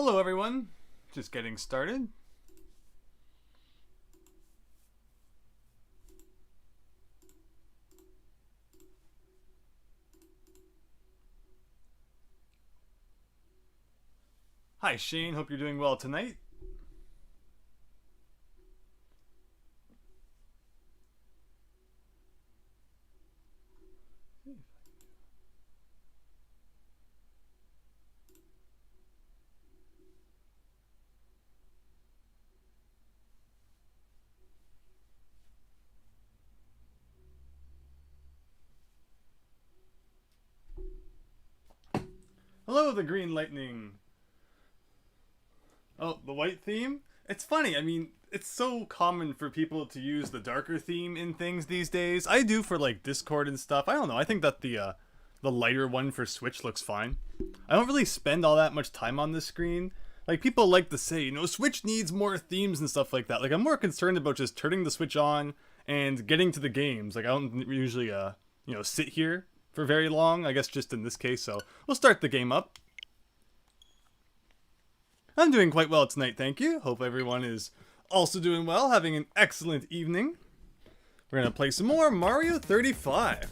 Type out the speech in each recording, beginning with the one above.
Hello everyone, just getting started. Hi Shane, hope you're doing well tonight. Hello, the Green Lightning. Oh, the white theme? It's funny, I mean, it's so common for people to use the darker theme in things these days. I do for like Discord and stuff. I don't know, I think that the lighter one for Switch looks fine. I don't really spend all that much time on this screen. Like, people like to say, you know, Switch needs more themes and stuff like that. Like, I'm more concerned about just turning the Switch on and getting to the games. Like, I don't usually, you know, sit here for very long, I guess just in this case, so we'll start the game up. I'm doing quite well tonight, thank you. Hope everyone is also doing well, having an excellent evening. We're gonna play some more Mario 35.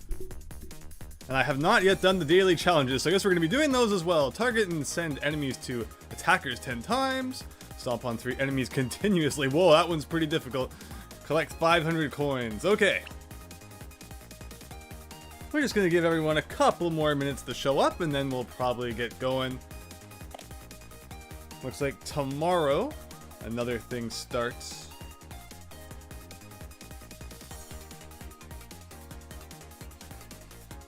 And I have not yet done the daily challenges, so I guess we're gonna be doing those as well. Target and send enemies to attackers 10 times. Stomp on 3 enemies continuously. Whoa, that one's pretty difficult. Collect 500 coins. Okay. We're just gonna give everyone a couple more minutes to show up, and then we'll probably get going. Looks like tomorrow another thing starts.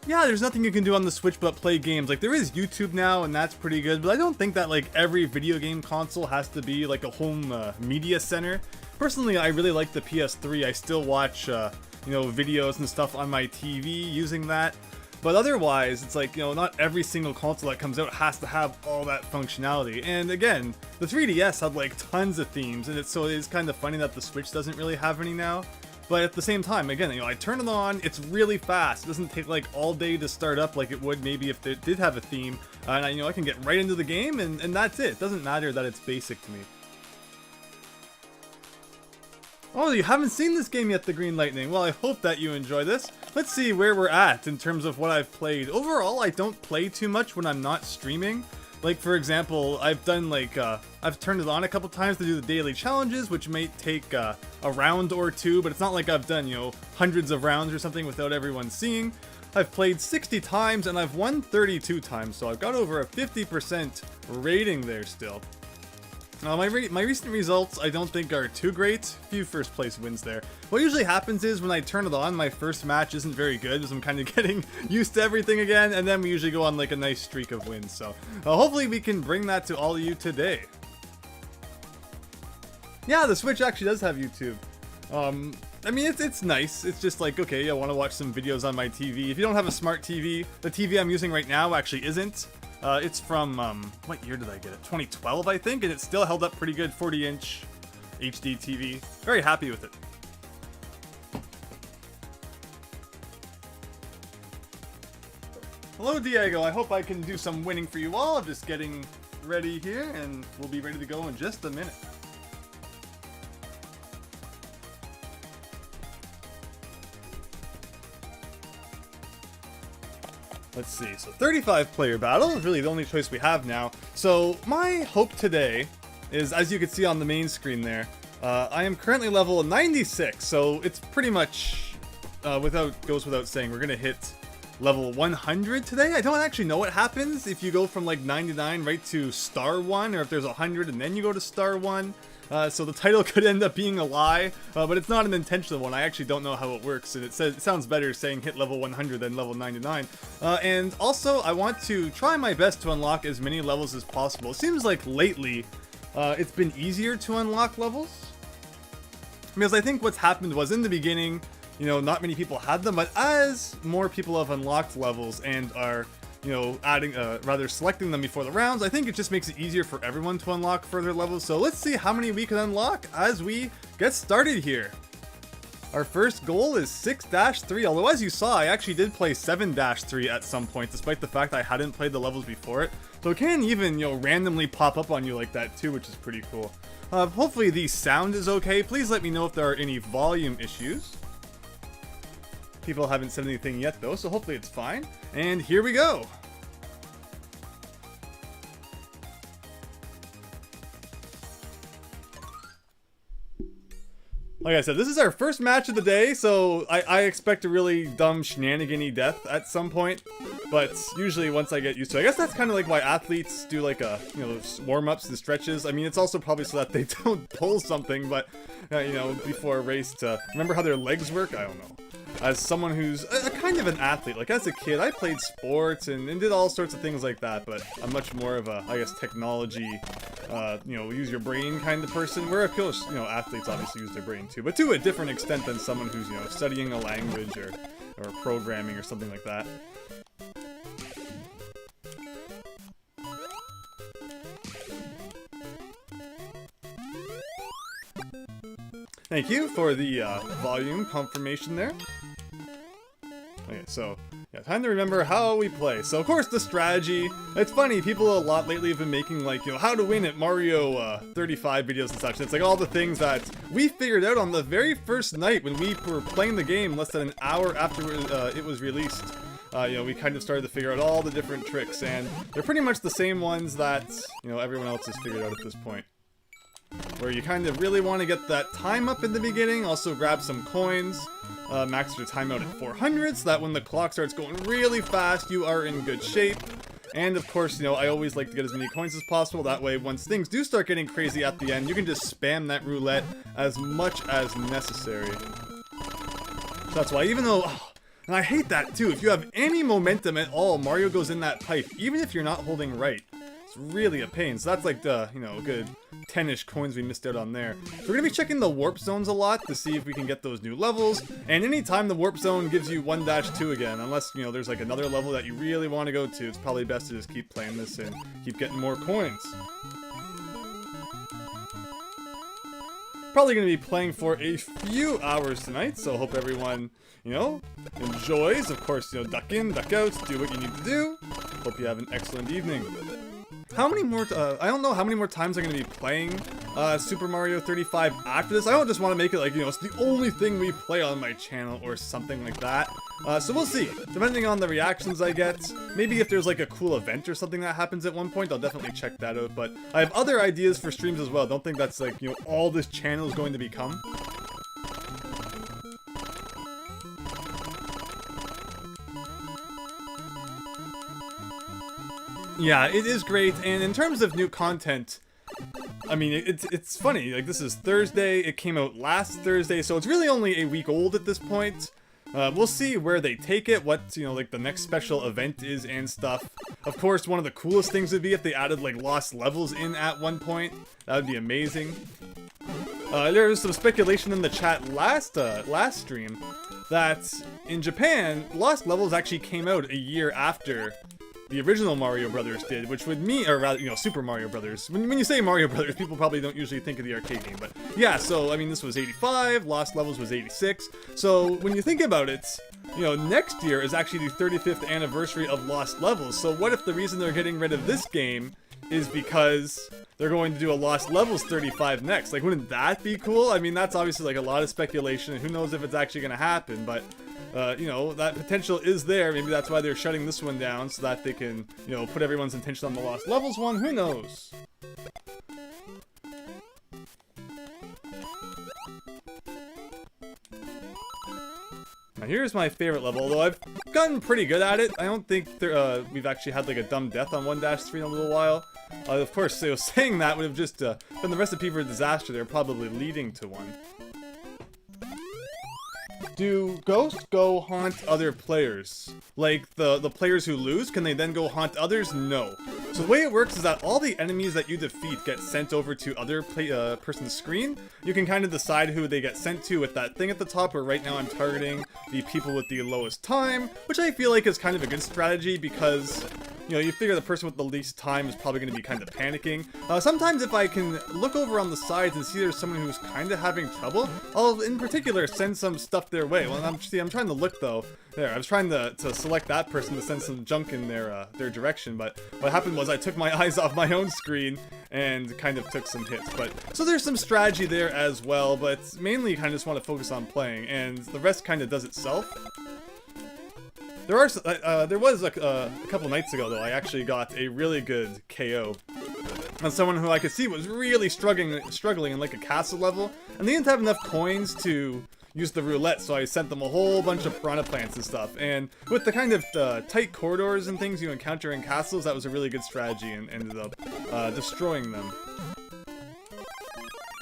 Yeah, there's nothing you can do on the Switch but play games. Like, there is YouTube now, and that's pretty good, but I don't think that, like, every video game console has to be, like, a home media center. Personally, I really like the PS3. I still watch, you know, videos and stuff on my TV using that. But otherwise, it's like, you know, not every single console that comes out has to have all that functionality. And again, the 3DS had, like, tons of themes, and so it is kind of funny that the Switch doesn't really have any now. But at the same time, again, you know, I turn it on, it's really fast. It doesn't take like all day to start up like it would maybe if it did have a theme. And I, you know, I can get right into the game, and that's it. It doesn't matter that it's basic to me. Oh, you haven't seen this game yet, the Green Lightning. Well, I hope that you enjoy this. Let's see where we're at in terms of what I've played. Overall, I don't play too much when I'm not streaming. Like, for example, I've done, like, I've turned it on a couple times to do the daily challenges, which may take a round or two, but it's not like I've done, you know, hundreds of rounds or something without everyone seeing. I've played 60 times, and I've won 32 times, so I've got over a 50% rating there still. My recent results, I don't think are too great. Few first place wins there. What usually happens is when I turn it on, my first match isn't very good, as I'm kind of getting used to everything again, and then we usually go on like a nice streak of wins. So hopefully we can bring that to all of you today. Yeah, the Switch actually does have YouTube. I mean, it's nice. It's just like, okay, I want to watch some videos on my TV. If you don't have a smart TV, the TV I'm using right now actually isn't. It's from, what year did I get it? 2012, I think, and it still held up pretty good, 40-inch HD TV. Very happy with it. Hello, Diego. I hope I can do some winning for you all. I'm just getting ready here, and we'll be ready to go in just a minute. Let's see, so 35 player battle is really the only choice we have now. So my hope today is, as you can see on the main screen there, I am currently level 96, so it's pretty much, goes without saying, we're gonna hit level 100 today. I don't actually know what happens if you go from like 99 right to star 1, or if there's 100 and then you go to star 1. So the title could end up being a lie, but it's not an intentional one. I actually don't know how it works, and it sounds better saying hit level 100 than level 99. And also, I want to try my best to unlock as many levels as possible. It seems like lately, it's been easier to unlock levels. Because I think what's happened was in the beginning, you know, not many people had them, but as more people have unlocked levels and are, you know, adding, rather selecting them before the rounds, I think it just makes it easier for everyone to unlock further levels. So let's see how many we can unlock as we get started here. Our first goal is 6-3, although as you saw, I actually did play 7-3 at some point, despite the fact I hadn't played the levels before it. So it can even, randomly pop up on you like that too, which is pretty cool. Hopefully the sound is okay. Please let me know if there are any volume issues. People haven't said anything yet though, so hopefully it's fine. And here we go. Like I said, this is our first match of the day, so I expect a really dumb shenanigan-y death at some point. But usually once I get used to it, I guess that's kind of like why athletes do like warm-ups and stretches. I mean, it's also probably so that they don't pull something, but before a race to remember how their legs work. I don't know. As someone who's a kind of an athlete, like as a kid, I played sports and did all sorts of things like that, but I'm much more of a, I guess, technology, use your brain kind of person, where of course, athletes obviously use their brain too, but to a different extent than someone who's, studying a language or programming or something like that. Thank you for the volume confirmation there. Okay, so, yeah, time to remember how we play. So, of course, the strategy. It's funny, people a lot lately have been making, like, how to win at Mario 35 videos and such. And it's like all the things that we figured out on the very first night when we were playing the game less than an hour after it was released. We kind of started to figure out all the different tricks, and they're pretty much the same ones that, everyone else has figured out at this point. Where you kind of really want to get that time up in the beginning, also grab some coins, max your time out at 400, so that when the clock starts going really fast, you are in good shape. And of course, I always like to get as many coins as possible, that way once things do start getting crazy at the end, you can just spam that roulette as much as necessary. So that's why, even though, and I hate that too, if you have any momentum at all, Mario goes in that pipe, even if you're not holding right. It's really a pain. So that's like the, good 10-ish coins we missed out on there. So we're going to be checking the warp zones a lot to see if we can get those new levels. And anytime the warp zone gives you 1-2 again, unless, there's like another level that you really want to go to, it's probably best to just keep playing this and keep getting more coins. Probably going to be playing for a few hours tonight, so hope everyone, enjoys. Of course, duck in, duck out, do what you need to do. Hope you have an excellent evening. How many more, I don't know how many more times I'm going to be playing Super Mario 35 after this. I don't just want to make it like, it's the only thing we play on my channel or something like that. So we'll see. Depending on the reactions I get, maybe if there's like a cool event or something that happens at one point, I'll definitely check that out. But I have other ideas for streams as well. Don't think that's like, all this channel is going to become. Yeah, it is great, and in terms of new content, I mean, it's funny, like this is Thursday, it came out last Thursday, so it's really only a week old at this point. We'll see where they take it, what, like the next special event is and stuff. Of course, one of the coolest things would be if they added like lost levels in at one point. That would be amazing. There was some speculation in the chat last stream that in Japan, lost levels actually came out a year after the original Mario Brothers did, which would mean, or rather, Super Mario Brothers. When you say Mario Brothers, people probably don't usually think of the arcade game, but yeah, so, I mean, this was 85, Lost Levels was 86, so when you think about it, next year is actually the 35th anniversary of Lost Levels, so what if the reason they're getting rid of this game is because they're going to do a Lost Levels 35 next? Like, wouldn't that be cool? I mean, that's obviously, like, a lot of speculation, and who knows if it's actually gonna happen, but that potential is there. Maybe that's why they're shutting this one down, so that they can, put everyone's attention on the Lost Levels one. Who knows? Now here's my favorite level, although I've gotten pretty good at it. I don't think we've actually had like a dumb death on 1-3 in a little while. Of course, saying that would have just been the recipe for disaster. They're probably leading to one. Do ghosts go haunt other players? Like, the players who lose, can they then go haunt others? No. So the way it works is that all the enemies that you defeat get sent over to other person's screen. You can kind of decide who they get sent to with that thing at the top, where right now I'm targeting the people with the lowest time, which I feel like is kind of a good strategy because, you know, you figure the person with the least time is probably going to be kind of panicking. Sometimes if I can look over on the sides and see there's someone who's kind of having trouble, I'll in particular send some stuff their way. Well, I'm trying to look though. There, I was trying to select that person to send some junk in their direction, but what happened was I took my eyes off my own screen and kind of took some hits. But so there's some strategy there as well, but mainly kind of just want to focus on playing, and the rest kind of does itself. There was a couple nights ago though, I actually got a really good KO on someone who I could see was really struggling in like a castle level, and they didn't have enough coins to use the roulette, so I sent them a whole bunch of piranha plants and stuff. And with the kind of tight corridors and things you encounter in castles, that was a really good strategy and ended up destroying them.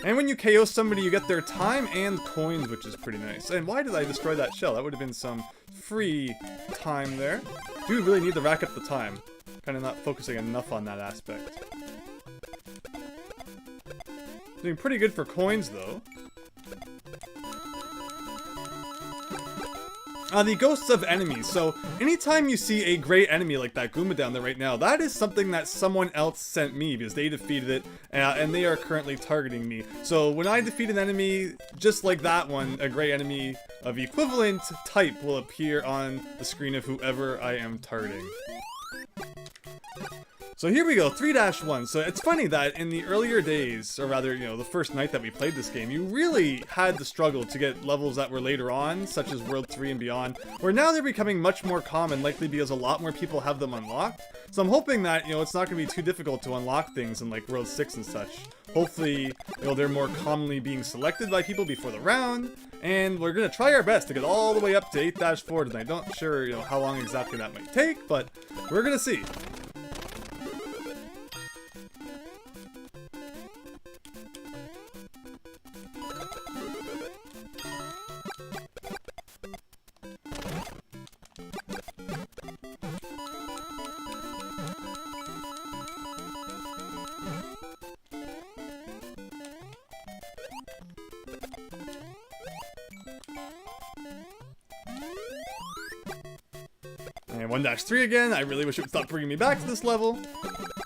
And when you KO somebody, you get their time and coins, which is pretty nice. And why did I destroy that shell? That would have been some free time there. Do really need to rack up the time. Kind of not focusing enough on that aspect. Doing pretty good for coins, though. The ghosts of enemies. So anytime you see a great enemy like that Goomba down there right now, that is something that someone else sent me because they defeated it, and they are currently targeting me. So when I defeat an enemy just like that one, a great enemy of equivalent type will appear on the screen of whoever I am targeting. So here we go, 3-1. So it's funny that in the earlier days, or rather, you know, the first night that we played this game, you really had to struggle to get levels that were later on, such as World 3 and beyond, where now they're becoming much more common, likely because a lot more people have them unlocked. So I'm hoping that, you know, it's not going to be too difficult to unlock things in like World 6 and such. Hopefully, you know, they're more commonly being selected by people before the round, and we're going to try our best to get all the way up to 8-4 tonight. Not sure, you know, how long exactly that might take, but we're going to see. And 1-3 again. I really wish it would stop bringing me back to this level.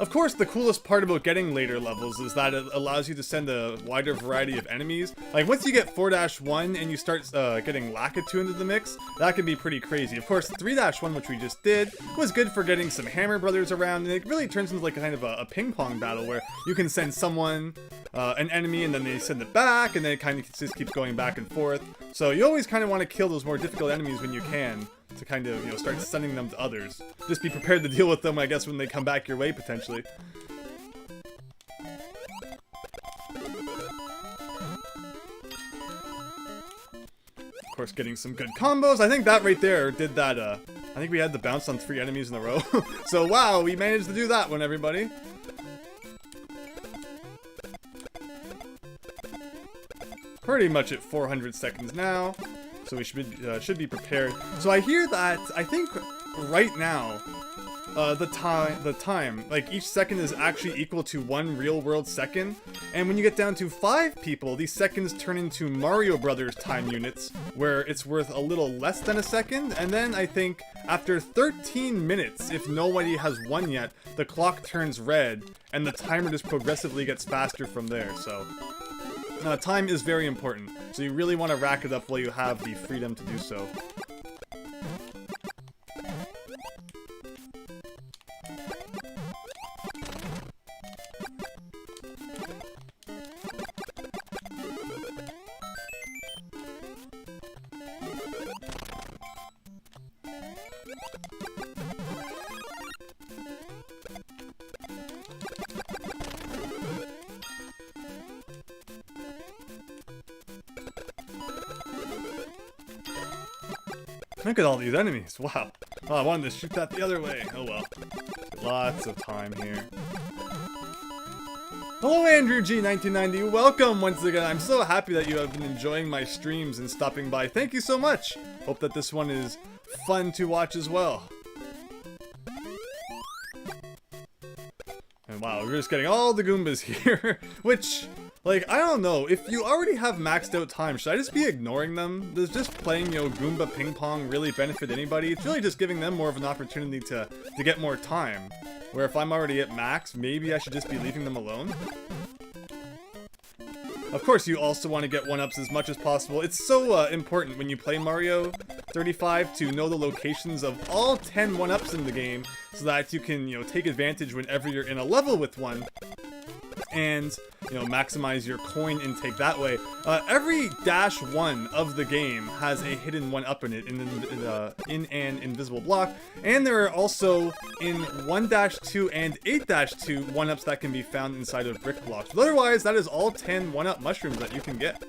Of course, the coolest part about getting later levels is that it allows you to send a wider variety of enemies. Like, once you get 4-1 and you start getting Lakitu into the mix, that can be pretty crazy. Of course, 3-1, which we just did, was good for getting some Hammer Brothers around, and it really turns into like a kind of a ping-pong battle where you can send someone, an enemy, and then they send it back, and then it kind of just keeps going back and forth. So you always kind of want to kill those more difficult enemies when you can, to kind of, you know, start sending them to others. Just be prepared to deal with them, I guess, when they come back your way, potentially. Of course, getting some good combos. I think that right there did that, I think we had the bounce on 3 enemies in a row. So, wow, we managed to do that one, everybody. Pretty much at 400 seconds now. So we should be prepared. So I hear that, I think right now, the time, like each second is actually equal to 1 real world second. And when you get down to 5 people, these seconds turn into Mario Brothers time units, where it's worth a little less than a second. And then I think after 13 minutes, if nobody has won yet, the clock turns red and the timer just progressively gets faster from there. So time is very important, so you really want to rack it up while you have the freedom to do so. Look at all these enemies. Wow. Oh, I wanted to shoot that the other way. Oh well. Lots of time here. Hello Andrew G1990. Welcome once again. I'm so happy that you have been enjoying my streams and stopping by. Thank you so much. Hope that this one is fun to watch as well. And wow, we're just getting all the Goombas here, which Like, I don't know, if you already have maxed out time, should I just be ignoring them? Does just playing, you know, Goomba Ping Pong really benefit anybody? It's really just giving them more of an opportunity to get more time. Where if I'm already at max, maybe I should just be leaving them alone? Of course, you also want to get 1-ups as much as possible. It's so important when you play Mario 35 to know the locations of all 10 1-ups in the game so that you can, you know, take advantage whenever you're in a level with one and, you know, maximize your coin intake that way. Every -1 of the game has a hidden 1-up in it in an invisible block, and there are also in 1-2 and 8-2 1-ups that can be found inside of brick blocks. But otherwise, that is all 10 1-up mushrooms that you can get.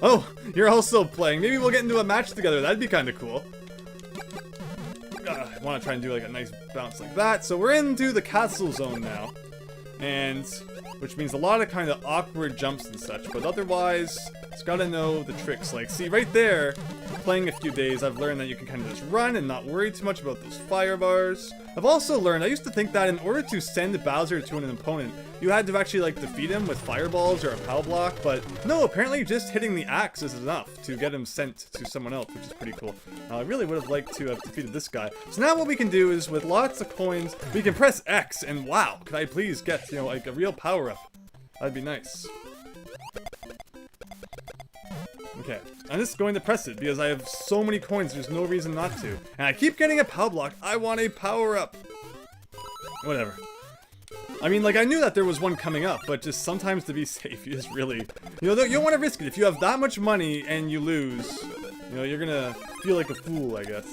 Oh, you're also playing. Maybe we'll get into a match together. That'd be kind of cool. I want to try and do like a nice bounce like that. So we're into the castle zone now, and which means a lot of kind of awkward jumps and such, but otherwise it's gotta know the tricks. Like, see right there, playing a few days, I've learned that you can kind of just run and not worry too much about those fire bars. I've also learned, I used to think that in order to send Bowser to an opponent, you had to actually like defeat him with fireballs or a POW block, but no, apparently just hitting the axe is enough to get him sent to someone else, which is pretty cool. I really would have liked to have defeated this guy. So now what we can do is, with lots of coins, we can press X, and wow, could I please get, you know, like a real power-up? That'd be nice. Okay, I'm just going to press it because I have so many coins, there's no reason not to. And I keep getting a POW block. I want a power-up. Whatever. I mean, like, I knew that there was one coming up, but just sometimes to be safe, you just really... You know, you don't want to risk it. If you have that much money and you lose, you know, you're gonna feel like a fool, I guess.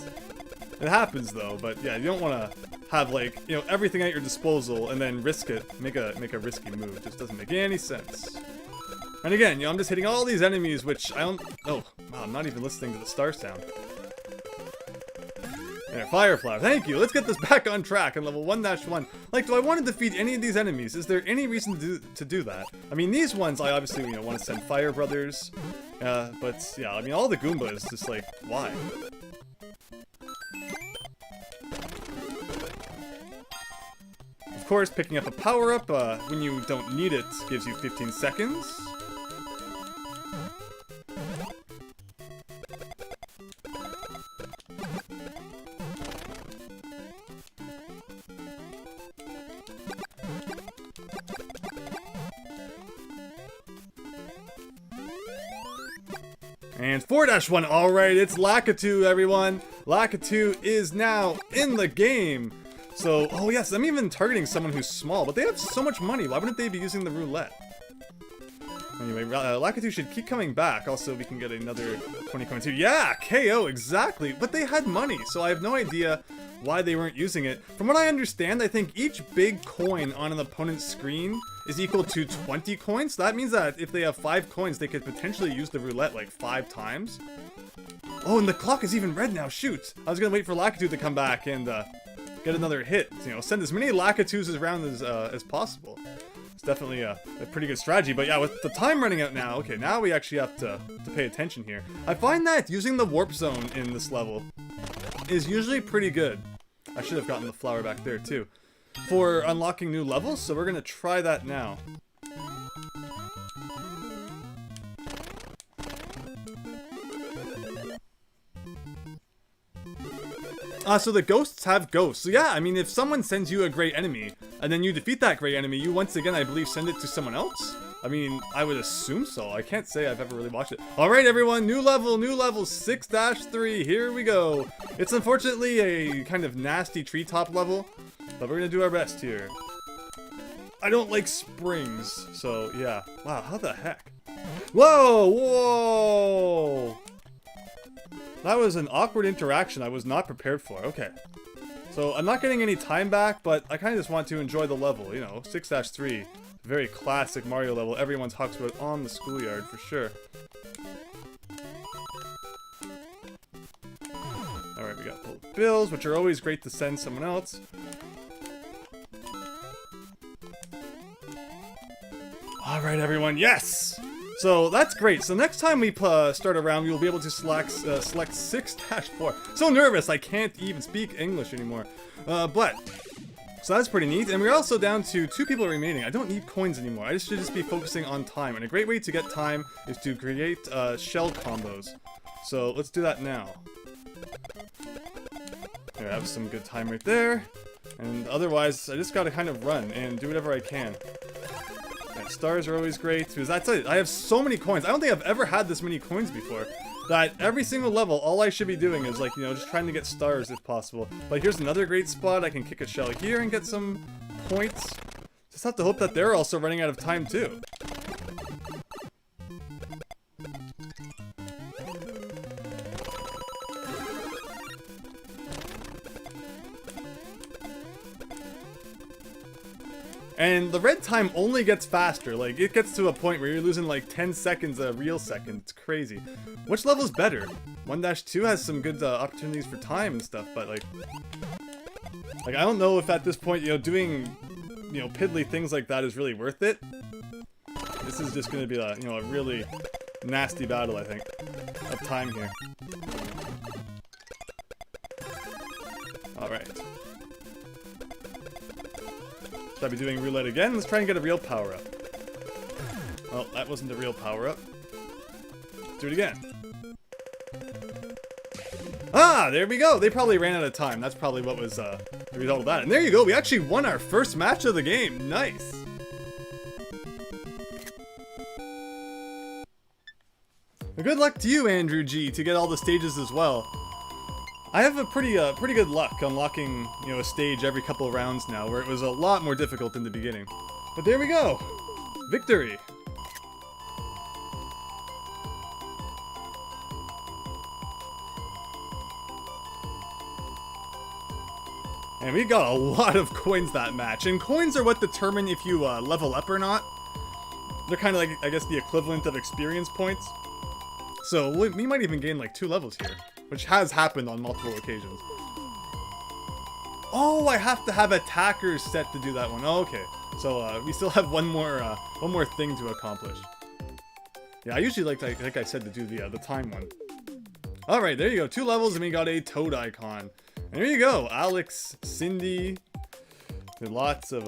It happens, though, but yeah, you don't want to have, like, you know, everything at your disposal and then risk it. Make a risky move. It just doesn't make any sense. And again, you know, I'm just hitting all these enemies, which I don't... Oh, wow, I'm not even listening to the star sound. There, Fire Flower. Thank you. Let's get this back on track in level 1-1. Like, do I want to defeat any of these enemies? Is there any reason to do that? I mean, these ones, I obviously, you know, want to send Fire Brothers. But, yeah, I mean, all the Goombas, just like, why? Of course, picking up a power-up when you don't need it gives you 15 seconds. And 4-1, alright, it's Lakitu, everyone! Lakitu is now in the game! So, oh yes, I'm even targeting someone who's small, but they have so much money, why wouldn't they be using the roulette? Anyway, Lakitu should keep coming back, also we can get another 20 coins here. Yeah, KO, exactly! But they had money, so I have no idea why they weren't using it. From what I understand, I think each big coin on an opponent's screen is equal to 20 coins. So that means that if they have 5 coins, they could potentially use the roulette like 5 times. Oh, and the clock is even red now, shoot! I was gonna wait for Lakitu to come back and get another hit. You know, send as many Lakitus around as possible. It's definitely a pretty good strategy, but yeah, with the time running out now, okay, now we actually have to pay attention here. I find that using the warp zone in this level is usually pretty good. I should have gotten the flower back there too, for unlocking new levels, so we're gonna try that now. So the ghosts have ghosts. So yeah, I mean, if someone sends you a great enemy, and then you defeat that great enemy, you once again, I believe, send it to someone else? I mean, I would assume so. I can't say I've ever really watched it. Alright, everyone, new level, 6-3, here we go. It's unfortunately a kind of nasty treetop level, but we're gonna do our best here. I don't like springs, so yeah. Wow, how the heck? Whoa, whoa! That was an awkward interaction I was not prepared for. Okay. So, I'm not getting any time back, but I kind of just want to enjoy the level, you know. 6-3. Very classic Mario level. Everyone talks about on the schoolyard, for sure. Alright, we got both bills, which are always great to send someone else. Alright, everyone, yes! So that's great. So next time we start a round, we will be able to select 6-4. So nervous, I can't even speak English anymore. But So that's pretty neat, and we're also down to 2 people remaining. I don't need coins anymore. I should just be focusing on time, and a great way to get time is to create shell combos. So let's do that now. Here, I have some good time right there, and otherwise I just gotta kind of run and do whatever I can. Yeah, stars are always great, because that's it. I have so many coins. I don't think I've ever had this many coins before. That every single level, all I should be doing is, like, you know, just trying to get stars if possible. But here's another great spot. I can kick a shell here and get some points. Just have to hope that they're also running out of time too. And the red time only gets faster. Like, it gets to a point where you're losing like 10 seconds a real second. It's crazy. Which level's better? 1-2 has some good opportunities for time and stuff, but like I don't know if at this point, you know, doing, you know, piddly things like that is really worth it. This is just going to be a, you know, a really nasty battle, I think, of time here. Alright. Should I be doing roulette again? Let's try and get a real power-up. Well, that wasn't a real power-up. Let's do it again. Ah, there we go! They probably ran out of time. That's probably what was the result of that. And there you go, we actually won our first match of the game. Nice! Well, good luck to you, Andrew G, to get all the stages as well. I have a pretty good luck unlocking, you know, a stage every couple of rounds now, where it was a lot more difficult in the beginning. But there we go! Victory! And we got a lot of coins that match, and coins are what determine if you level up or not. They're kind of like, I guess, the equivalent of experience points. So we might even gain like 2 levels here, which has happened on multiple occasions. Oh, I have to have attackers set to do that one. Oh, okay, so we still have one more thing to accomplish. Yeah, I usually like I said, to do the time one. All right, there you go, 2 levels, and we got a toad icon. And there you go, Alex, Cindy. There's lots of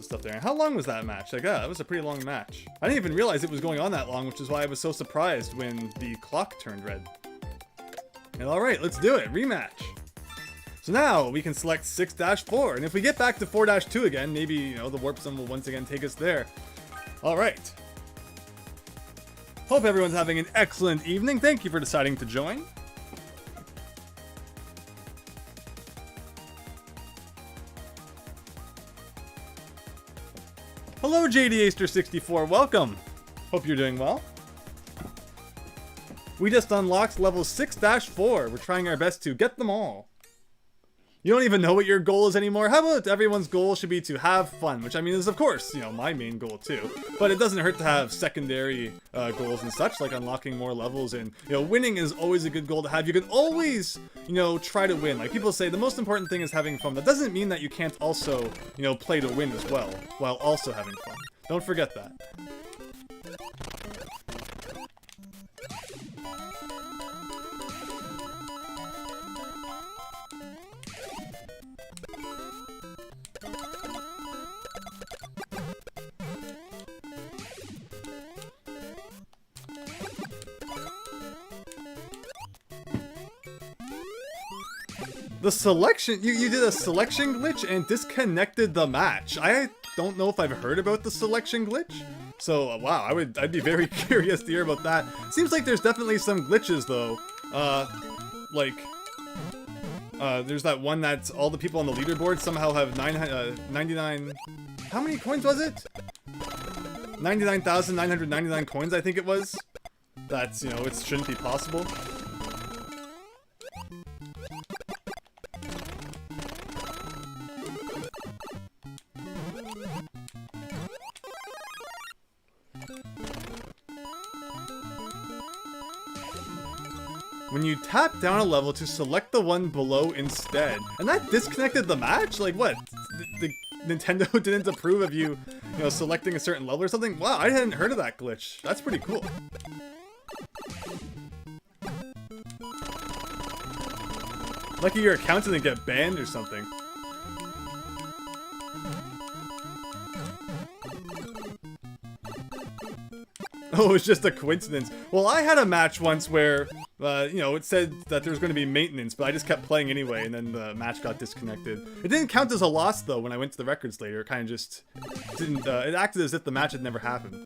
stuff there. And how long was that match? Like, that was a pretty long match. I didn't even realize it was going on that long, which is why I was so surprised when the clock turned red. And all right, let's do it. Rematch. So now we can select 6-4, and if we get back to 4-2 again, maybe, you know, the warp zone will once again take us there. All right. Hope everyone's having an excellent evening. Thank you for deciding to join. Hello, JDAster64. Welcome. Hope you're doing well. We just unlocked level 6-4. We're trying our best to get them all. You don't even know what your goal is anymore? How about everyone's goal should be to have fun? Which, I mean, is of course, you know, my main goal too. But it doesn't hurt to have secondary goals and such, like unlocking more levels, and, you know, winning is always a good goal to have. You can always, you know, try to win. Like people say, the most important thing is having fun. That doesn't mean that you can't also, you know, play to win as well, while also having fun. Don't forget that. The selection, you did a selection glitch and disconnected the match. I don't know if I've heard about the selection glitch. So, wow, I'd be very curious to hear about that. Seems like there's definitely some glitches though. There's that one that's all the people on the leaderboard somehow have 99, how many coins was it? 99,999 coins, I think it was. That's, you know, it shouldn't be possible. When you tap down a level to select the one below instead. And that disconnected the match? Like what? The Nintendo didn't approve of you, you know, selecting a certain level or something? Wow, I hadn't heard of that glitch. That's pretty cool. Lucky your account didn't get banned or something. Oh, it's just a coincidence. Well, I had a match once where, you know, it said that there was going to be maintenance, but I just kept playing anyway, and then the match got disconnected. It didn't count as a loss, though, when I went to the records later. It kind of just didn't, it acted as if the match had never happened.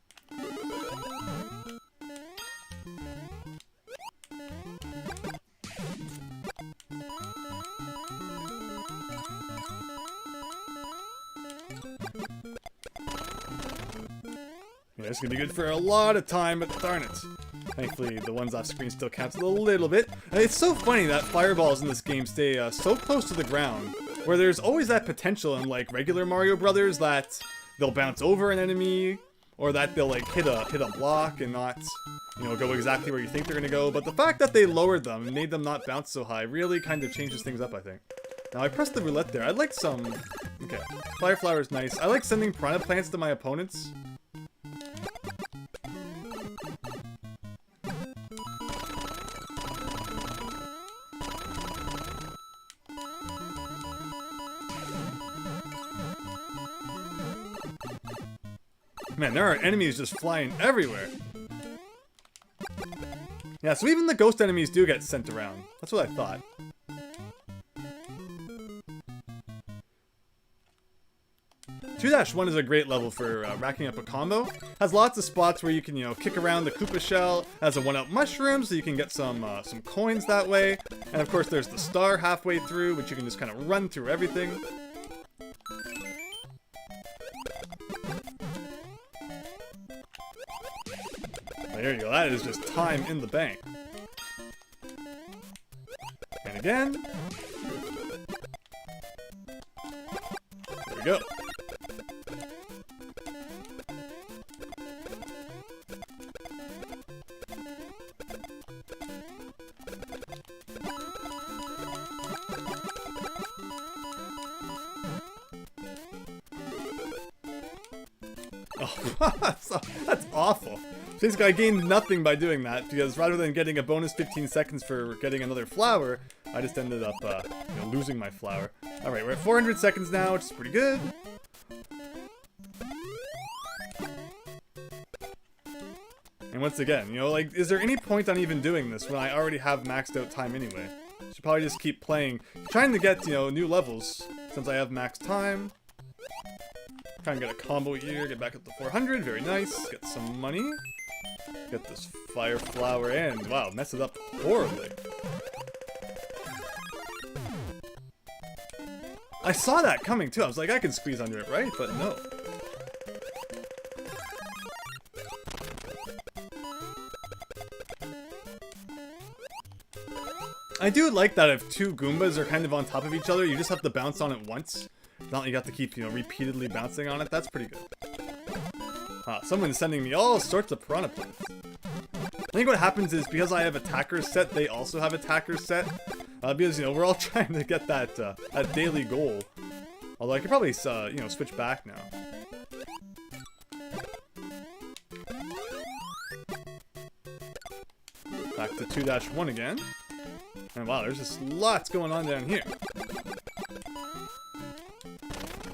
Yeah, it's gonna be good for a lot of time, but darn it. Thankfully, the ones off screen still counts a little bit. It's so funny that fireballs in this game stay so close to the ground, where there's always that potential in like regular Mario Brothers that they'll bounce over an enemy, or that they'll like hit a block and not, you know, go exactly where you think they're gonna go. But the fact that they lowered them and made them not bounce so high really kind of changes things up, I think. Now I pressed the roulette there. I'd like some. Okay, fire flower is nice. I like sending piranha plants to my opponents. Man, there are enemies just flying everywhere. Yeah, so even the ghost enemies do get sent around. That's what I thought. Two-1 is a great level for racking up a combo. Has lots of spots where you can, you know, kick around the Koopa shell. Has a 1-up mushroom, so you can get some coins that way. And of course, there's the star halfway through, which you can just kind of run through everything. There you go, that is just time in the bank. And again. There we go. Oh, that's awful. Basically, I gained nothing by doing that, because rather than getting a bonus 15 seconds for getting another flower, I just ended up you know, losing my flower. Alright, we're at 400 seconds now, which is pretty good. And once again, you know, like, is there any point on even doing this when I already have maxed out time anyway? Should probably just keep playing, trying to get, you know, new levels, since I have max time. Try and get a combo here, get back up to 400, very nice. Get some money. Get this fire flower and, wow, mess it up horribly. I saw that coming too. I was like, I can squeeze under it, right? But no. I do like that if two Goombas are kind of on top of each other, you just have to bounce on it once. Not like you have to keep, you know, repeatedly bouncing on it. That's pretty good. Ah, someone's sending me all sorts of piranha plants. I think what happens is, because I have attackers set, they also have attackers set. Because, you know, we're all trying to get that, that daily goal. Although I could probably, you know, switch back now. Back to 2-1 again. And wow, there's just lots going on down here.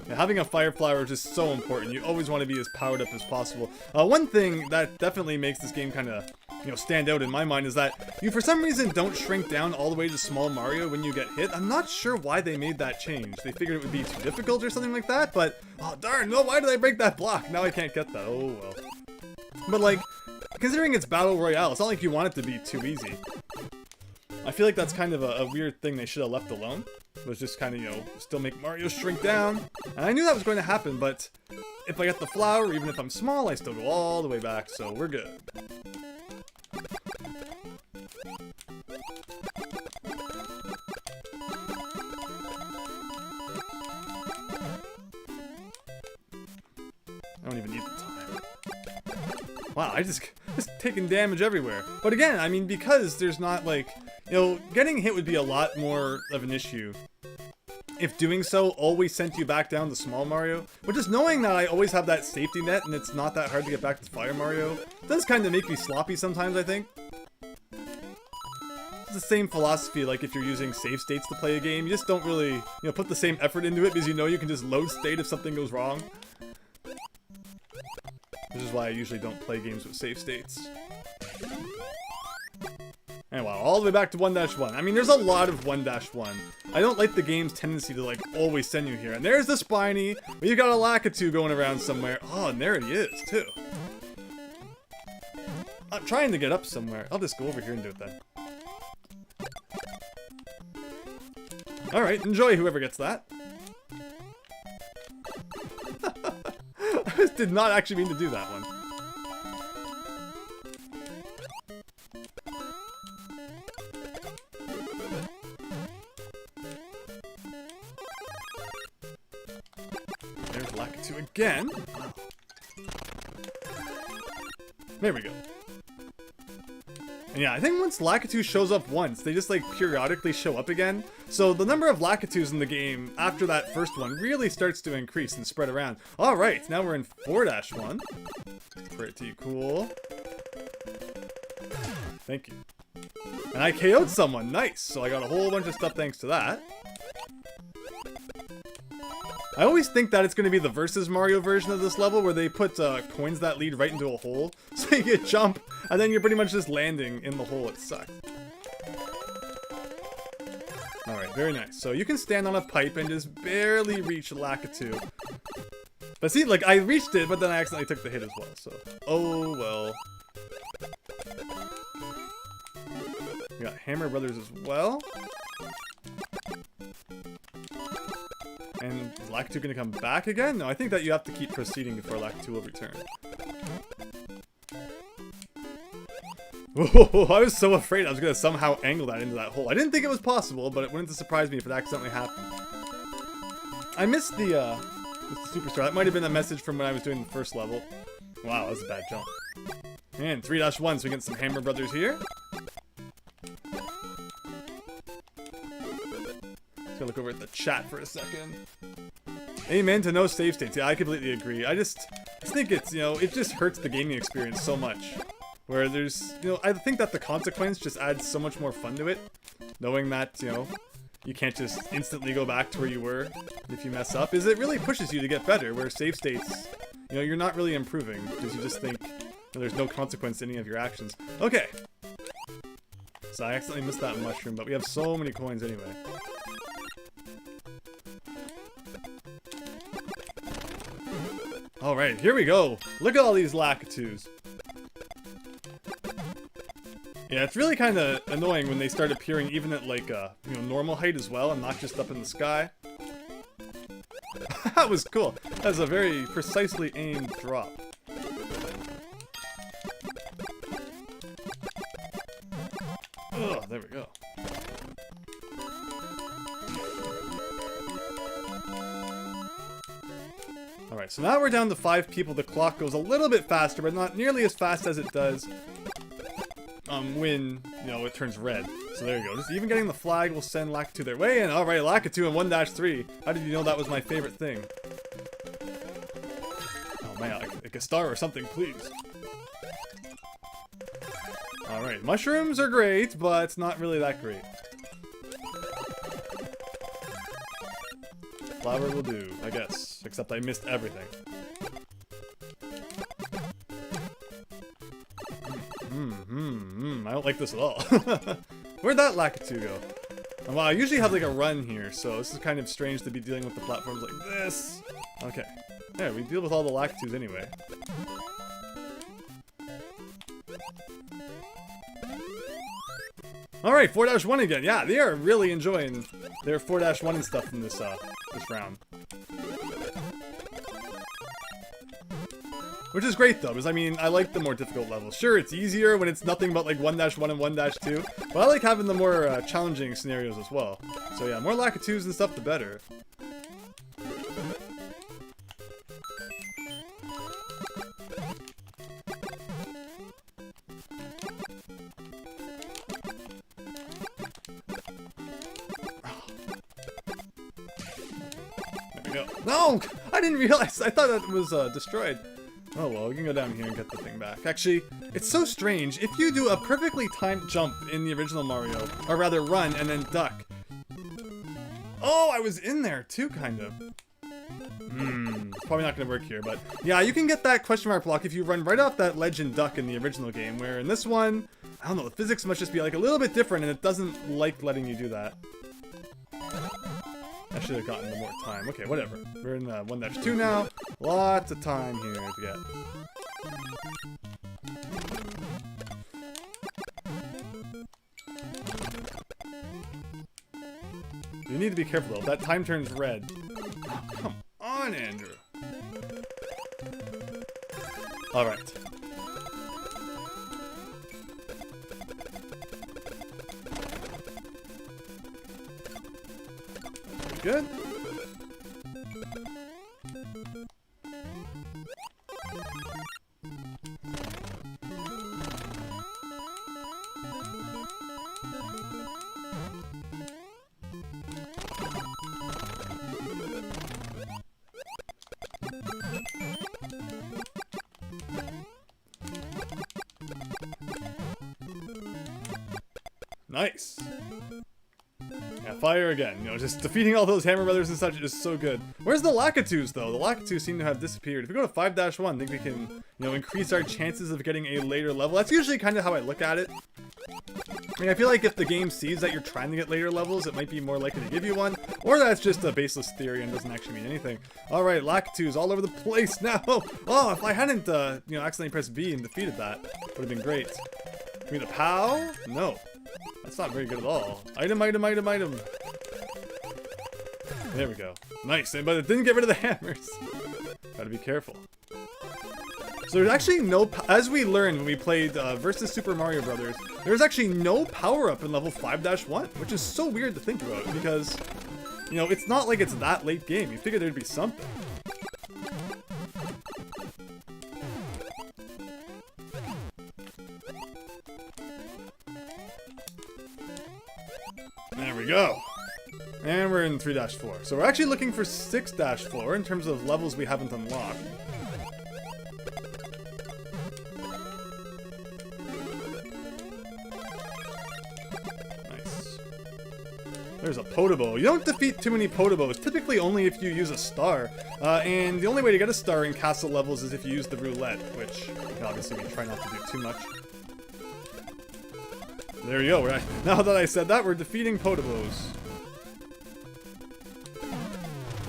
Yeah, having a fire flower is just so important. You always want to be as powered up as possible. One thing that definitely makes this game kind of, you know, stand out in my mind is that you for some reason don't shrink down all the way to small Mario when you get hit. I'm not sure why they made that change. They figured it would be too difficult or something like that, but oh darn, no, why did I break that block? Now I can't get that. Oh well. But like, considering it's Battle Royale, it's not like you want it to be too easy. I feel like that's kind of a weird thing they should have left alone. Was just kind of, you know, still make Mario shrink down. And I knew that was going to happen, but if I get the flower, even if I'm small, I still go all the way back, so we're good. I don't even need the time. Wow, I just taking damage everywhere. But again, I mean, because there's not like, you know, getting hit would be a lot more of an issue if doing so always sent you back down to small Mario. But just knowing that I always have that safety net and it's not that hard to get back to Fire Mario does kind of make me sloppy sometimes, I think. It's the same philosophy, like if you're using save states to play a game, you just don't really, you know, put the same effort into it because you know you can just load state if something goes wrong. Which is why I usually don't play games with save states. And wow, all the way back to 1-1. I mean, there's a lot of 1-1. I don't like the game's tendency to, like, always send you here. And there's the Spiny. We've got a Lakitu going around somewhere. Oh, and there he is, too. I'm trying to get up somewhere. I'll just go over here and do it then. Alright, enjoy whoever gets that. I just did not actually mean to do that one. There's Lakitu again. Wow. There we go. And yeah, I think once Lakitu shows up once, they just like periodically show up again. So the number of Lakitus in the game after that first one really starts to increase and spread around. Alright, now we're in 4-1. Pretty cool. Thank you. And I KO'd someone, nice! So I got a whole bunch of stuff thanks to that. I always think that it's going to be the Versus Mario version of this level where they put coins that lead right into a hole. So you get jump, and then you're pretty much just landing in the hole. It sucks. Alright, very nice. So you can stand on a pipe and just barely reach Lakitu. But see, like, I reached it, but then I accidentally took the hit as well, so... Oh, well. We got Hammer Brothers as well. And is Lakitu gonna come back again? No, I think that you have to keep proceeding before Lakitu will return. Whoa, I was so afraid I was gonna somehow angle that into that hole. I didn't think it was possible, but it wouldn't surprise me if it accidentally happened. I missed the Superstar. That might have been a message from when I was doing the first level. Wow, that was a bad jump. And 3-1, so we get some Hammer Brothers here. Let's go look over at the chat for a second. Amen to no save states. Yeah, I completely agree. I just think it's, you know, it just hurts the gaming experience so much. Where there's, you know, I think that the consequence just adds so much more fun to it. Knowing that, you know, you can't just instantly go back to where you were if you mess up. Is it really pushes you to get better, where save states, you know, you're not really improving. Because you just think, you know, there's no consequence to any of your actions. Okay. So I accidentally missed that mushroom, but we have so many coins anyway. Alright, here we go. Look at all these Lakitus. Yeah, it's really kind of annoying when they start appearing even at, like, you know, normal height as well, and not just up in the sky. That was cool. That was a very precisely aimed drop. Oh, there we go. Alright, so now we're down to 5 people. The clock goes a little bit faster, but not nearly as fast as it does when, you know, it turns red. So there you go. Just even getting the flag will send Lakitu their way, and alright, Lakitu in 1-3. How did you know that was my favorite thing? Oh man, like a star or something, please. Alright, mushrooms are great, but not really that great. Flower will do, I guess. Except I missed everything. I don't like this at all. Where'd that Lakitu go? Well, I usually have like a run here, so this is kind of strange to be dealing with the platforms like this. Okay. There, we deal with all the Lakitus anyway. Alright, 4-1 again. Yeah, they are really enjoying their 4-1 and stuff in this this round. Which is great though, because I mean, I like the more difficult levels. Sure, it's easier when it's nothing but like 1-1 and 1-2, but I like having the more challenging scenarios as well. So yeah, more Lakitus and stuff, the better. There we go. No! I didn't realize! I thought that was destroyed. Oh well, we can go down here and get the thing back. Actually, it's so strange. If you do a perfectly timed jump in the original Mario, or rather run and then duck. Oh, I was in there too, kind of. It's probably not going to work here, but yeah, you can get that question mark block if you run right off that ledge and duck in the original game, where in this one, I don't know, the physics must just be like a little bit different and it doesn't like letting you do that. I should have gotten more time. Okay, whatever. We're in 1-2 now. Lots of time here to get. You need to be careful though. That time turns red. Oh, come on, Andrew. Alright. Good. Nice. Yeah, fire again. You know, just defeating all those Hammer Brothers and such is so good. Where's the Lakitus, though? The Lakitus seem to have disappeared. If we go to 5-1, I think we can, you know, increase our chances of getting a later level. That's usually kind of how I look at it. I mean, I feel like if the game sees that you're trying to get later levels, it might be more likely to give you one. Or that's just a baseless theory and doesn't actually mean anything. Alright, Lakitus all over the place now. Oh, if I hadn't, you know, accidentally pressed B and defeated that, would have been great. Give me the POW? No. That's not very good at all. Item, item, item, item. There we go. Nice, but it didn't get rid of the hammers. Gotta be careful. So there's actually no, as we learned when we played versus Super Mario Brothers, there's actually no power-up in level 5-1, which is so weird to think about because, you know, it's not like it's that late game. You figure there'd be something. There we go. And we're in 3-4. So we're actually looking for 6-4 in terms of levels we haven't unlocked. Nice. There's a Podobo. You don't defeat too many Podobos, typically only if you use a star. And the only way to get a star in castle levels is if you use the roulette, which, you know, obviously we try not to do too much. There we go. Now that I said that, we're defeating Podobos.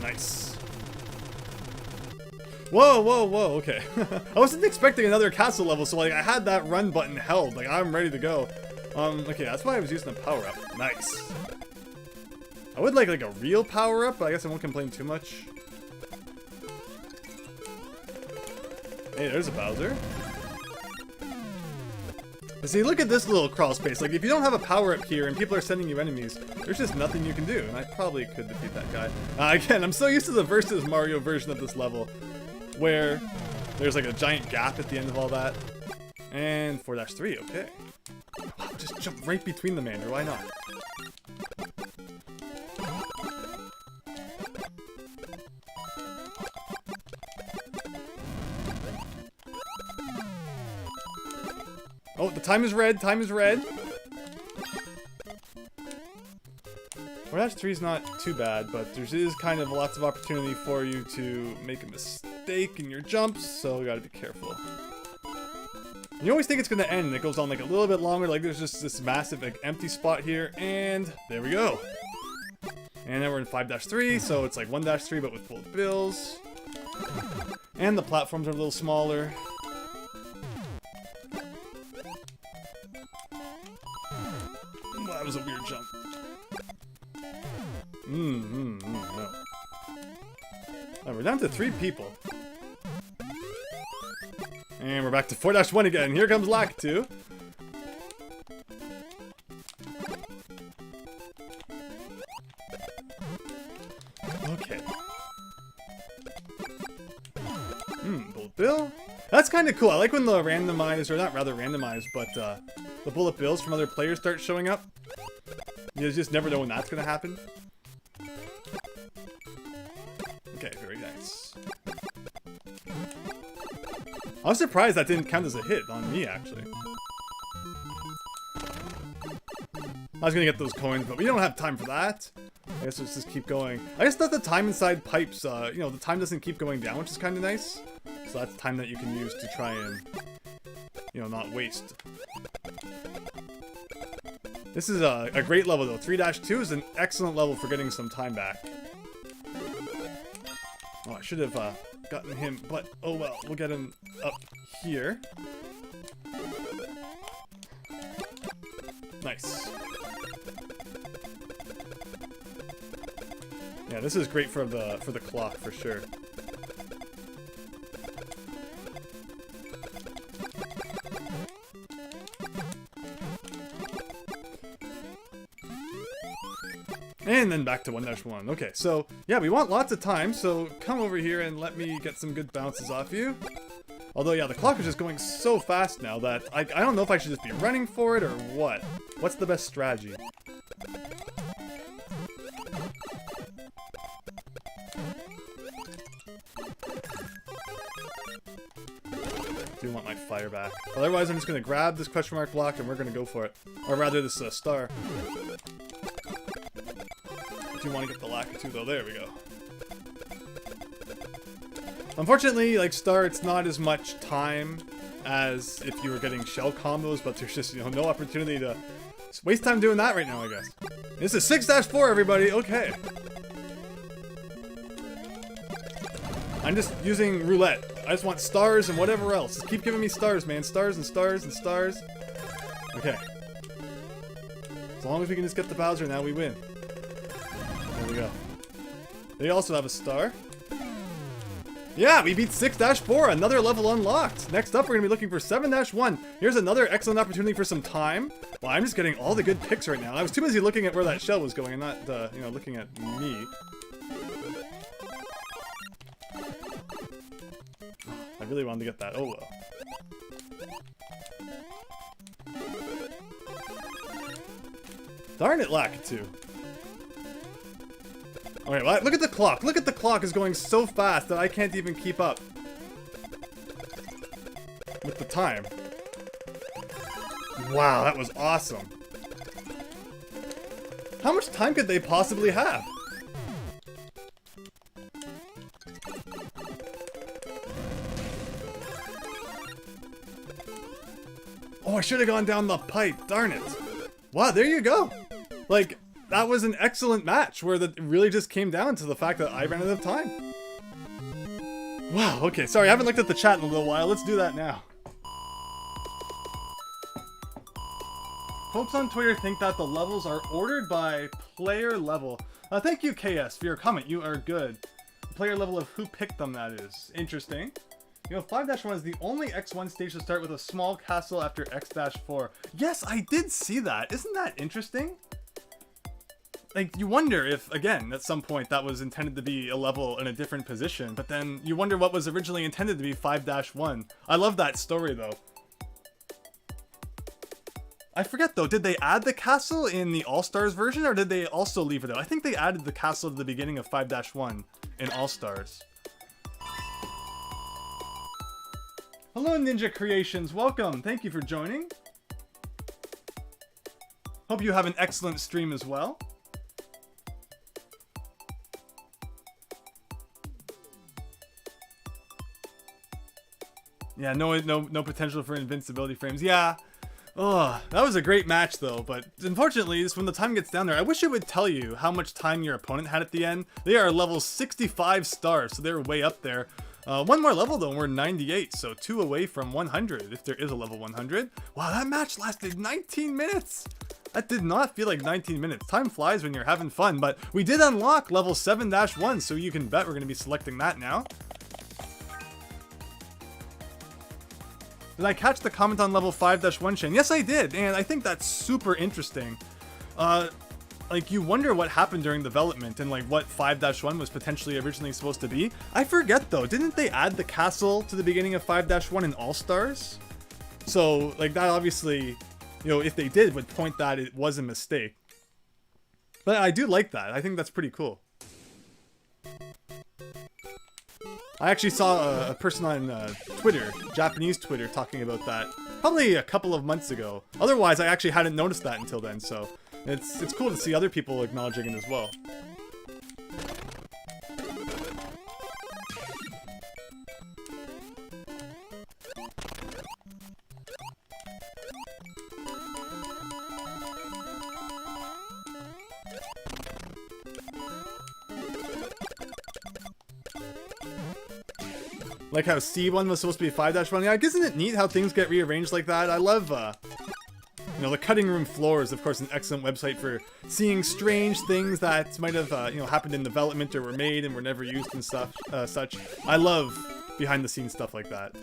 Nice. Whoa, whoa, whoa, okay. I wasn't expecting another castle level, so like I had that run button held. Like I'm ready to go. Okay, that's why I was using the power-up. Nice. I would like a real power-up, but I guess I won't complain too much. Hey, there's a Bowser. See, look at this little crawl space. Like, if you don't have a power-up here and people are sending you enemies, there's just nothing you can do. And I probably could defeat that guy. Again, I'm so used to the versus Mario version of this level, where there's like a giant gap at the end of all that. And 4-3, okay. Wow, just jump right between them, Andrew. Why not? Oh, the time is red. Time is red. 4-3 is not too bad, but there is kind of lots of opportunity for you to make a mistake in your jumps, so you gotta be careful. You always think it's gonna end, and it goes on like a little bit longer, like there's just this massive like empty spot here, and there we go. And then we're in 5-3, so it's like 1-3 but with bullet bills. And the platforms are a little smaller. That was a weird jump. No. Oh, we're down to 3 people. And we're back to 4-1 again. Here comes Lakitu. Okay. Bullet bill? That's kind of cool. I like when the randomized, or not rather randomized, but the bullet bills from other players start showing up. You just never know when that's going to happen. Okay, very nice. I was surprised that didn't count as a hit on me, actually. I was going to get those coins, but we don't have time for that. I guess let's just keep going. I guess that the time inside pipes, you know, the time doesn't keep going down, which is kind of nice. So that's time that you can use to try and, you know, not waste. This is a great level though. 3-2 is an excellent level for getting some time back. Oh, I should have gotten him, but oh well. We'll get him up here. Nice. Yeah, this is great for the clock for sure. And then back to 1-1. Okay, so yeah, we want lots of time, so come over here and let me get some good bounces off you. Although, yeah, the clock is just going so fast now that I don't know if I should just be running for it or what. What's the best strategy? I do want my fire back. Otherwise, I'm just going to grab this question mark block and we're going to go for it. Or rather, this star. I do want to get the Lakitu though. There we go. Unfortunately, like star, it's not as much time as if you were getting shell combos, but there's just, you know, no opportunity to waste time doing that right now, I guess. This is 6-4, everybody. Okay. I'm just using roulette. I just want stars and whatever else. Just keep giving me stars, man. Stars and stars and stars. Okay. As long as we can just get the Bowser now, we win. There we go. They also have a star. Yeah, we beat 6-4, another level unlocked. Next up, we're going to be looking for 7-1. Here's another excellent opportunity for some time. Well, I'm just getting all the good picks right now. I was too busy looking at where that shell was going and not, you know, looking at me. I really wanted to get that. Oh, well. Darn it, Lakitu. Alright, well, look at the clock. Look at the clock is going so fast that I can't even keep up with the time. Wow, that was awesome. How much time could they possibly have? Oh, I should have gone down the pipe. Darn it. Wow, there you go. Like, that was an excellent match where it really just came down to the fact that I ran out of time. Wow, okay, sorry, I haven't looked at the chat in a little while. Let's do that now. Folks on Twitter think that the levels are ordered by player level. Thank you, KS, for your comment. You are good. Player level of who picked them, that is. Interesting. You know, 5-1 is the only X1 stage to start with a small castle after X-4. Yes, I did see that. Isn't that interesting? Like, you wonder if, again, at some point that was intended to be a level in a different position, but then you wonder what was originally intended to be 5-1. I love that story, though. I forget, though, did they add the castle in the All-Stars version, or did they also leave it out? I think they added the castle at the beginning of 5-1 in All-Stars. Hello, Ninja Creations. Welcome. Thank you for joining. Hope you have an excellent stream as well. Yeah, no potential for invincibility frames. Yeah. Oh, that was a great match though, but unfortunately, just when the time gets down there, I wish it would tell you how much time your opponent had at the end. They are level 65 stars, so they're way up there. One more level though, and we're 98, so 2 away from 100, if there is a level 100. Wow, that match lasted 19 minutes! That did not feel like 19 minutes. Time flies when you're having fun, but we did unlock level 7-1, so you can bet we're going to be selecting that now. Did I catch the comment on level 5-1, Shane? Yes, I did, and I think that's super interesting. Like, you wonder what happened during development and, like, what 5-1 was potentially originally supposed to be. I forget, though. Didn't they add the castle to the beginning of 5-1 in All-Stars? So, like, that obviously, you know, if they did, would point that it was a mistake. But I do like that. I think that's pretty cool. I actually saw a person on Twitter, Japanese Twitter, talking about that probably a couple of months ago. Otherwise, I actually hadn't noticed that until then, so It's cool to see other people acknowledging it as well. Like how C1 was supposed to be 5-1. Yeah, isn't it neat how things get rearranged like that? I love, you know, the cutting room floor is, of course, an excellent website for seeing strange things that might have, you know, happened in development or were made and were never used and stuff, such. I love behind-the-scenes stuff like that.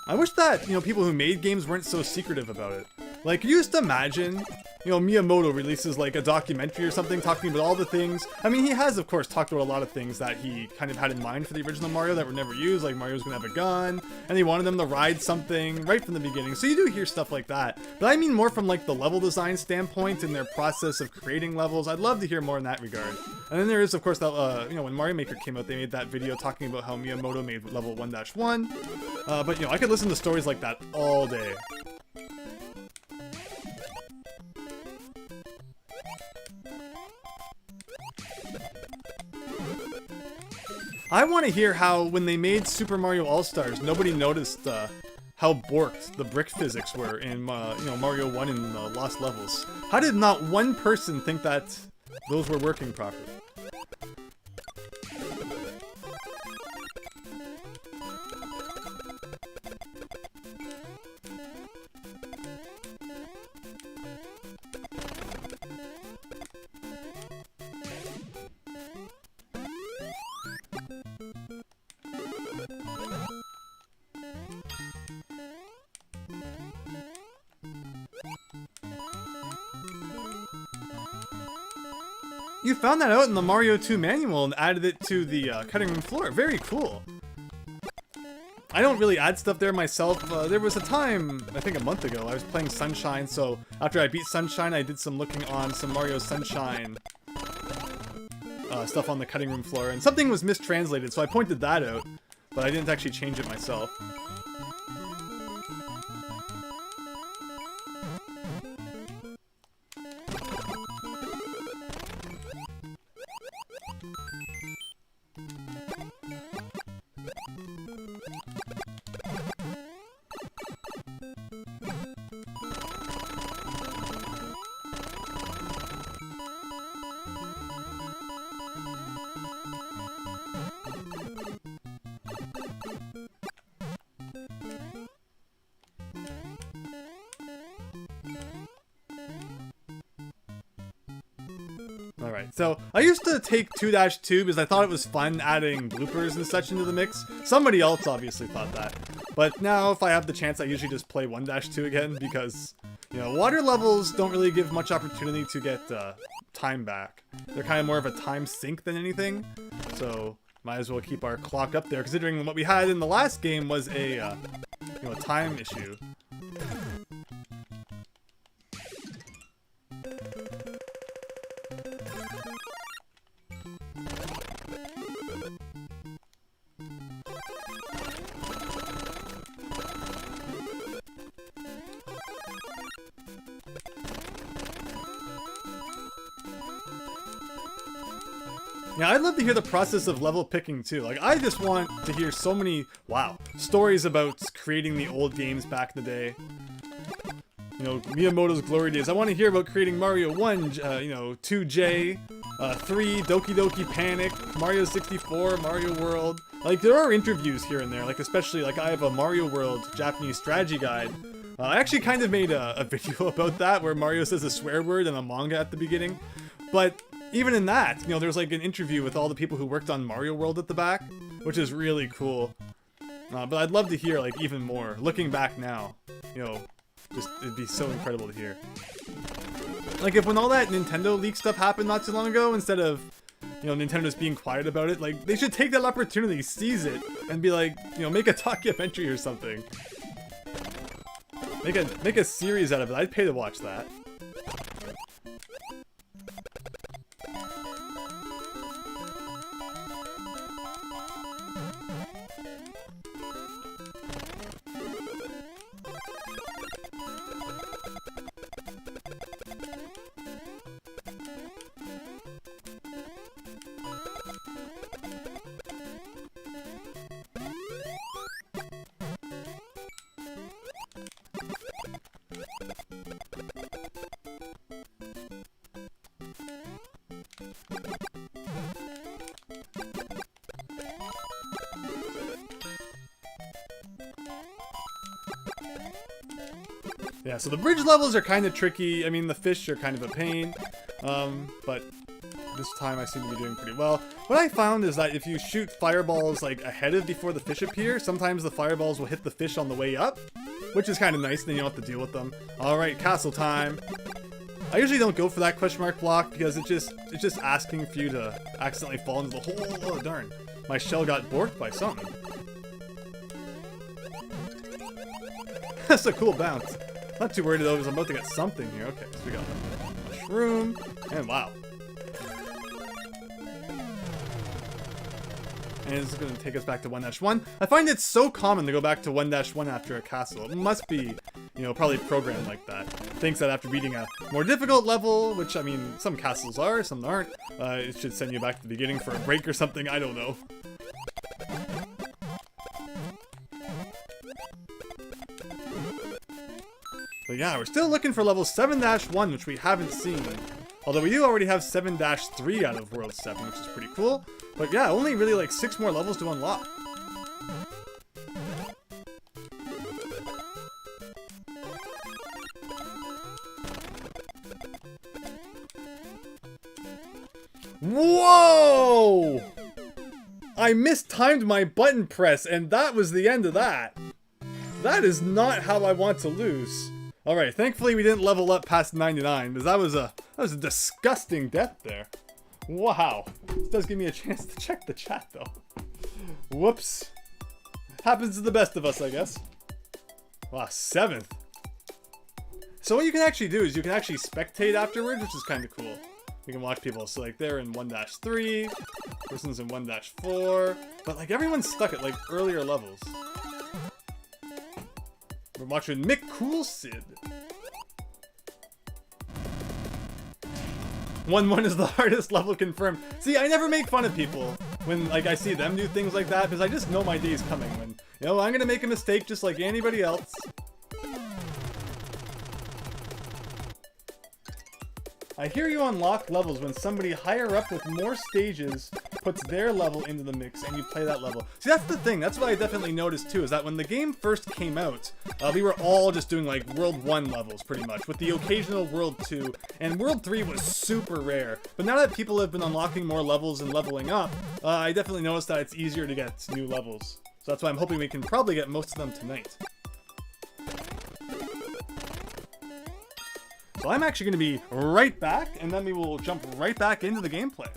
I wish that, you know, people who made games weren't so secretive about it. Like, you just imagine, you know, Miyamoto releases like a documentary or something talking about all the things. I mean, he has, of course, talked about a lot of things that he kind of had in mind for the original Mario that were never used, like Mario's gonna have a gun, and he wanted them to ride something right from the beginning. So you do hear stuff like that. But I mean more from like the level design standpoint and their process of creating levels. I'd love to hear more in that regard. And then there is, of course, that, you know, when Mario Maker came out, they made that video talking about how Miyamoto made level 1-1. But, you know, I could listen to stories like that all day. I want to hear how, when they made Super Mario All-Stars, nobody noticed how borked the brick physics were in, you know, Mario 1 and Lost Levels. How did not one person think that those were working properly? You found that out in the Mario 2 manual and added it to the cutting room floor. Very cool. I don't really add stuff there myself. There was a time, I think a month ago, I was playing Sunshine, so after I beat Sunshine, I did some looking on some Mario Sunshine stuff on the cutting room floor, and something was mistranslated, so I pointed that out, but I didn't actually change it myself. Alright, so I used to take 2-2 because I thought it was fun adding bloopers and such into the mix. Somebody else obviously thought that. But now if I have the chance, I usually just play 1-2 again because, you know, water levels don't really give much opportunity to get time back. They're kind of more of a time sink than anything. So might as well keep our clock up there, considering what we had in the last game was a, you know, a time issue. Yeah, I'd love to hear the process of level picking too. Like, I just want to hear so many, wow, stories about creating the old games back in the day. You know, Miyamoto's glory days. I want to hear about creating Mario 1, you know, 2J, 3, Doki Doki Panic, Mario 64, Mario World. Like, there are interviews here and there, like, especially, like, I have a Mario World Japanese strategy guide. I actually kind of made a video about that, where Mario says a swear word in a manga at the beginning. But even in that, you know, there's like an interview with all the people who worked on Mario World at the back, which is really cool. But I'd love to hear, like, even more. Looking back now, you know, just, it'd be so incredible to hear. Like, if when all that Nintendo leak stuff happened not too long ago, instead of, you know, Nintendo just being quiet about it, like, they should take that opportunity, seize it, and be like, you know, make a documentary or something. Make a series out of it. I'd pay to watch that. Yeah, so the bridge levels are kind of tricky. I mean, the fish are kind of a pain, but this time I seem to be doing pretty well. What I found is that if you shoot fireballs like ahead of before the fish appear, sometimes the fireballs will hit the fish on the way up, which is kind of nice, then you don't have to deal with them. Alright, castle time. I usually don't go for that question mark block because it's just asking for you to accidentally fall into the hole. Oh darn. My shell got borked by something. That's a cool bounce. Not too worried though, because I'm about to get something here. Okay, so we got a mushroom, and wow. And it's going to take us back to 1-1. I find it's so common to go back to 1-1 after a castle. It must be, you know, probably programmed like that. Thinks that after beating a more difficult level, which, I mean, some castles are, some aren't, it should send you back to the beginning for a break or something, I don't know. But yeah, we're still looking for level 7-1, which we haven't seen. Although we do already have 7-3 out of World 7, which is pretty cool. But yeah, only really like 6 more levels to unlock. Whoa! I mistimed my button press, and that was the end of that. That is not how I want to lose. Alright, thankfully we didn't level up past 99, because that was a disgusting death there. Wow. This does give me a chance to check the chat, though. Whoops. Happens to the best of us, I guess. Wow, 7th. So what you can actually do is you can actually spectate afterwards, which is kind of cool. You can watch people, so like they're in 1-3, person's in 1-4, but like everyone's stuck at like earlier levels. We're watching Mick Cool Sid. 1-1 is the hardest level confirmed. See, I never make fun of people when like I see them do things like that because I just know my day is coming when, you know, I'm gonna make a mistake just like anybody else. I hear you unlock levels when somebody higher up with more stages puts their level into the mix and you play that level. See, that's the thing. That's what I definitely noticed too, is that when the game first came out, we were all just doing like World 1 levels pretty much, with the occasional World 2, and World 3 was super rare. But now that people have been unlocking more levels and leveling up, I definitely noticed that it's easier to get new levels. So that's why I'm hoping we can probably get most of them tonight. So I'm actually going to be right back, and then we will jump right back into the gameplay.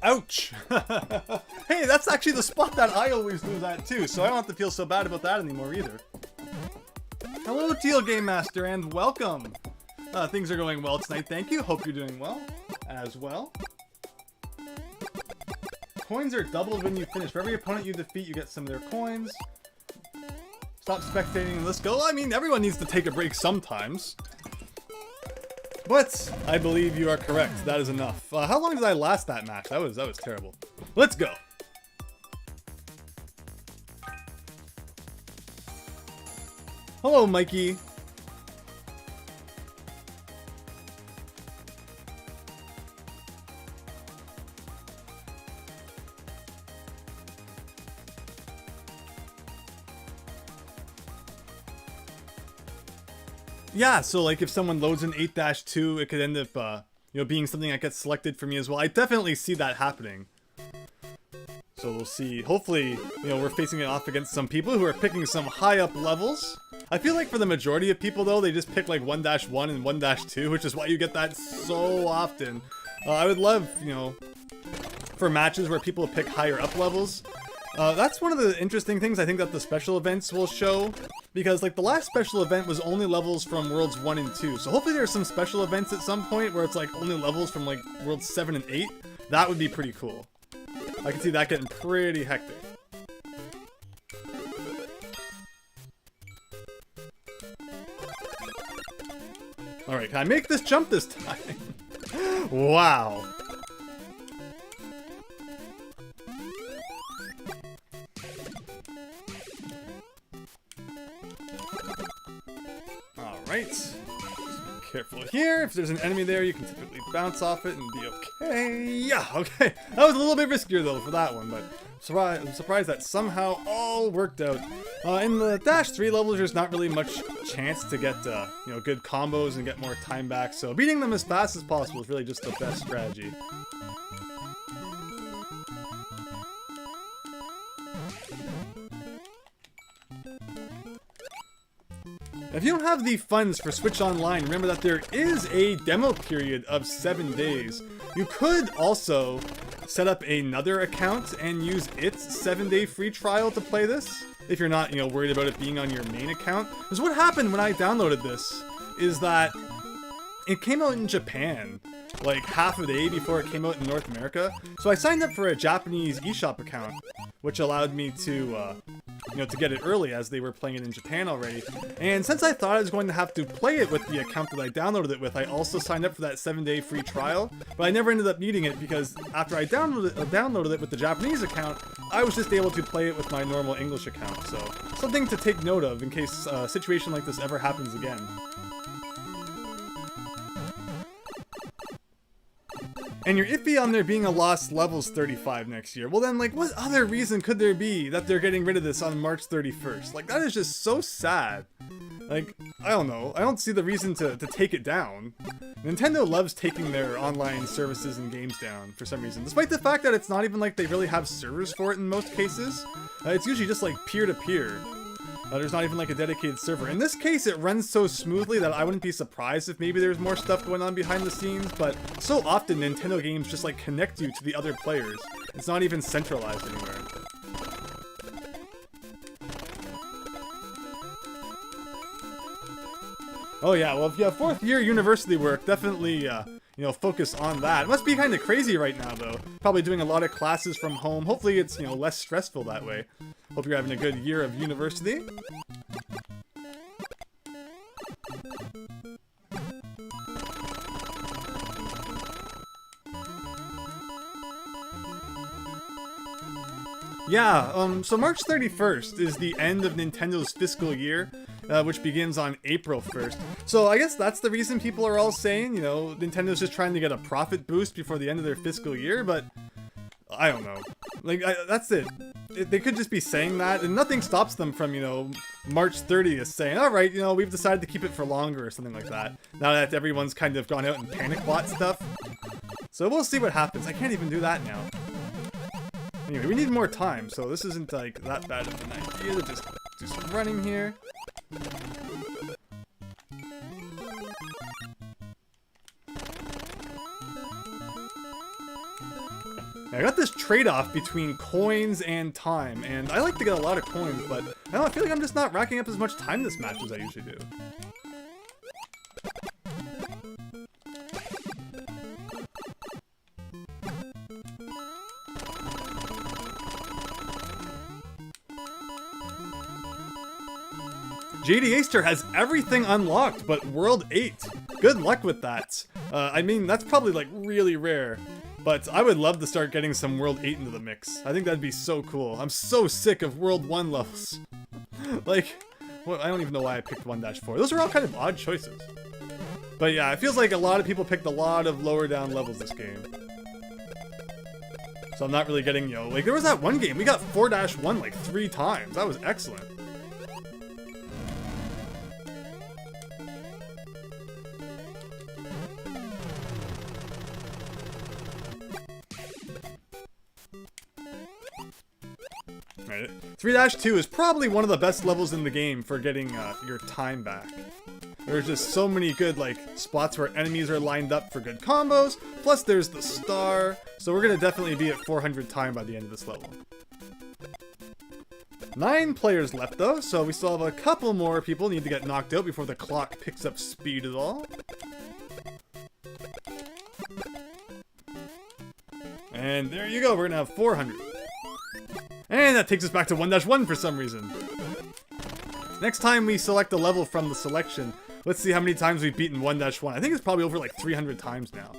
Ouch! Hey, that's actually the spot that I always lose at too, so I don't have to feel so bad about that anymore either. Hello, Tealgamemaster, and welcome! Things are going well tonight, thank you. Hope you're doing well, as well. Coins are doubled when you finish. For every opponent you defeat, you get some of their coins. Stop spectating and let's go. I mean, everyone needs to take a break sometimes. But I believe you are correct. That is enough. How long did I last that match? That was terrible. Let's go. Hello, Mikey. Yeah, so like if someone loads an 8-2, it could end up, you know, being something that gets selected for me as well. I definitely see that happening. So we'll see. Hopefully, you know, we're facing it off against some people who are picking some high up levels. I feel like for the majority of people though, they just pick like 1-1 and 1-2, which is why you get that so often. I would love, you know, for matches where people pick higher up levels. That's one of the interesting things I think that the special events will show, because like the last special event was only levels from Worlds 1 and 2, so hopefully there's some special events at some point where it's like only levels from like Worlds 7 and 8. That would be pretty cool. I can see that getting pretty hectic. Alright, can I make this jump this time? Wow. Alright. Careful here. If there's an enemy there, you can typically bounce off it and be okay. Yeah, okay. That was a little bit riskier though for that one, but I'm surprised that somehow all worked out. In the Dash 3 levels, there's not really much chance to get you know, good combos and get more time back, so beating them as fast as possible is really just the best strategy. If you don't have the funds for Switch Online, remember that there is a demo period of 7 days. You could also set up another account and use its 7-day free trial to play this, if you're not, you know, worried about it being on your main account. Because what happened when I downloaded this is that it came out in Japan like half a day before it came out in North America. So I signed up for a Japanese eShop account, which allowed me to, you know, to get it early as they were playing it in Japan already. And since I thought I was going to have to play it with the account that I downloaded it with, I also signed up for that 7-day free trial. But I never ended up needing it because after I downloaded it with the Japanese account, I was just able to play it with my normal English account. So something to take note of in case a situation like this ever happens again. And you're iffy on there being a Lost Levels 35 next year. Well then, like, what other reason could there be that they're getting rid of this on March 31st? Like, that is just so sad. Like, I don't know. I don't see the reason to take it down. Nintendo loves taking their online services and games down for some reason. Despite the fact that it's not even like they really have servers for it in most cases. It's usually just like peer-to-peer. There's not even like a dedicated server. In this case, it runs so smoothly that I wouldn't be surprised if maybe there's more stuff going on behind the scenes, but so often Nintendo games just like connect you to the other players. It's not even centralized anywhere. Oh yeah, well if you have 4th year university work, definitely you know, focus on that. It must be kind of crazy right now though. Probably doing a lot of classes from home. Hopefully it's, you know, less stressful that way. Hope you're having a good year of university. Yeah, so March 31st is the end of Nintendo's fiscal year, which begins on April 1st. So I guess that's the reason people are all saying, you know, Nintendo's just trying to get a profit boost before the end of their fiscal year, but I don't know. Like, that's it. They could just be saying that, and nothing stops them from, you know, March 30th saying, alright, you know, we've decided to keep it for longer or something like that. Now that everyone's kind of gone out and panic bought stuff. So we'll see what happens. I can't even do that now. Anyway, we need more time, so this isn't, like, that bad of an idea to just do some running here. I got this trade-off between coins and time, and I like to get a lot of coins, but I don't know, I feel like I'm just not racking up as much time this match as I usually do. JD Aster has everything unlocked but World 8. good luck with that. I mean, that's probably like really rare. But I would love to start getting some World 8 into the mix. I think that'd be so cool. I'm so sick of World 1 levels. Like, well, I don't even know why I picked 1-4. Those are all kind of odd choices. But yeah, it feels like a lot of people picked a lot of lower down levels this game. So I'm not really getting, you know, like there was that one game, we got 4-1 like 3 times. That was excellent. Right. 3-2 is probably one of the best levels in the game for getting your time back. There's just so many good like spots where enemies are lined up for good combos, plus there's the star, so we're gonna definitely be at 400 time by the end of this level. 9 players left though, so we still have a couple more people need to get knocked out before the clock picks up speed at all. And there you go, we're gonna have 400. And that takes us back to 1-1 for some reason. Next time we select a level from the selection, let's see how many times we've beaten 1-1. I think it's probably over like 300 times now.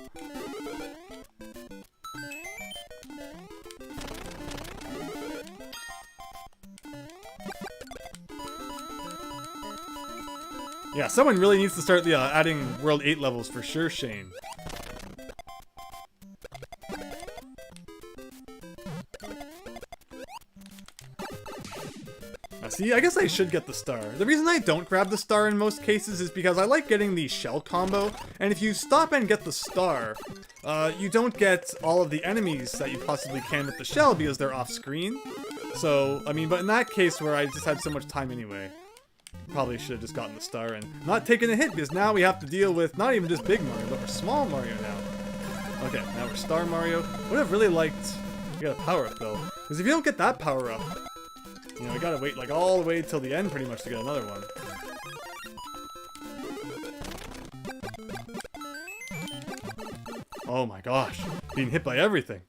Yeah, someone really needs to start adding World 8 levels for sure, Shane. See, I guess I should get the star. The reason I don't grab the star in most cases is because I like getting the shell combo, and if you stop and get the star, you don't get all of the enemies that you possibly can with the shell because they're off screen. So, I mean, but in that case where I just had so much time anyway, probably should have just gotten the star and not taken a hit, because now we have to deal with not even just Big Mario, but we're Small Mario now. Okay, now we're Star Mario. Would have really liked to get a power-up though, because if you don't get that power-up, you know, I gotta wait like all the way till the end pretty much to get another one. Oh my gosh, being hit by everything.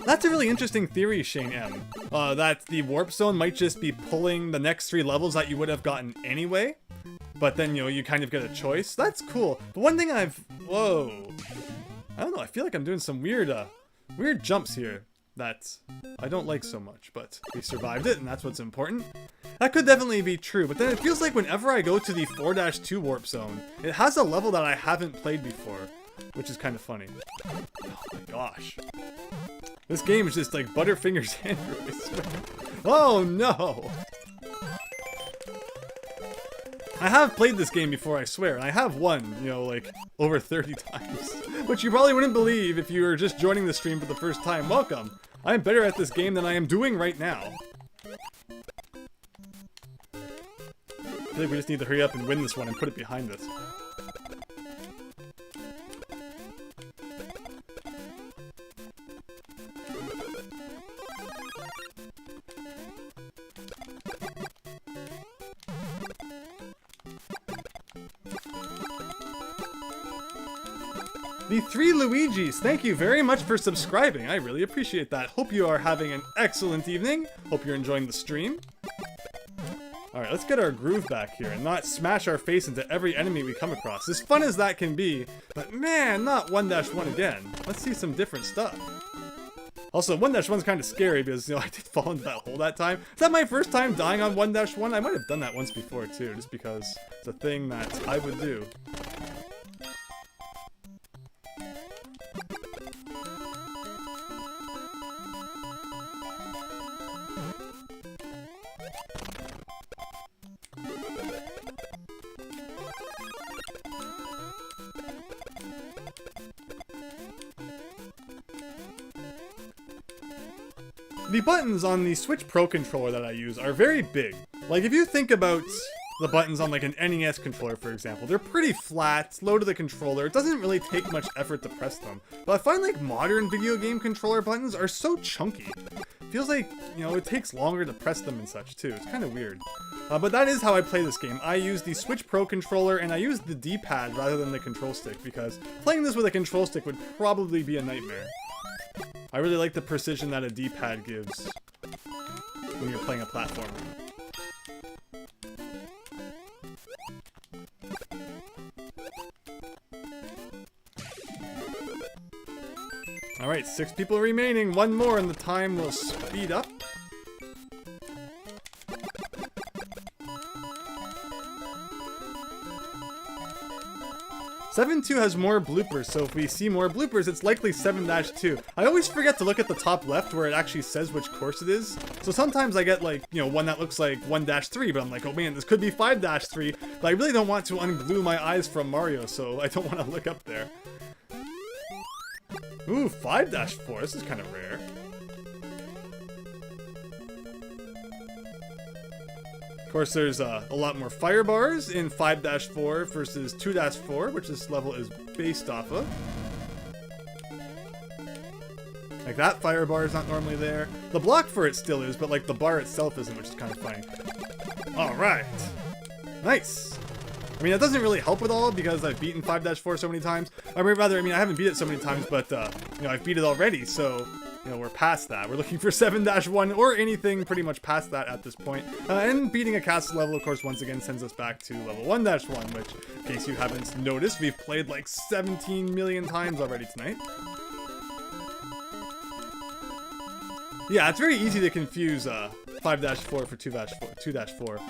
That's a really interesting theory, Shane M. That the warp zone might just be pulling the next 3 levels that you would have gotten anyway. But then, you know, you kind of get a choice. That's cool. But one thing whoa. I don't know, I feel like I'm doing some weird jumps here that I don't like so much, but we survived it, and that's what's important. That could definitely be true, but then it feels like whenever I go to the 4-2 warp zone, it has a level that I haven't played before, which is kind of funny. Oh my gosh. This game is just like Butterfinger's Andrew, I swear. Oh no! I have played this game before, I swear, and I have won, you know, like, over 30 times. Which you probably wouldn't believe if you were just joining the stream for the first time. Welcome! I'm better at this game than I am doing right now. I feel like we just need to hurry up and win this one and put it behind us. The 3 Luigis, thank you very much for subscribing. I really appreciate that. Hope you are having an excellent evening. Hope you're enjoying the stream. Alright, let's get our groove back here and not smash our face into every enemy we come across. As fun as that can be, but man, not 1-1 again. Let's see some different stuff. Also, 1-1's kind of scary because, you know, I did fall into that hole that time. Is that my first time dying on 1-1? I might have done that once before too, just because it's a thing that I would do. The buttons on the Switch Pro controller that I use are very big. Like, if you think about the buttons on like an NES controller, for example, they're pretty flat, low to the controller. It doesn't really take much effort to press them. But I find like modern video game controller buttons are so chunky. It feels like, you know, it takes longer to press them and such too. It's kind of weird. But that is how I play this game. I use the Switch Pro controller and I use the D-pad rather than the control stick because playing this with a control stick would probably be a nightmare. I really like the precision that a D-pad gives when you're playing a platformer. Alright, 6 people remaining. One more and the time will speed up. (7-2) has more bloopers, so if we see more bloopers, it's likely 7-2. I always forget to look at the top left where it actually says which course it is. So sometimes I get like, you know, one that looks like 1-3, but I'm like, oh man, this could be 5-3. But I really don't want to unglue my eyes from Mario, so I don't want to look up there. Ooh, 5-4, this is kind of rare. Of course, there's a lot more fire bars in 5-4 versus 2-4, which this level is based off of. Like that fire bar is not normally there. The block for it still is, but like the bar itself isn't, which is kind of funny. Alright. Nice. I mean, that doesn't really help at all because I've beaten 5-4 so many times. I mean, I haven't beat it so many times, but, you know, I've beat it already, so, you know, we're past that. We're looking for 7-1 or anything pretty much past that at this point. And beating a castle level, of course, once again sends us back to level 1-1, which, in case you haven't noticed, we've played like 17 million times already tonight. Yeah, it's very easy to confuse 5-4 for 2-4.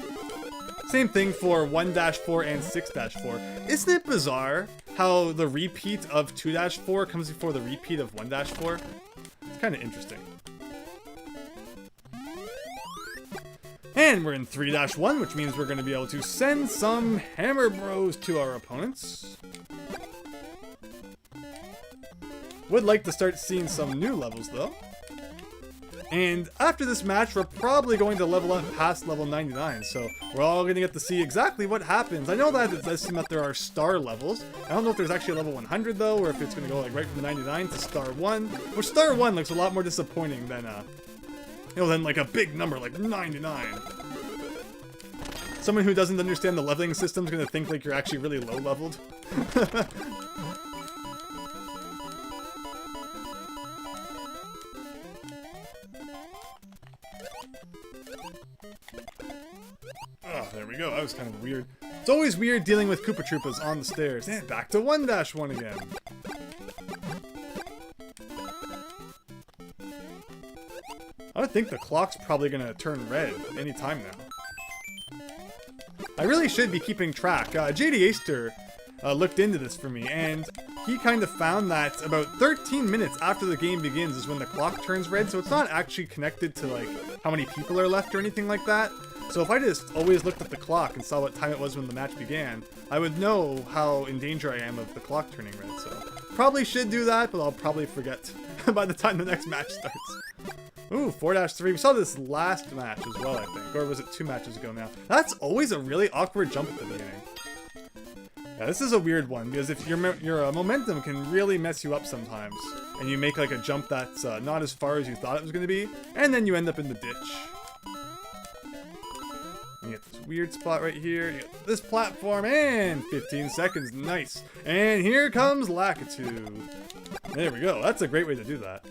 Same thing for 1-4 and 6-4. Isn't it bizarre how the repeat of 2-4 comes before the repeat of 1-4? It's kind of interesting. And we're in 3-1, which means we're going to be able to send some Hammer Bros to our opponents. Would like to start seeing some new levels, though. And after this match, we're probably going to level up past level 99, so we're all going to get to see exactly what happens. I know that it does seem that there are star levels. I don't know if there's actually a level 100, though, or if it's going to go like right from 99 to star 1. Which star 1 looks a lot more disappointing than, you know, than like a big number like 99. Someone who doesn't understand the leveling system is going to think like you're actually really low leveled. Oh, there we go. That was kind of weird. It's always weird dealing with Koopa Troopas on the stairs. And back to 1-1 again. I would think the clock's probably going to turn red any time now. I really should be keeping track. JD Aster looked into this for me, and he kind of found that about 13 minutes after the game begins is when the clock turns red, so it's not actually connected to like how many people are left or anything like that. So if I just always looked at the clock and saw what time it was when the match began, I would know how in danger I am of the clock turning red. So probably should do that, but I'll probably forget by the time the next match starts. Ooh, 4-3. We saw this last match as well, I think. Or was it 2 matches ago now? That's always a really awkward jump at the beginning. Yeah, this is a weird one, because if your momentum can really mess you up sometimes, and you make like a jump that's not as far as you thought it was going to be, and then you end up in the ditch. You get this weird spot right here, you get this platform, and 15 seconds, nice. And here comes Lakitu. There we go, that's a great way to do that.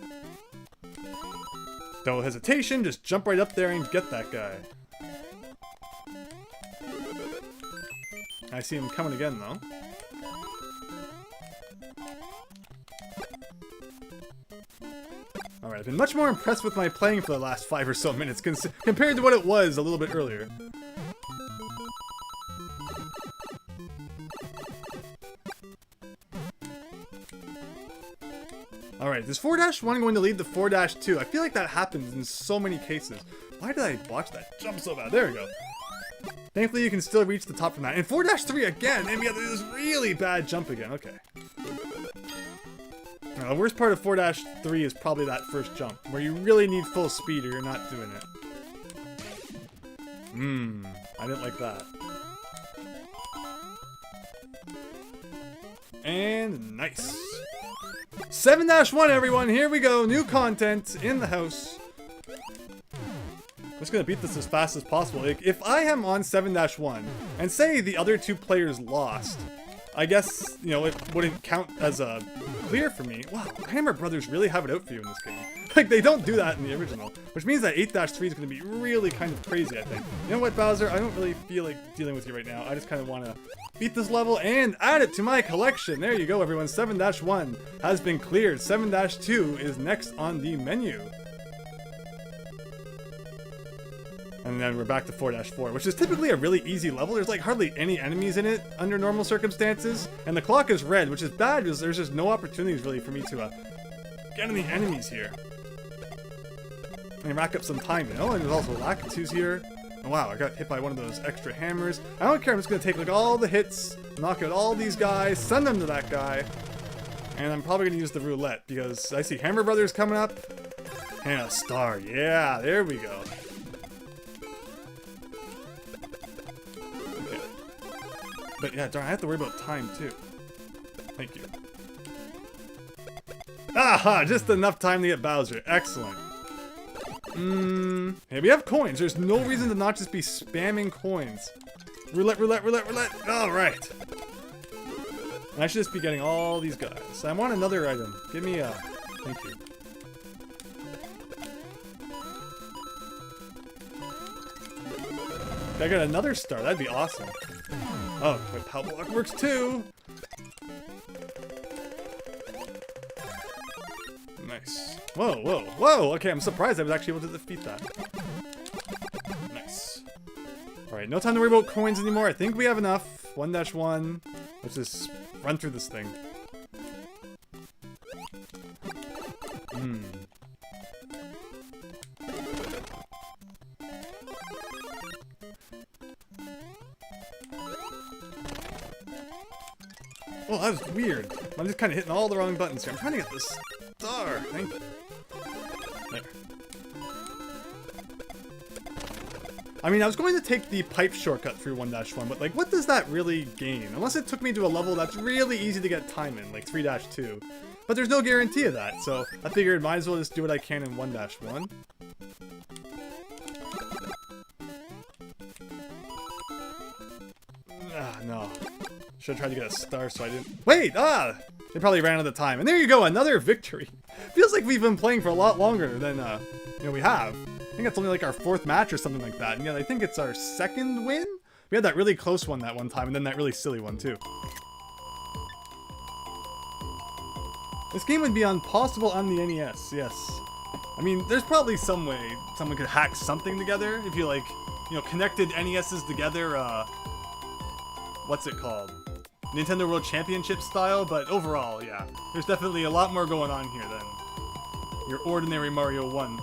No hesitation, just jump right up there and get that guy. I see him coming again, though. Alright, I've been much more impressed with my playing for the last 5 or so minutes compared to what it was a little bit earlier. Alright, is 4-1 going to lead to 4-2? I feel like that happens in so many cases. Why did I watch that jump so bad? There we go. Thankfully, you can still reach the top from that. And 4-3 again! And we got this really bad jump again. Okay. Now, the worst part of 4-3 is probably that first jump, where you really need full speed or you're not doing it. I didn't like that. And nice. 7-1, everyone! Here we go! New content in the house. I'm just gonna beat this as fast as possible. Like, if I am on 7-1, and say the other 2 players lost, I guess, you know, it wouldn't count as a clear for me. Wow, Hammer Brothers really have it out for you in this game. Like, they don't do that in the original, which means that 8-3 is going to be really kind of crazy, I think. You know what, Bowser? I don't really feel like dealing with you right now. I just kind of want to beat this level and add it to my collection. There you go, everyone. 7-1 has been cleared. 7-2 is next on the menu. And then we're back to 4-4, which is typically a really easy level. There's like hardly any enemies in it under normal circumstances. And the clock is red, which is bad because there's just no opportunities really for me to get any enemies here. And rack up some time, you know? And there's also Lakitu's here. Oh, wow, I got hit by one of those extra hammers. I don't care, I'm just going to take like all the hits, knock out all these guys, send them to that guy. And I'm probably going to use the roulette because I see Hammer Brothers coming up. And a star, yeah, there we go. But yeah, darn, I have to worry about time too. Thank you. Aha! Just enough time to get Bowser. Excellent. Hey, we have coins. There's no reason to not just be spamming coins. Roulette, roulette, roulette, roulette. Alright. And I should just be getting all these guys. I want another item. Give me a... Thank you. I got another star. That'd be awesome. Oh, but Power Block works too! Nice. Whoa, whoa, whoa! Okay, I'm surprised I was actually able to defeat that. Nice. Alright, no time to worry about coins anymore. I think we have enough. 1-1. Let's just run through this thing. Oh, that was weird. I'm just kind of hitting all the wrong buttons here. I'm trying to get this star. Thank you. There. I mean, I was going to take the pipe shortcut through 1-1, but like, what does that really gain? Unless it took me to a level that's really easy to get time in, like 3-2. But there's no guarantee of that, so I figured might as well just do what I can in 1-1. Ah, no. Should have tried to get a star so I didn't... Wait! Ah! They probably ran out of time. And there you go, another victory. Feels like we've been playing for a lot longer than, you know, we have. I think it's only like our 4th match or something like that. And yeah, I think it's our 2nd win? We had that really close one that one time, and then that really silly one too. This game would be impossible on the NES, yes. I mean, there's probably some way someone could hack something together if you, like, you know, connected NESs together, what's it called? Nintendo World Championship style, but overall, yeah. There's definitely a lot more going on here than your ordinary Mario 1.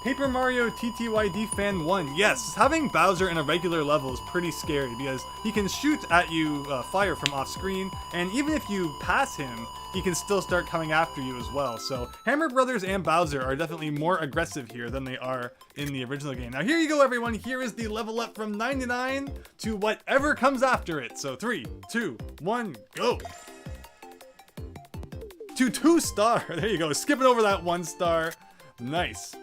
Paper Mario TTYD Fan 1. Yes, having Bowser in a regular level is pretty scary because he can shoot at you fire from off screen, and even if you pass him, he can still start coming after you as well. So Hammer Brothers and Bowser are definitely more aggressive here than they are in the original game. Now here you go, everyone. Here is the level up from 99 to whatever comes after it. So 3, 2, 1, go. To 2-star. There you go. Skipping over that 1-star. Nice.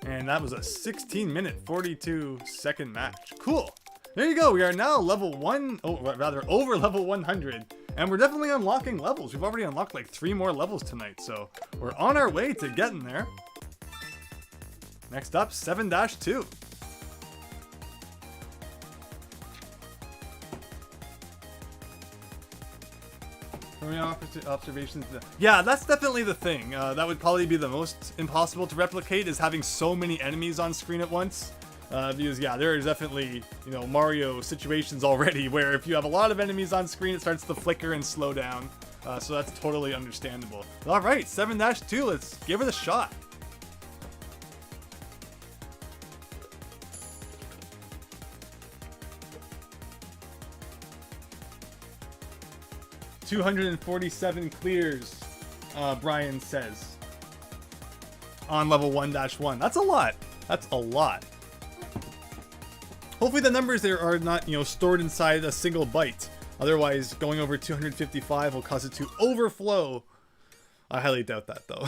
And that was a 16-minute, 42-second match. Cool. There you go. We are now level 1, oh, rather over level 100. And we're definitely unlocking levels. We've already unlocked like 3 more levels tonight. So we're on our way to getting there. Next up, 7-2. Observations. Yeah, that's definitely the thing. That would probably be the most impossible to replicate, is having so many enemies on screen at once. Because yeah, there are definitely, you know, Mario situations already where if you have a lot of enemies on screen, it starts to flicker and slow down. So that's totally understandable. All right, 7-2. Let's give it a shot. "247 clears," Brian says, on level 1-1. That's a lot. That's a lot. Hopefully the numbers there are not, you know, stored inside a single byte. Otherwise, going over 255 will cause it to overflow I highly doubt that, though.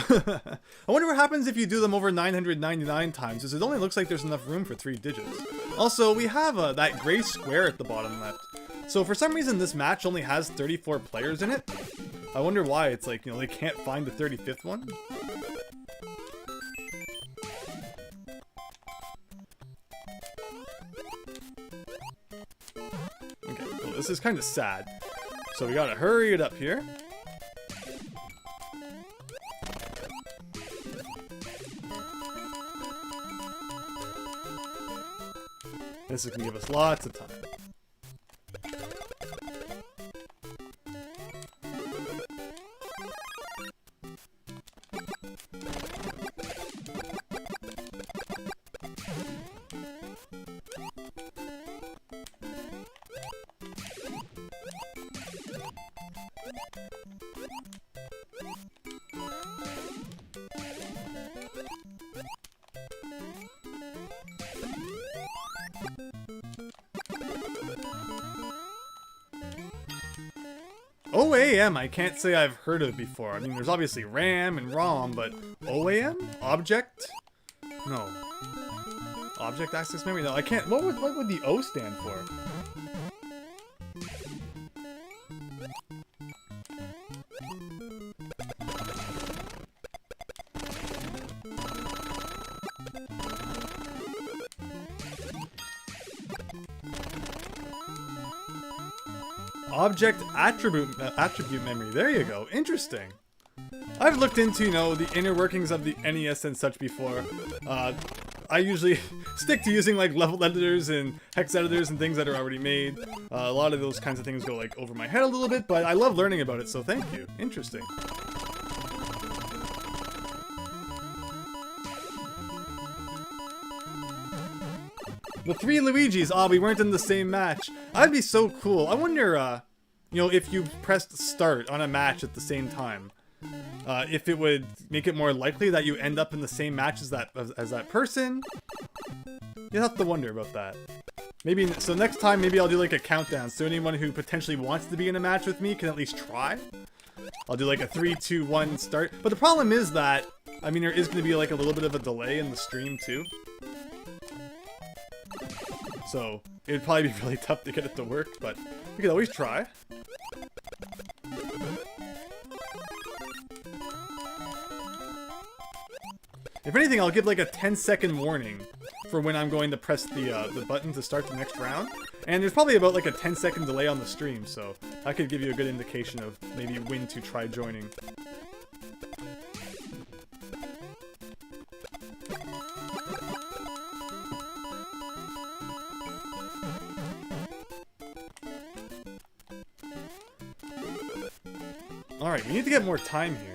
I wonder what happens if you do them over 999 times, because it only looks like there's enough room for 3 digits. Also, we have that gray square at the bottom left. So for some reason, this match only has 34 players in it. I wonder why. It's like, you know, they can't find the 35th one. Okay, well, this is kind of sad. So we gotta hurry it up here. This is gonna give us lots of time. OAM, I can't say I've heard of before. I mean, there's obviously RAM and ROM, but OAM? Object? No. Object Access Memory? No, I can't. What would the O stand for? Object attribute memory. There you go. Interesting. I've looked into, you know, the inner workings of the NES and such before. I usually stick to using like level editors and hex editors and things that are already made. A lot of those kinds of things go like over my head a little bit, but I love learning about it, so thank you. Interesting. The 3 Luigis. Ah, we weren't in the same match. That'd be so cool. I wonder, you know, if you pressed start on a match at the same time, if it would make it more likely that you end up in the same match as that person. You'll have to wonder about that. Maybe, so next time, maybe I'll do like a countdown, so anyone who potentially wants to be in a match with me can at least try. I'll do like a 3, 2, 1 start. But the problem is that, I mean, there is going to be like a little bit of a delay in the stream too. So, it'd probably be really tough to get it to work, but we could always try. If anything, I'll give like a 10-second warning for when I'm going to press the button to start the next round. And there's probably about like a 10-second delay on the stream, so that could give you a good indication of maybe when to try joining. Alright, we need to get more time here.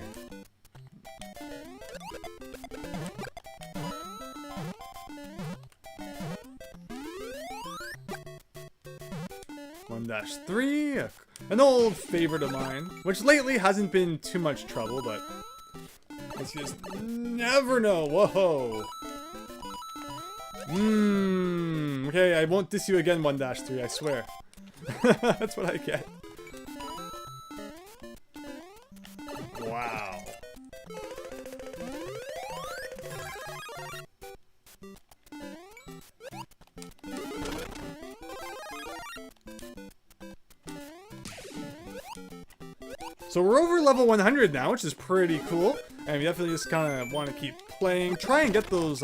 -3, an old favorite of mine, which lately hasn't been too much trouble, but let's just never know. Whoa. Okay, I won't diss you again, 1-3, I swear. That's what I get. Wow. So we're over level 100 now, which is pretty cool. And we definitely just kind of want to keep playing, try and get those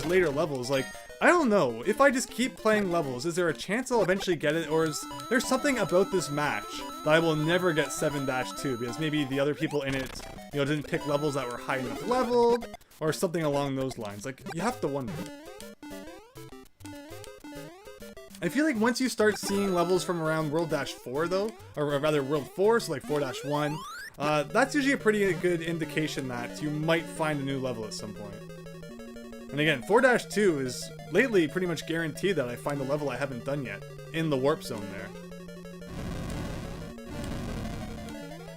later levels. Like, I don't know, if I just keep playing levels, is there a chance I'll eventually get it, or is there something about this match that I will never get 7-2, because maybe the other people in it, you know, didn't pick levels that were high enough leveled, or something along those lines. Like, you have to wonder. I feel like once you start seeing levels from around World-4 though, or rather World 4, so like 4-1, that's usually a pretty good indication that you might find a new level at some point. And again, 4-2 is lately pretty much guaranteed that I find a level I haven't done yet, in the warp zone there.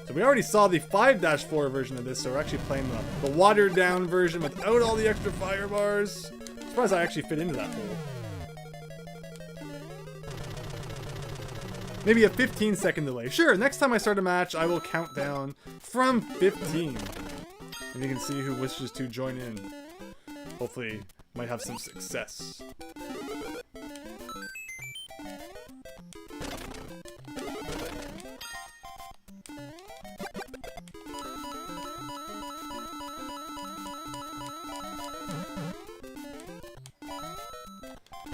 So we already saw the 5-4 version of this, so we're actually playing the watered down version without all the extra fire bars. I'm surprised I actually fit into that hole. maybe a 15-second delay. Sure, next time I start a match, I will count down from 15. And you can see who wishes to join in. Hopefully, might have some success.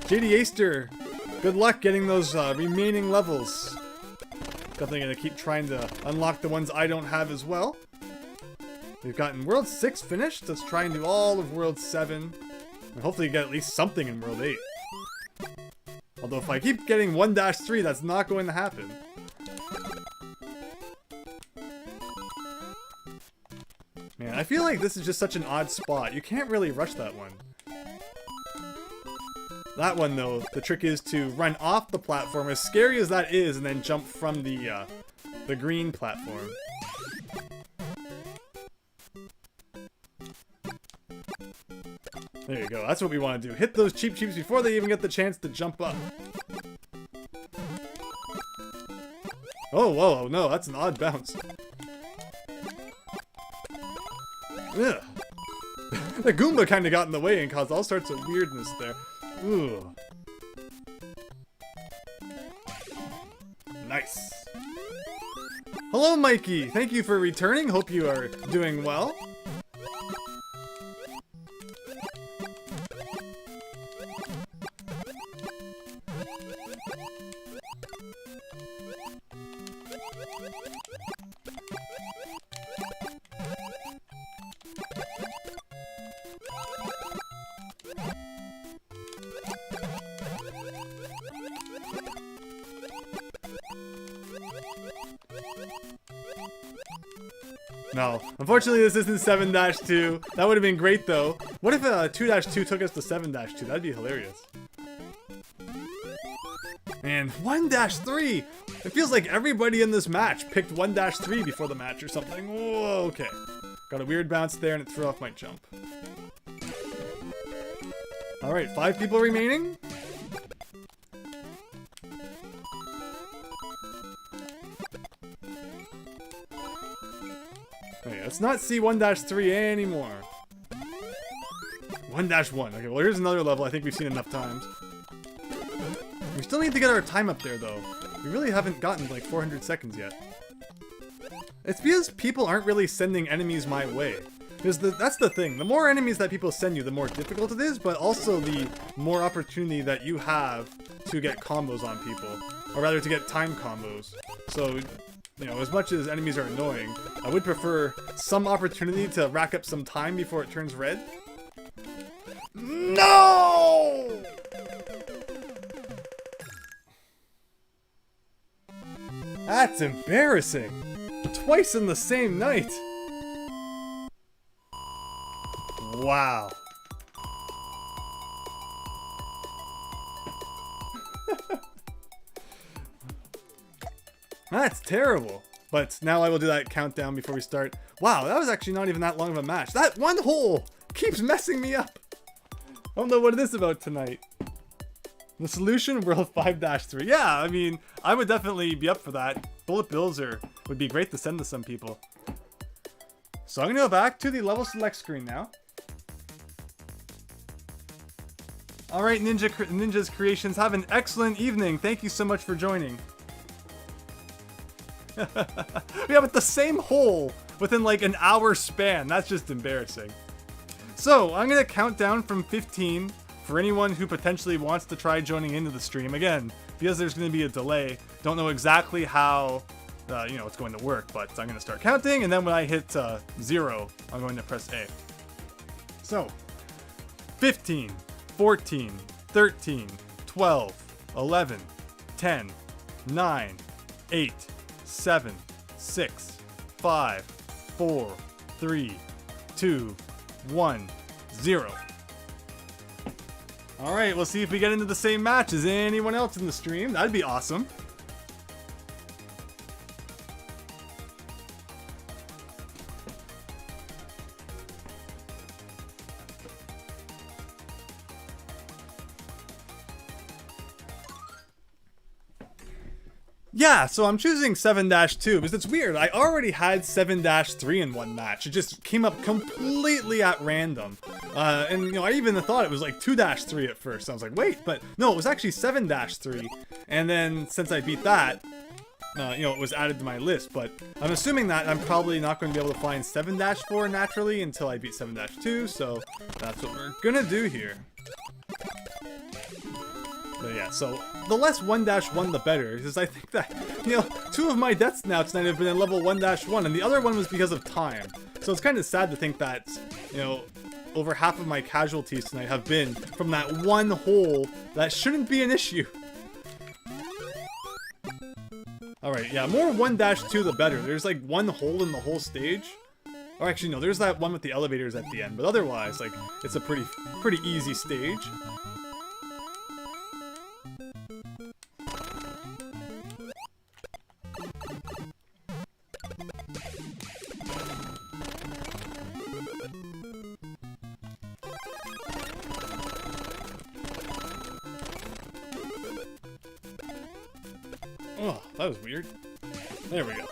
JD Aster, good luck getting those remaining levels. Definitely gonna keep trying to unlock the ones I don't have as well. We've gotten World 6 finished. Let's try and do all of World 7. And hopefully get at least something in World 8. Although if I keep getting 1-3, that's not going to happen. Man, I feel like this is just such an odd spot. You can't really rush that one. That one, though, the trick is to run off the platform, as scary as that is, and then jump from the green platform. There you go, that's what we want to do. Hit those Cheep Cheeps before they even get the chance to jump up. Oh, whoa, no, that's an odd bounce. Ugh. The Goomba kind of got in the way and caused all sorts of weirdness there. Ooh. Nice. Hello, Mikey. Thank you for returning. Hope you are doing well. No, unfortunately this isn't 7-2. That would have been great though. What if 2-2 took us to 7-2? That'd be hilarious. And 1-3! It feels like everybody in this match picked 1-3 before the match or something. Whoa, okay. Got a weird bounce there and it threw off my jump. Alright, 5 people remaining. Okay, let's not see 1-3 anymore. 1-1. Okay, well here's another level I think we've seen enough times. We still need to get our time up there though. We really haven't gotten like 400 seconds yet. It's because people aren't really sending enemies my way. Because that's the thing. The more enemies that people send you, the more difficult it is, but also the more opportunity that you have to get combos on people. Or rather, to get time combos. So, you know, as much as enemies are annoying, I would prefer some opportunity to rack up some time before it turns red. No! That's embarrassing. Twice in the same night. Wow. That's terrible. But now I will do that countdown before we start. Wow, that was actually not even that long of a match. That one hole keeps messing me up. I don't know what it is about tonight. The solution, World 5-3. Yeah, I mean, I would definitely be up for that. Bullet bills would be great to send to some people. So I'm going to go back to the level select screen now. Alright, Ninja's Creations, have an excellent evening. Thank you so much for joining. Yeah, but the same hole within like an hour span. That's just embarrassing. So, I'm going to count down from 15 for anyone who potentially wants to try joining into the stream. Again, because there's going to be a delay, don't know exactly how it's going to work, but I'm going to start counting, and then when I hit 0, I'm going to press A. So, 15, 14, 13, 12, 11, 10, 9, 8, 7, 6, 5, 4, 3, 2, 1, 0. Alright, we'll see if we get into the same match as anyone else in the stream. That'd be awesome. Yeah, so I'm choosing 7-2 because it's weird. I already had 7-3 in one match. It just came up completely at random. And, you know, I even thought it was like 2-3 at first. I was like, wait, but no, it was actually 7-3. And then since I beat that, you know, it was added to my list. But I'm assuming that I'm probably not going to be able to find 7-4 naturally until I beat 7-2. So that's what we're going to do here. But yeah, so the less 1-1 the better, because I think that, you know, 2 of my deaths now tonight have been in level 1-1, and the other one was because of time. So it's kind of sad to think that, you know, over half of my casualties tonight have been from that one hole that shouldn't be an issue. Alright, yeah, more 1-2 the better. There's like one hole in the whole stage. Or actually, no, there's that one with the elevators at the end, but otherwise, like, it's a pretty easy stage. Oh, that was weird. There we go.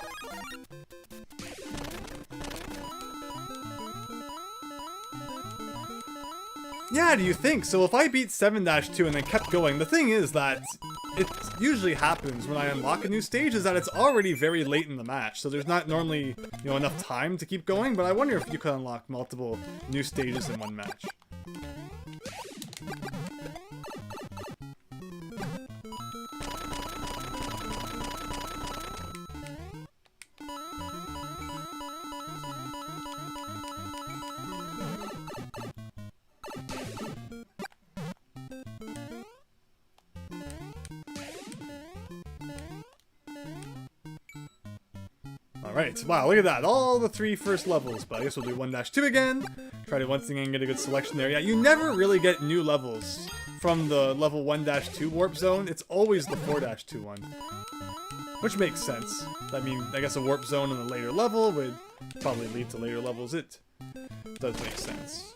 Yeah, do you think? So if I beat 7-2 and then kept going, the thing is that it usually happens when I unlock a new stage is that it's already very late in the match. So there's not normally, you know, enough time to keep going, but I wonder if you could unlock multiple new stages in one match. Alright, wow, look at that. All the 3 first levels, but I guess we'll do 1-2 again. Try to once again get a good selection there. Yeah, you never really get new levels from the level 1-2 warp zone. It's always the 4-2 one. Which makes sense. I mean, I guess a warp zone in a later level would probably lead to later levels. It does make sense.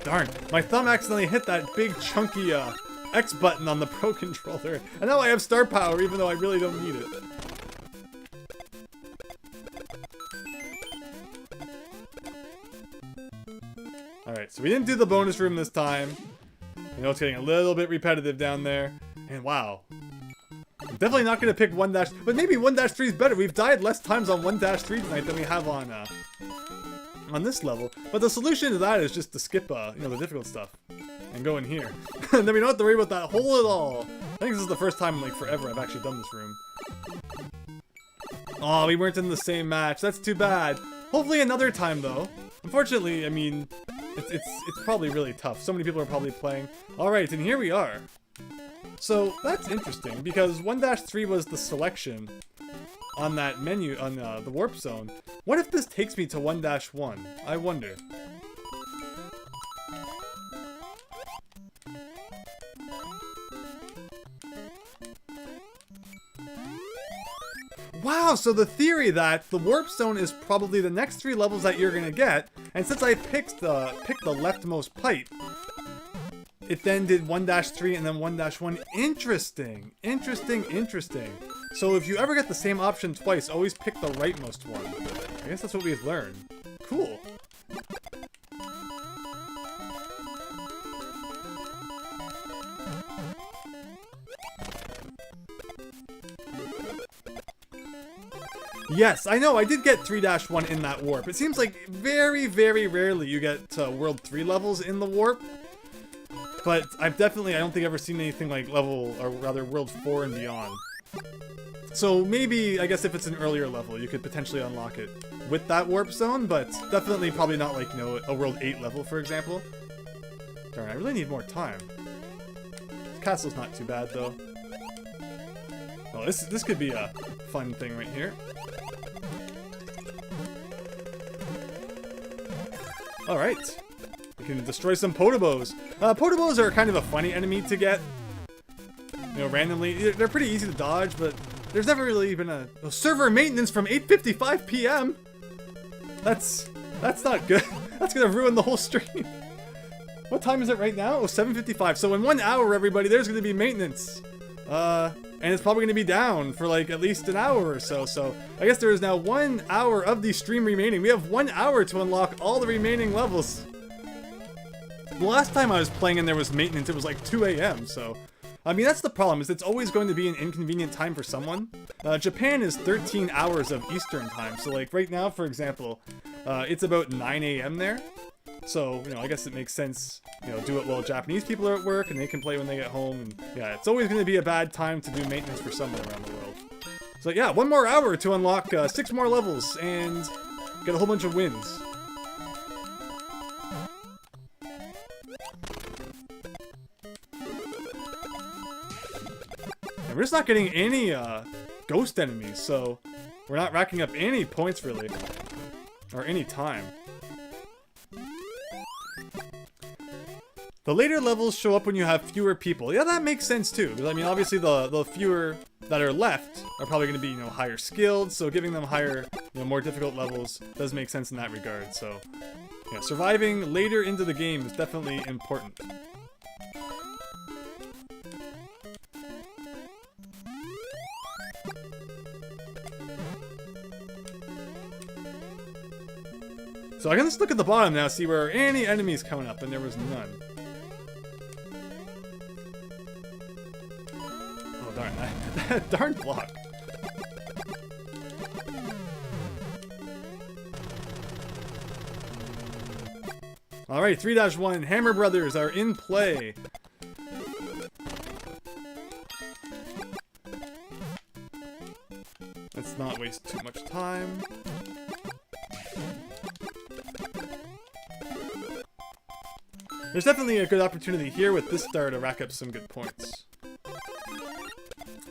Darn, my thumb accidentally hit that big chunky X button on the Pro Controller. And now I have star power even though I really don't need it. Alright, so we didn't do the bonus room this time. You know, it's getting a little bit repetitive down there. And wow. I'm definitely not going to pick 1-, but maybe 1-3 is better. We've died less times on 1-3 tonight than we have on this level, but the solution to that is just to skip, you know, the difficult stuff and go in here. And then we don't have to worry about that hole at all. I think this is the first time in like forever I've actually done this room. Oh, we weren't in the same match. That's too bad. Hopefully another time though. Unfortunately, I mean, it's probably really tough. So many people are probably playing. All right, and here we are. So that's interesting because 1-3 was the selection on that menu on the warp zone. What if this takes me to 1-1? I wonder. Wow, so the theory that the warp zone is probably the next 3 levels that you're gonna get, and since I picked the leftmost pipe, it then did 1-3 and then 1-1. Interesting. Interesting. So if you ever get the same option twice, always pick the rightmost one. I guess that's what we've learned. Cool. Yes, I know, I did get 3-1 in that warp. It seems like very, very rarely you get World 3 levels in the warp. But I don't think I've ever seen anything like World 4 and beyond. So maybe, I guess if it's an earlier level, you could potentially unlock it with that warp zone, but definitely probably not like, you know, a World 8 level, for example. Darn, I really need more time. This castle's not too bad, though. Oh, this could be a fun thing right here. Alright. We can destroy some Potobos. Potobos are kind of a funny enemy to get. You know, randomly. They're pretty easy to dodge, but there's never really been a server maintenance from 8:55 p.m. That's That's not good. That's gonna ruin the whole stream. What time is it right now? Oh, 7:55. So in 1 hour, everybody, there's gonna be maintenance. And it's probably gonna be down for like at least an hour or so. So I guess there is now 1 hour of the stream remaining. We have 1 hour to unlock all the remaining levels. The last time I was playing and there was maintenance, it was like 2 a.m. So, I mean, that's the problem, is it's always going to be an inconvenient time for someone. Japan is 13 hours of Eastern time. So like right now, for example, it's about 9 a.m. there. So, you know, I guess it makes sense, you know, do it while Japanese people are at work and they can play when they get home. And yeah, it's always going to be a bad time to do maintenance for someone around the world. So yeah, 1 more hour to unlock 6 more levels and get a whole bunch of wins. And we're just not getting any ghost enemies, so we're not racking up any points really, or any time. The later levels show up when you have fewer people. Yeah, that makes sense too. Because I mean, obviously the fewer that are left are probably going to be, you know, higher skilled. So giving them higher, you know, more difficult levels does make sense in that regard. So, yeah, surviving later into the game is definitely important. So I can just look at the bottom now, see where any enemies coming up, and there was none. Darn, that darn block. Alright, 3-1, Hammer Brothers are in play. Let's not waste too much time. There's definitely a good opportunity here with this star to rack up some good points.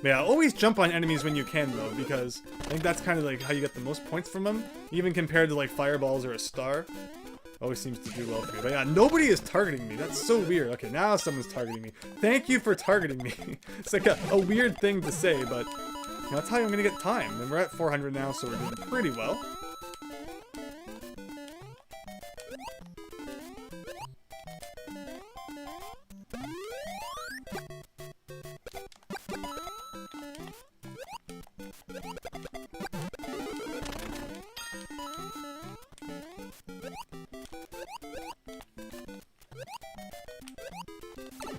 Yeah, always jump on enemies when you can though, because I think that's kind of like how you get the most points from them, even compared to like fireballs or a star. Always seems to do well for you. But yeah, nobody is targeting me. That's so weird. Okay, now someone's targeting me. Thank you for targeting me. It's like a weird thing to say, but you know, that's how I'm gonna get time. And we're at 400 now, so we're doing pretty well.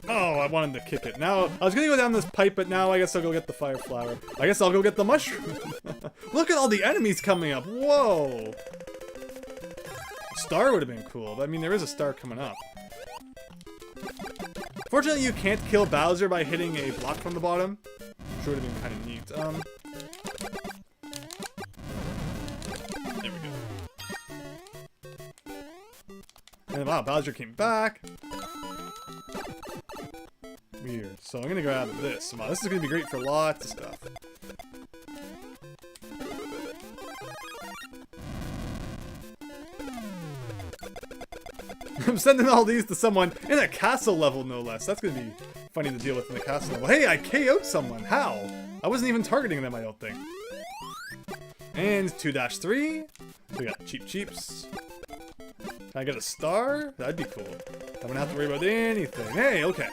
Oh, I wanted to kick it. Now, I was gonna go down this pipe, but now I guess I'll go get the fire flower. I guess I'll go get the mushroom. Look at all the enemies coming up. Whoa. A star would have been cool, but I mean, there is a star coming up. Fortunately, you can't kill Bowser by hitting a block from the bottom. I'm sure it would have been kind of neat. There we go. And wow, Bowser came back. Weird. So I'm gonna grab this. Wow, this is gonna be great for lots of stuff. I'm sending all these to someone in a castle level, no less. That's gonna be funny to deal with in the castle level. Hey, I KO'd someone. How? I wasn't even targeting them, I don't think. And 2-3. We got Cheap Cheeps. Can I get a star? That'd be cool. I don't have to worry about anything. Hey, okay.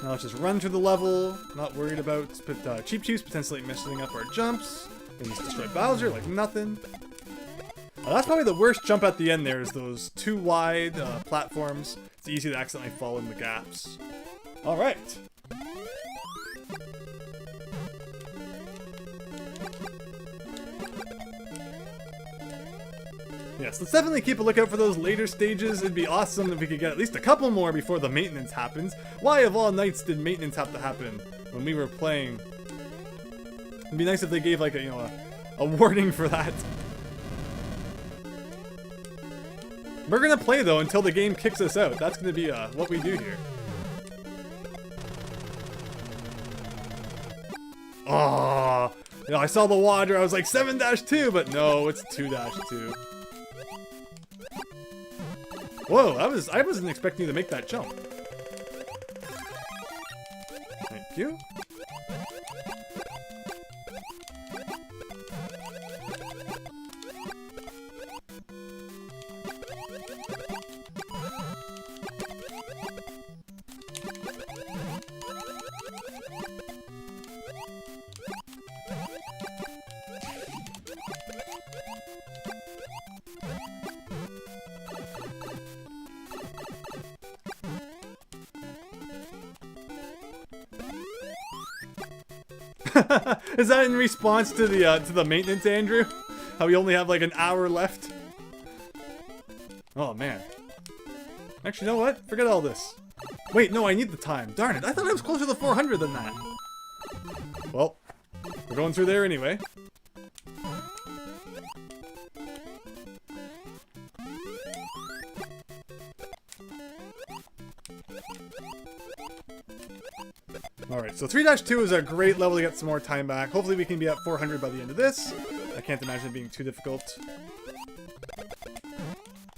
Now let's just run through the level. Not worried about Cheap Cheeps potentially messing up our jumps. And just destroy Bowser like nothing. That's probably the worst jump at the end there, is those too wide platforms. It's easy to accidentally fall in the gaps. Alright. Yes, let's definitely keep a lookout for those later stages. It'd be awesome if we could get at least a couple more before the maintenance happens. Why of all nights did maintenance have to happen when we were playing? It'd be nice if they gave like a warning for that. We're gonna play though until the game kicks us out. That's gonna be what we do here. Oh, you know, I saw the water. I was like 7-2, but no, it's 2-2. Whoa, I wasn't expecting you to make that jump. Thank you. Is that in response to the maintenance, Andrew? How we only have like an hour left? Oh man. Actually, you know what? Forget all this. Wait, no, I need the time. Darn it, I thought I was closer to 400 than that. Well, we're going through there anyway. Alright, so 3-2 is a great level to get some more time back. Hopefully we can be at 400 by the end of this. I can't imagine it being too difficult.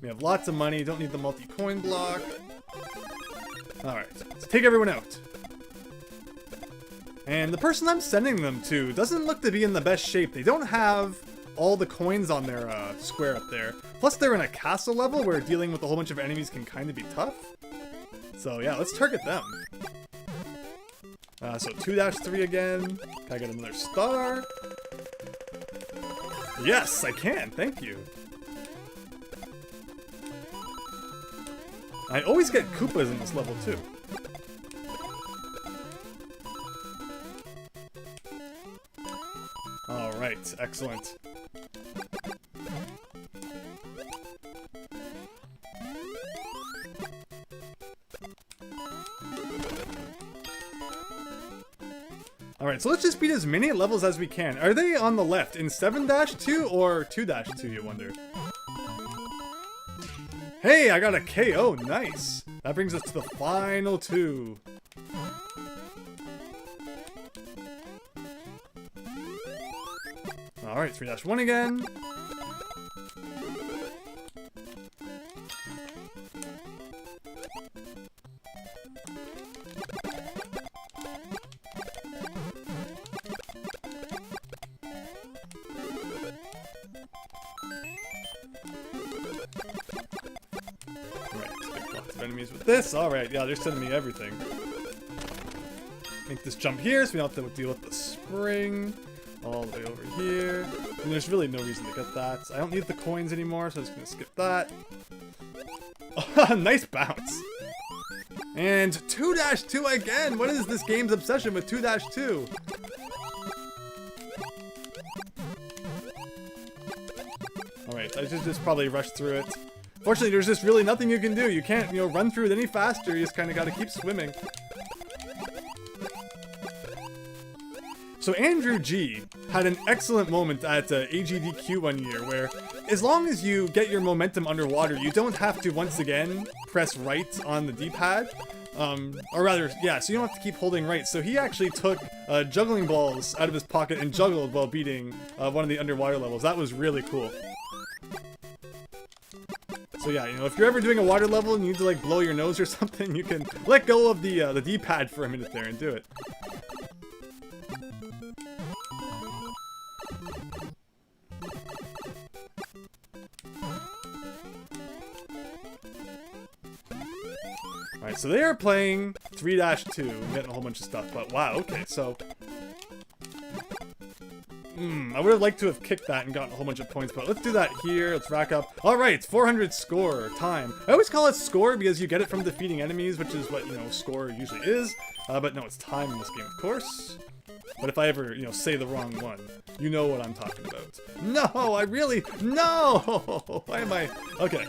We have lots of money, don't need the multi-coin block. Alright, let's take everyone out. And the person I'm sending them to doesn't look to be in the best shape. They don't have all the coins on their square up there. Plus they're in a castle level where dealing with a whole bunch of enemies can kind of be tough. So yeah, let's target them. So 2-3 again. Can I get another star? Yes, I can. Thank you. I always get Koopas in this level too. Alright, excellent. Alright, so let's just beat as many levels as we can. Are they on the left? In 7-2 or 2-2, you wonder? Hey, I got a KO. Nice. That brings us to the final 2. Alright, 3-1 again. Enemies with this. Alright, yeah, they're sending me everything. Make this jump here so we don't have to deal with the spring. All the way over here. And there's really no reason to get that. I don't need the coins anymore, so I'm just gonna skip that. Nice bounce. And 2-2 again! What is this game's obsession with 2-2? Alright, I should just probably rush through it. Fortunately, there's just really nothing you can do. You can't, run through it any faster. You just kind of got to keep swimming. So Andrew G had an excellent moment at AGDQ one year where as long as you get your momentum underwater, you don't have to once again press right on the D-pad. Or rather, yeah, so you don't have to keep holding right. So he actually took juggling balls out of his pocket and juggled while beating one of the underwater levels. That was really cool. So yeah, if you're ever doing a water level and you need to like blow your nose or something, you can let go of the D-pad for a minute there and do it. Alright, so they are playing 3-2 and getting a whole bunch of stuff, but wow, okay, so... I would have liked to have kicked that and gotten a whole bunch of points, but let's do that here. Let's rack up. Alright, 400 score time. I always call it score because you get it from defeating enemies, which is what, score usually is. But no, it's time in this game, of course. But if I ever, say the wrong one, you know what I'm talking about. No, I really... No! Why am I... Okay.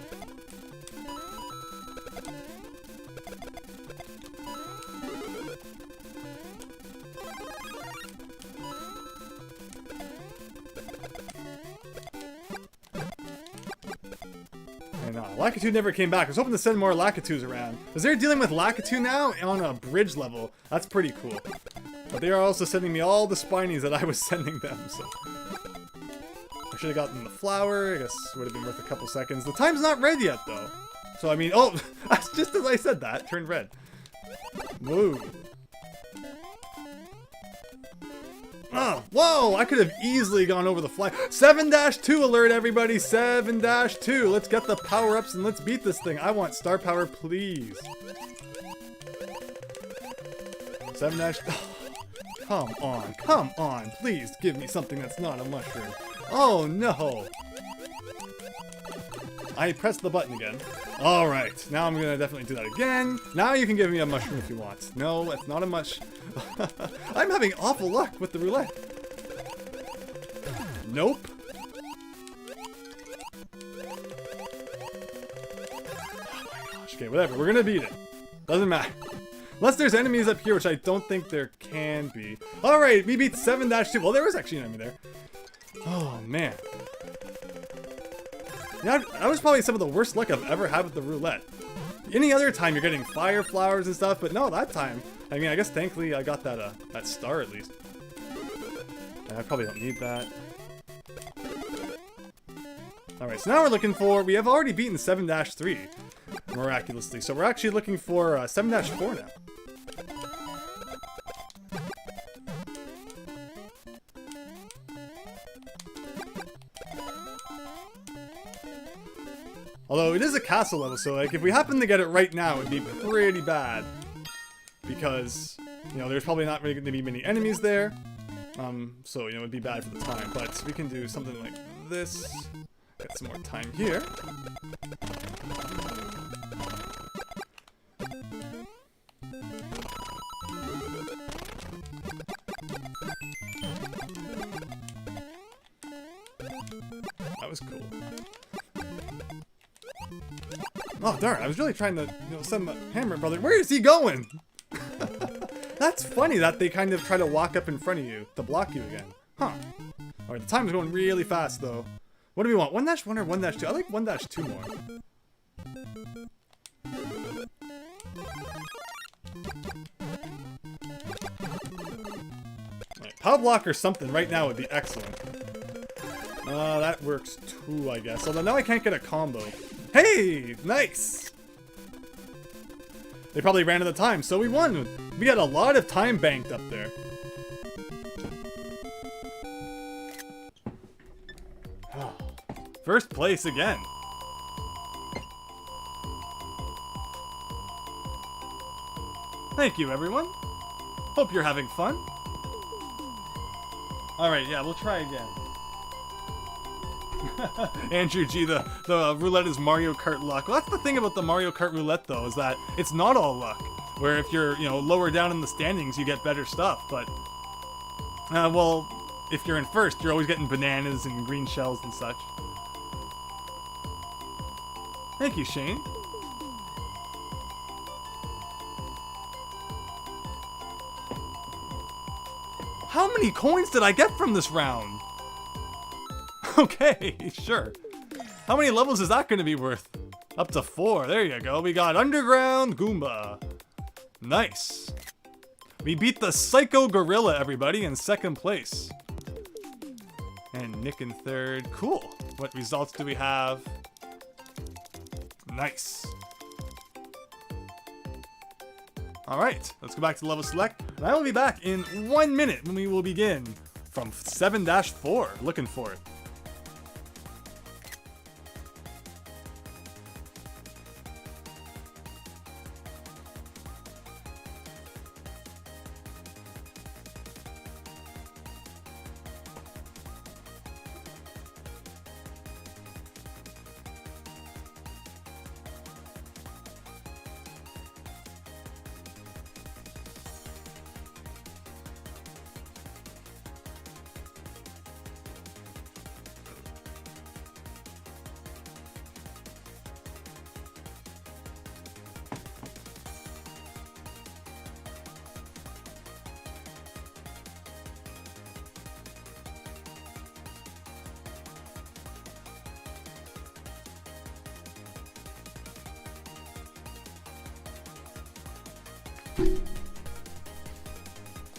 Lakitu never came back. I was hoping to send more Lakitus around. Because they're dealing with Lakitu now on a bridge level. That's pretty cool. But they are also sending me all the Spinies that I was sending them, so... I should have gotten the flower. I guess it would have been worth a couple seconds. The time's not red yet, though. So, I mean... Oh! Just as I said that, turned red. Whoa. Oh, whoa! I could have easily gone over the fly. 7-2 alert, everybody! 7-2! Let's get the power-ups and let's beat this thing. I want star power, please. 7-. Oh, come on! Please give me something that's not a mushroom. Oh no! I pressed the button again. Alright, now I'm gonna definitely do that again. Now you can give me a mushroom if you want. No, it's not a mush. I'm having awful luck with the roulette. Nope. Oh my gosh. Okay, whatever. We're gonna beat it. Doesn't matter. Unless there's enemies up here, which I don't think there can be. Alright, we beat 7-2. Well, there was actually an enemy there. Oh, man. Yeah, that was probably some of the worst luck I've ever had with the roulette. Any other time you're getting fire flowers and stuff, but no, that time. I mean, I guess thankfully I got that star at least. I probably don't need that. Alright, so now we're looking for... We have already beaten 7-3, miraculously. So we're actually looking for 7-4 now. Although it is a castle level, so like if we happen to get it right now, it'd be pretty bad. Because, you know, there's probably not really going to be many enemies there. So, you know, it'd be bad for the time. But we can do something like this. Get some more time here. That was cool. Oh darn, I was really trying to, you know, send the hammer brother. Where is he going? That's funny that they kind of try to walk up in front of you to block you again. Huh. Alright, the time's going really fast though. What do we want? 1-1 or 1-2? I like 1-2 more. Alright, power block or something right now would be excellent. That works too, I guess. Although now I can't get a combo. Hey! Nice! They probably ran out of time, so we won! We had a lot of time banked up there. First place again. Thank you, everyone. Hope you're having fun. Alright, yeah, we'll try again. Andrew G, the roulette is Mario Kart luck. Well, that's the thing about the Mario Kart roulette, though, is that it's not all luck. Where if you're, you know, lower down in the standings, you get better stuff. But, well, if you're in first, you're always getting bananas and green shells and such. Thank you, Shane. How many coins did I get from this round? Okay, sure. How many levels is that going to be worth? Up to 4. There you go. We got Underground Goomba. Nice. We beat the Psycho Gorilla, everybody, in 2nd place. And Nick in 3rd. Cool. What results do we have? Nice. Alright, let's go back to level select. And I will be back in 1 minute when we will begin from 7-4. Looking for it.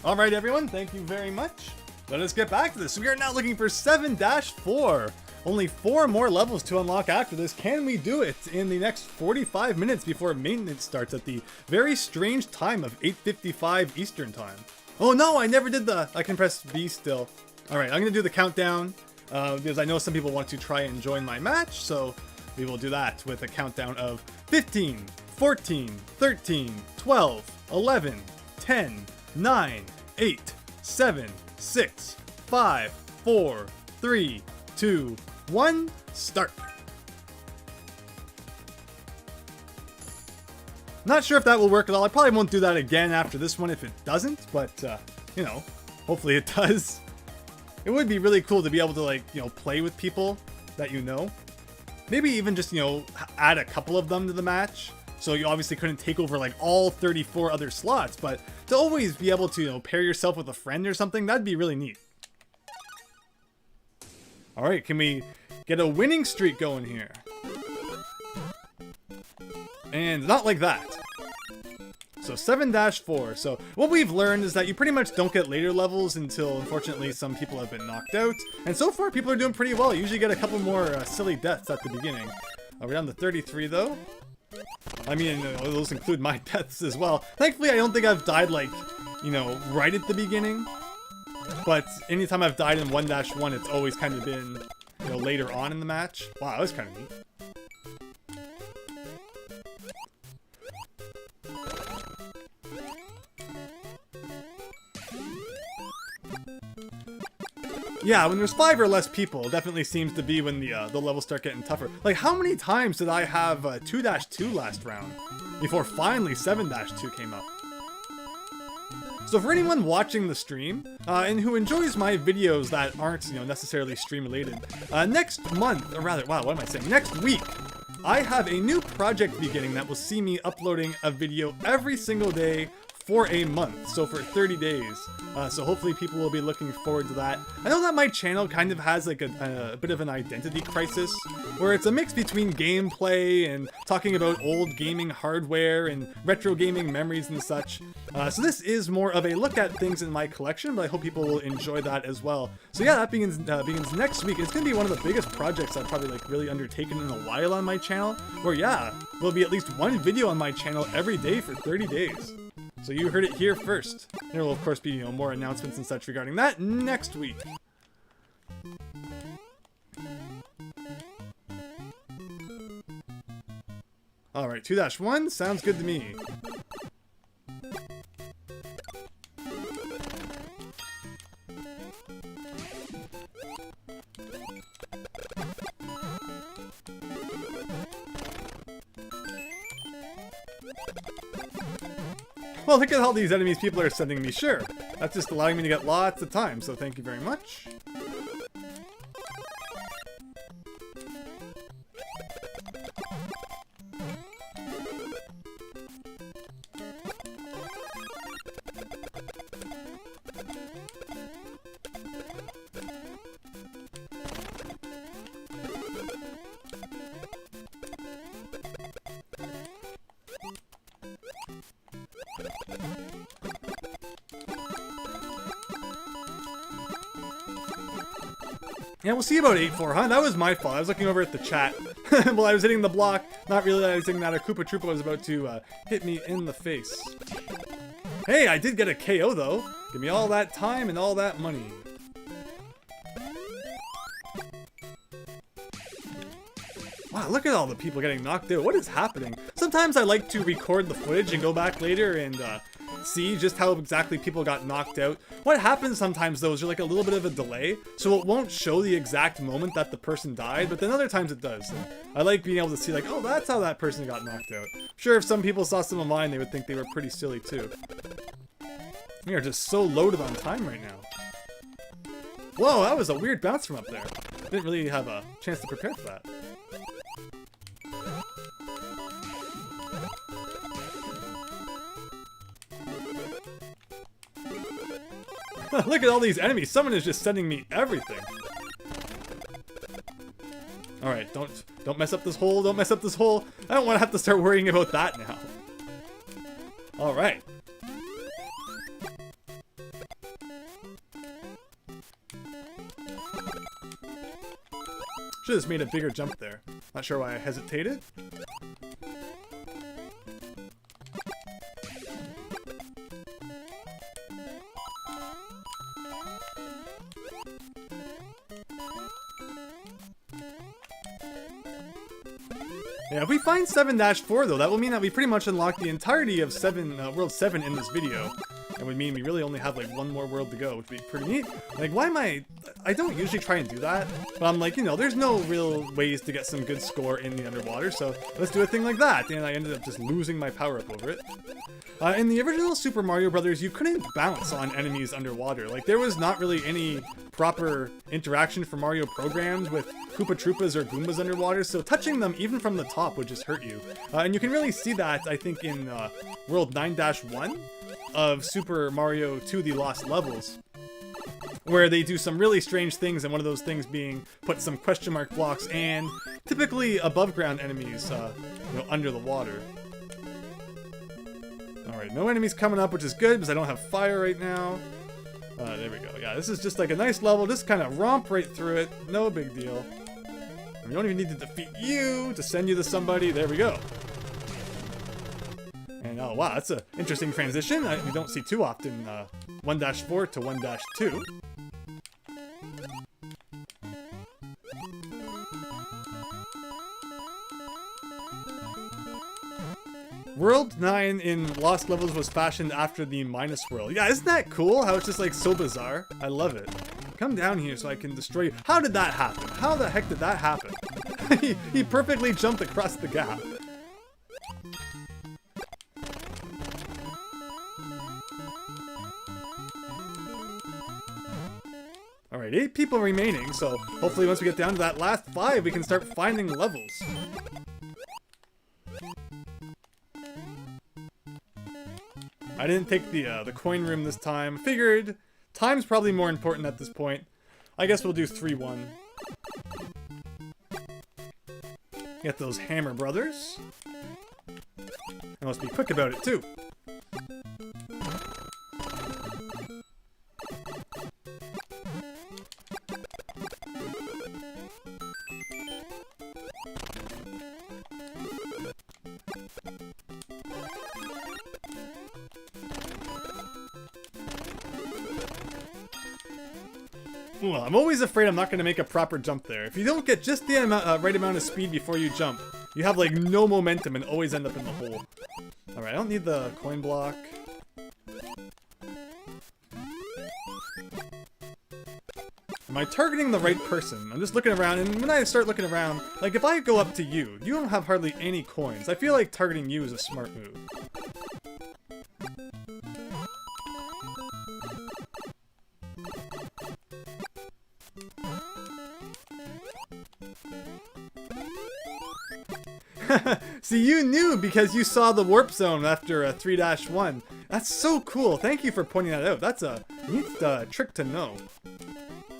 Alright everyone, thank you very much. Let us get back to this. We are now looking for 7-4. Only 4 more levels to unlock after this. Can we do it in the next 45 minutes before maintenance starts at the very strange time of 8:55 Eastern time? Oh no, I never did I can press B still. Alright, I'm going to do the countdown because I know some people want to try and join my match, so we will do that with a countdown of 15, 14, 13, 12, 11, 10, 9, 8, 7, 6, 5, 4, 3, 2, 1, start. Not sure if that will work at all. I probably won't do that again after this one if it doesn't, but, you know, hopefully it does. It would be really cool to be able to, like, you know, play with people that you know. Maybe even just, you know, add a couple of them to the match. So you obviously couldn't take over, like, all 34 other slots, but to always be able to, you know, pair yourself with a friend or something, that'd be really neat. Alright, can we get a winning streak going here? And not like that. So 7-4. So what we've learned is that you pretty much don't get later levels until, unfortunately, some people have been knocked out. And so far, people are doing pretty well. You usually get a couple more silly deaths at the beginning. We're down to 33, though. I mean, those include my deaths as well. Thankfully, I don't think I've died, like, you know, right at the beginning. But anytime I've died in 1-1, it's always kind of been, you know, later on in the match. Wow, that was kind of neat. Yeah, when there's 5 or less people, it definitely seems to be when the levels start getting tougher. Like, how many times did I have 2-2 last round before finally 7-2 came up? So for anyone watching the stream, and who enjoys my videos that aren't, you know, necessarily stream related, next month, or rather, wow, what am I saying? Next week, I have a new project beginning that will see me uploading a video every single day for a month, so for 30 days. So hopefully people will be looking forward to that. I know that my channel kind of has like a bit of an identity crisis, where it's a mix between gameplay and talking about old gaming hardware and retro gaming memories and such. So this is more of a look at things in my collection, but I hope people will enjoy that as well. So yeah, that begins next week. It's going to be one of the biggest projects I've probably like really undertaken in a while on my channel, where yeah, there'll be at least one video on my channel every day for 30 days. So you heard it here first. There will of course be, you know, more announcements and such regarding that next week. Alright, 2-1 sounds good to me. Well, look at all these enemies people are sending me. Sure, that's just allowing me to get lots of time, so thank you very much. Yeah, we'll see about 8-4, huh? That was my fault. I was looking over at the chat while I was hitting the block, not realizing that a Koopa Troopa was about to hit me in the face. Hey, I did get a KO though. Give me all that time and all that money. Wow, look at all the people getting knocked out. What is happening? Sometimes I like to record the footage and go back later and see just how exactly people got knocked out. What happens sometimes though is there's like a little bit of a delay, so it won't show the exact moment that the person died, but then other times it does. And I like being able to see like, oh, that's how that person got knocked out. I'm sure if some people saw some of mine, they would think they were pretty silly too. We are just so loaded on time right now. Whoa, that was a weird bounce from up there. Didn't really have a chance to prepare for that. Look at all these enemies. Someone is just sending me everything. Alright, don't mess up this hole. Don't mess up this hole. I don't want to have to start worrying about that now. Alright. Should have just made a bigger jump there. Not sure why I hesitated. Yeah, if we find 7-4 though, that will mean that we pretty much unlock the entirety of World 7 in this video. It would mean we really only have like one more world to go, which would be pretty neat. Like, why am I... I don't usually try and do that, but I'm like, you know, there's no real ways to get some good score in the underwater, so let's do a thing like that. And I ended up just losing my power-up over it. In the original Super Mario Brothers, you couldn't bounce on enemies underwater. Like, there was not really any proper interaction for Mario programs with Koopa Troopas or Goombas underwater, so touching them even from the top would just hurt you. And you can really see that, I think, in World 9-1 of Super Mario 2 The Lost Levels, where they do some really strange things, and one of those things being put some question mark blocks and typically above ground enemies you know, under the water. Alright, no enemies coming up, which is good because I don't have fire right now. There we go. Yeah, this is just like a nice level. Just kind of romp right through it. No big deal. We don't even need to defeat you to send you to somebody. There we go. And oh wow, that's an interesting transition. We don't see too often 1-4 to 1-2. World 9 in Lost Levels was fashioned after the Minus World. Yeah, isn't that cool? How it's just like so bizarre. I love it. Come down here so I can destroy you. How did that happen? How the heck did that happen? he perfectly jumped across the gap. Alright, 8 people remaining, so hopefully once we get down to that last 5, we can start finding levels. I didn't take the coin room this time. Figured time's probably more important at this point. I guess we'll do 3-1. Get those Hammer Brothers. And let's be quick about it too. Well, I'm always afraid I'm not going to make a proper jump there. If you don't get just the right amount of speed before you jump, you have like no momentum and always end up in the hole. Alright, I don't need the coin block. Am I targeting the right person? I'm just looking around, and when I start looking around, like if I go up to you, you don't have hardly any coins. I feel like targeting you is a smart move. See, you knew because you saw the warp zone after a 3-1. That's so cool. Thank you for pointing that out. That's a neat trick to know.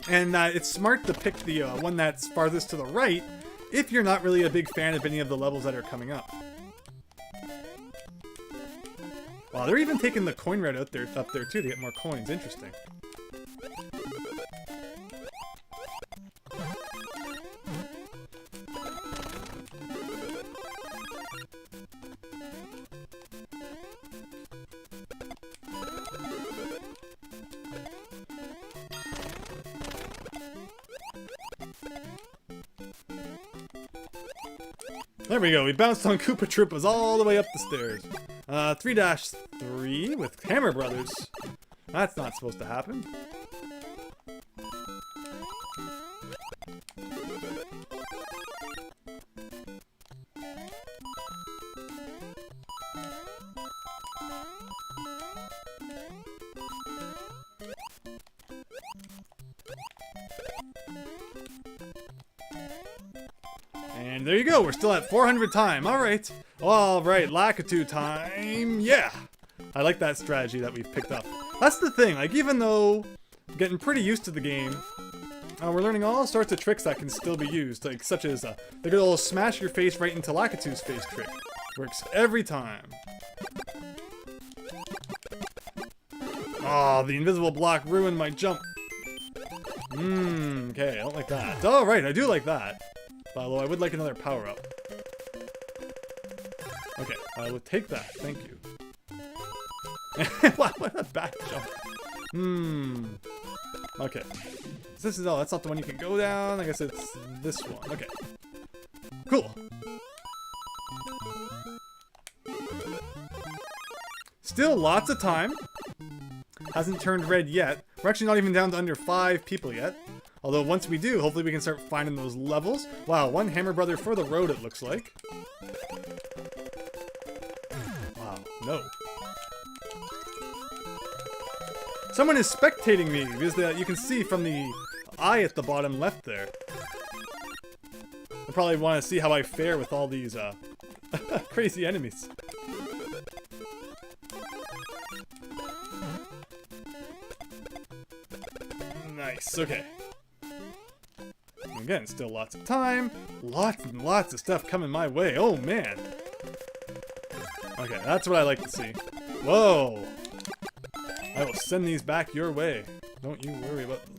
And it's smart to pick the one that's farthest to the right if you're not really a big fan of any of the levels that are coming up. Wow, they're even taking the coin route up there too to get more coins. Interesting. There we go, we bounced on Koopa Troopas all the way up the stairs. 3-3 with Hammer Brothers. That's not supposed to happen. And there you go, we're still at 400 time. Alright. Alright, Lakitu time. Yeah! I like that strategy that we've picked up. That's the thing, like even though I'm getting pretty used to the game, we're learning all sorts of tricks that can still be used, like such as the good old smash your face right into Lakitu's face trick. Works every time. Oh, the invisible block ruined my jump. Okay, I don't like that. Oh, right, I do like that. Although I would like another power-up. Okay, I will take that. Thank you. What a back jump. Okay. This is, oh, that's not the one you can go down. I guess it's this one. Okay. Cool. Still lots of time. Hasn't turned red yet. We're actually not even down to under 5 people yet. Although once we do, hopefully we can start finding those levels. Wow, one Hammer Brother for the road, it looks like. Wow, no. Someone is spectating me, because you can see from the eye at the bottom left there. I probably want to see how I fare with all these crazy enemies. Nice, okay. Again, still lots of time. Lots and lots of stuff coming my way. Oh, man. Okay, that's what I like to see. Whoa. I will send these back your way. Don't you worry about them.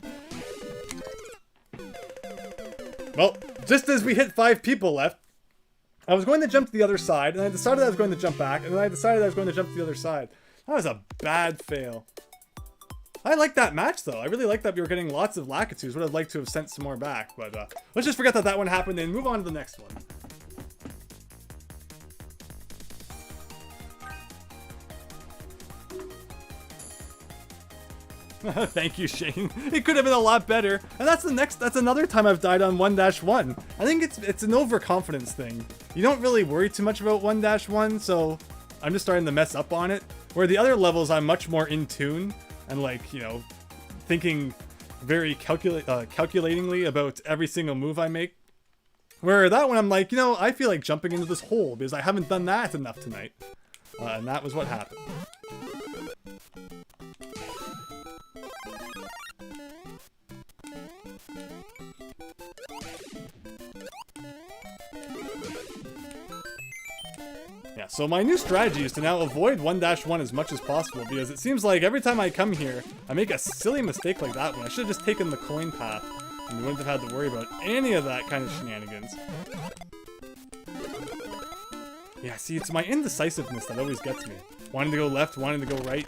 Well, just as we hit 5 people left, I was going to jump to the other side, and I decided I was going to jump back, and then I decided I was going to jump to the other side. That was a bad fail. I like that match, though. I really like that we were getting lots of Lakitus. Would have liked to have sent some more back, but let's just forget that that one happened and move on to the next one. Thank you, Shane. It could have been a lot better. And that's another time I've died on 1-1. I think it's an overconfidence thing. You don't really worry too much about 1-1, so I'm just starting to mess up on it. Where the other levels I'm much more in tune and, like, you know, thinking very calculatingly about every single move I make. Where that one I'm like, you know, I feel like jumping into this hole because I haven't done that enough tonight. And that was what happened. Yeah, so my new strategy is to now avoid 1-1 as much as possible, because it seems like every time I come here, I make a silly mistake like that one. I should have just taken the coin path, and we wouldn't have had to worry about any of that kind of shenanigans. Yeah, see, it's my indecisiveness that always gets me. Wanting to go left, wanting to go right.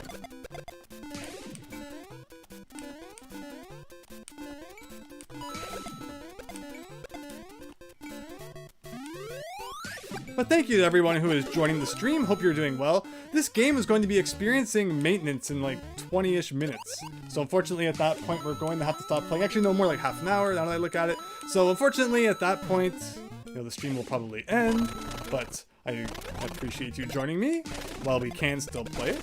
But thank you to everyone who is joining the stream. Hope you're doing well. This game is going to be experiencing maintenance in like 20-ish minutes. So unfortunately at that point we're going to have to stop playing. Actually, no, more like half an hour now that I look at it. So unfortunately at that point, you know, the stream will probably end. But I appreciate you joining me while we can still play it.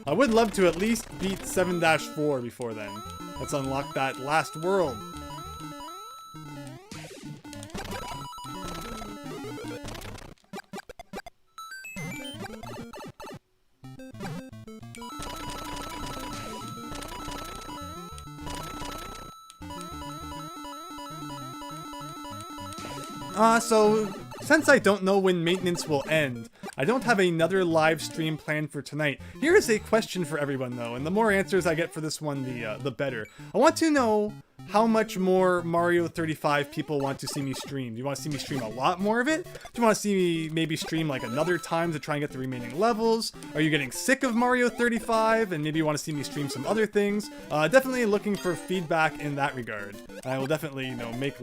I would love to at least beat 7-4 before then. Let's unlock that last world. So since I don't know when maintenance will end, I don't have another live stream planned for tonight. Here is a question for everyone though, and the more answers I get for this one, the better. I want to know how much more Mario 35 people want to see me stream. Do you want to see me stream a lot more of it? Do you want to see me maybe stream like another time to try and get the remaining levels? Are you getting sick of Mario 35 and maybe you want to see me stream some other things? Definitely looking for feedback in that regard. I will definitely, you know, make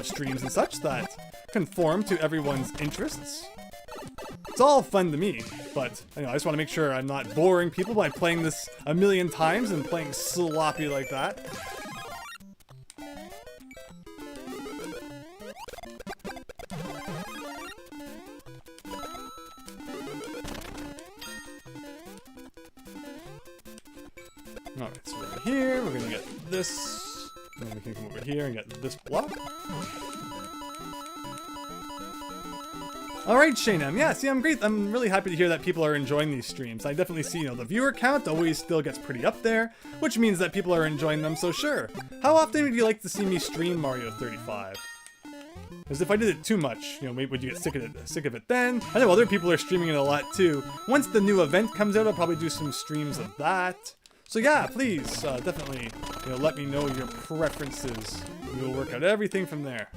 streams and such that conform to everyone's interests. It's all fun to me, but you know, I just want to make sure I'm not boring people by playing this a million times and playing sloppy like that. Alright, so over here, we're gonna get this, and then we can come over here and get this block. Alright, Shane M. Yeah, see, I'm great. I'm really happy to hear that people are enjoying these streams. I definitely see, you know, the viewer count always still gets pretty up there, which means that people are enjoying them, so sure. How often would you like to see me stream Mario 35? Because if I did it too much, you know, maybe would you get sick of it then? I know other people are streaming it a lot too. Once the new event comes out, I'll probably do some streams of that. So yeah, please, definitely, you know, let me know your preferences. We'll work out everything from there.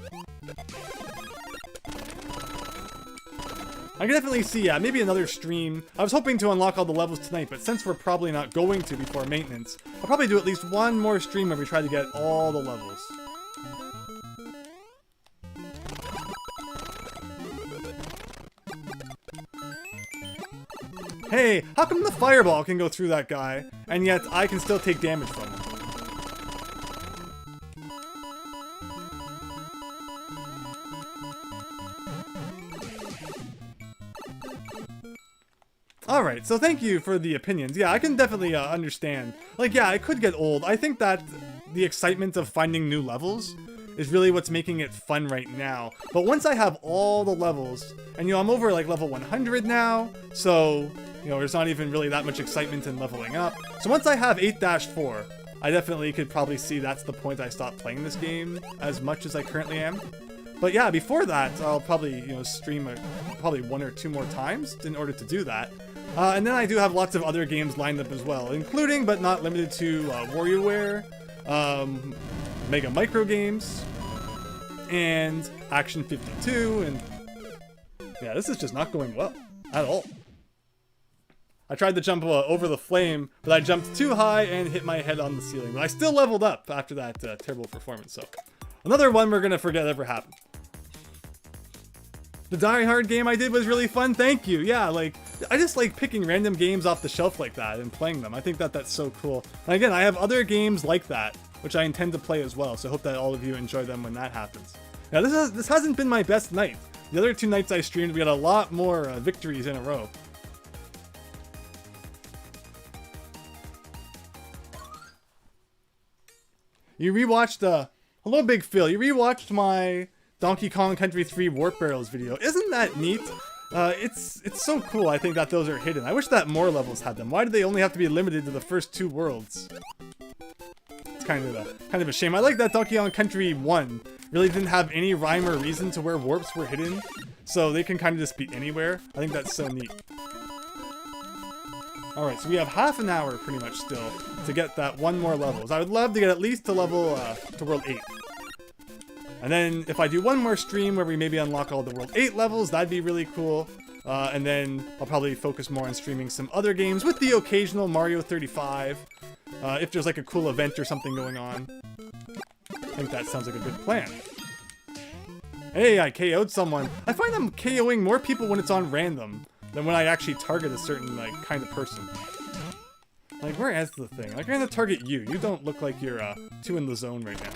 I can definitely see, yeah, maybe another stream. I was hoping to unlock all the levels tonight, but since we're probably not going to before maintenance, I'll probably do at least one more stream where we try to get all the levels. Hey, how come the fireball can go through that guy, and yet I can still take damage from him? Alright, so thank you for the opinions. Yeah, I can definitely understand. Like, yeah, it could get old. I think that the excitement of finding new levels is really what's making it fun right now. But once I have all the levels, and I'm over like level 100 now, so there's not even really that much excitement in leveling up. So once I have 8-4, I definitely could probably see that's the point I stop playing this game as much as I currently am. But yeah, before that, I'll probably stream probably 1 or 2 more times in order to do that. And then I do have lots of other games lined up as well, including but not limited to WarioWare, Mega Micro Games, and Action 52, and yeah, this is just not going well at all. I tried to jump over the flame, but I jumped too high and hit my head on the ceiling. But I still leveled up after that terrible performance, so another one we're gonna forget ever happened. The Die Hard game I did was really fun, thank you. Yeah, like, I just like picking random games off the shelf like that and playing them. I think that that's so cool. And again, I have other games like that, which I intend to play as well, so I hope that all of you enjoy them when that happens. Now, this hasn't been my best night. The other 2 nights I streamed, we got a lot more victories in a row. You rewatched, hello Big Phil, you rewatched my Donkey Kong Country 3 Warp Barrels video. Isn't that neat? It's so cool, I think, that those are hidden. I wish that more levels had them. Why do they only have to be limited to the first 2 worlds? It's kind of a shame. I like that Donkey Kong Country 1 really didn't have any rhyme or reason to where warps were hidden, so they can kind of just be anywhere. I think that's so neat. Alright, so we have half an hour pretty much still to get that 1 more levels. I would love to get at least to level, to World 8. And then if I do 1 more stream where we maybe unlock all the World 8 levels, that'd be really cool. And then I'll probably focus more on streaming some other games with the occasional Mario 35. If there's like a cool event or something going on. I think that sounds like a good plan. Hey, I KO'd someone. I find I'm KOing more people when it's on random than when I actually target a certain kind of person. Like, where is the thing? Like, I'm gonna target you. You don't look like you're too in the zone right now.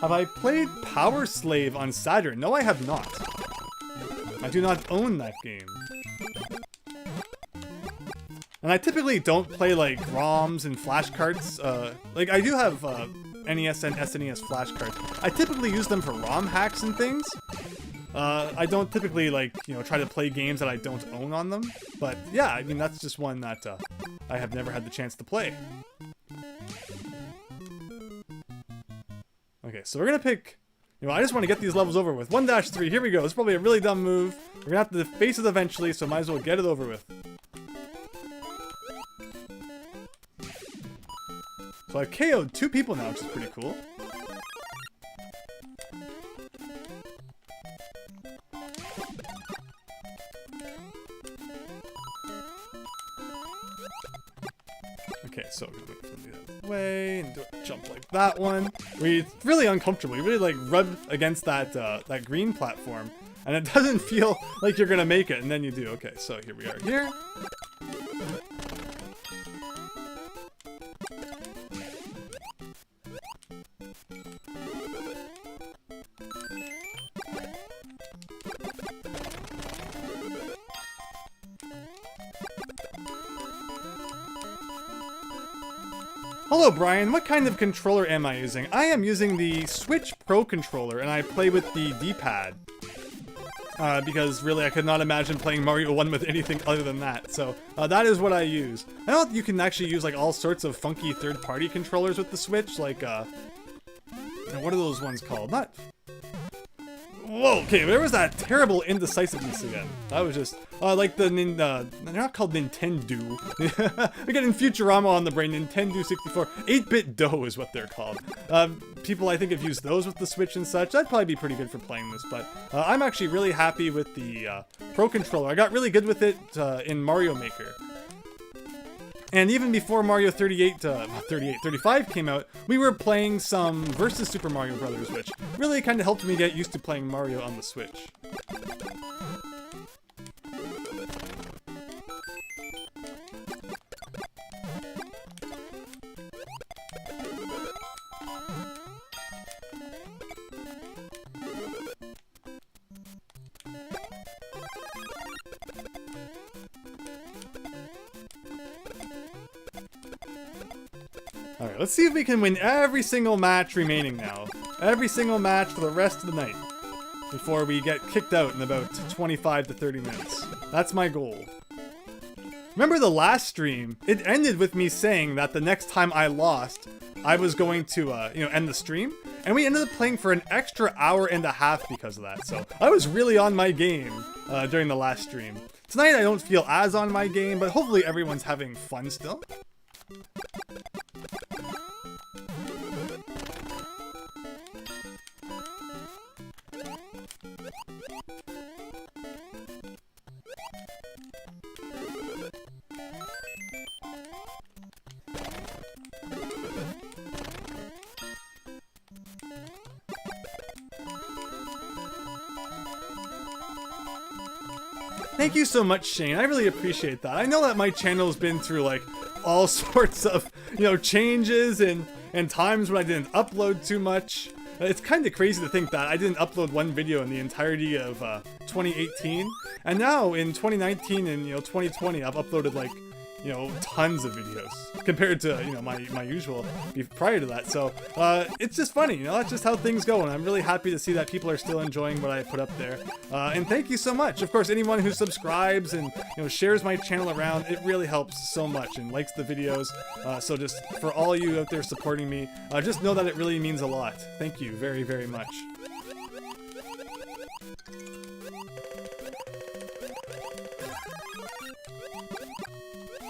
Have I played Power Slave on Saturn? No, I have not. I do not own that game. And I typically don't play like ROMs and flashcards. Like I do have NES and SNES flashcards. I typically use them for ROM hacks and things. I don't typically try to play games that I don't own on them. But yeah, I mean that's just one that I have never had the chance to play. Okay, so we're gonna pick, I just want to get these levels over with. 1-3, here we go. It's probably a really dumb move. We're gonna have to face it eventually, so might as well get it over with. So I've KO'd 2 people now, which is pretty cool. Okay, so we're gonna do that way and do a jump like that one. It's really uncomfortable. You really rub against that that green platform, and it doesn't feel like you're gonna make it, and then you do. Okay, so here we are here. Hello Brian, what kind of controller am I using? I am using the Switch Pro controller and I play with the D-pad. Because really I could not imagine playing Mario 1 with anything other than that. So that is what I use. I know you can actually use all sorts of funky third-party controllers with the Switch, what are those ones called? Whoa, okay, there was that terrible indecisiveness again. That was just, like the, they're not called Nintendo. We're getting Futurama on the brain, Nintendo 64. 8-bit dough is what they're called. People, I think, have used those with the Switch and such. That'd probably be pretty good for playing this, but I'm actually really happy with the Pro Controller. I got really good with it in Mario Maker. And even before Mario 35 came out, we were playing some versus Super Mario Brothers, which really kind of helped me get used to playing Mario on the Switch. Alright, let's see if we can win every single match remaining now. Every single match for the rest of the night. Before we get kicked out in about 25 to 30 minutes. That's my goal. Remember the last stream? It ended with me saying that the next time I lost, I was going to, end the stream. And we ended up playing for an extra hour and a half because of that. So I was really on my game during the last stream. Tonight I don't feel as on my game, but hopefully everyone's having fun still. Thank you so much, Shane. I really appreciate that. I know that my channel's been through like all sorts of, changes and times when I didn't upload too much. It's kind of crazy to think that I didn't upload one video in the entirety of 2018, and now in 2019 and 2020 I've uploaded like tons of videos compared to my usual prior to that. So it's just funny, that's just how things go, and I'm really happy to see that people are still enjoying what I put up there. And thank you so much. Of course, anyone who subscribes and shares my channel around, it really helps so much, and likes the videos. So just for all you out there supporting me, just know that it really means a lot. Thank you very, very much.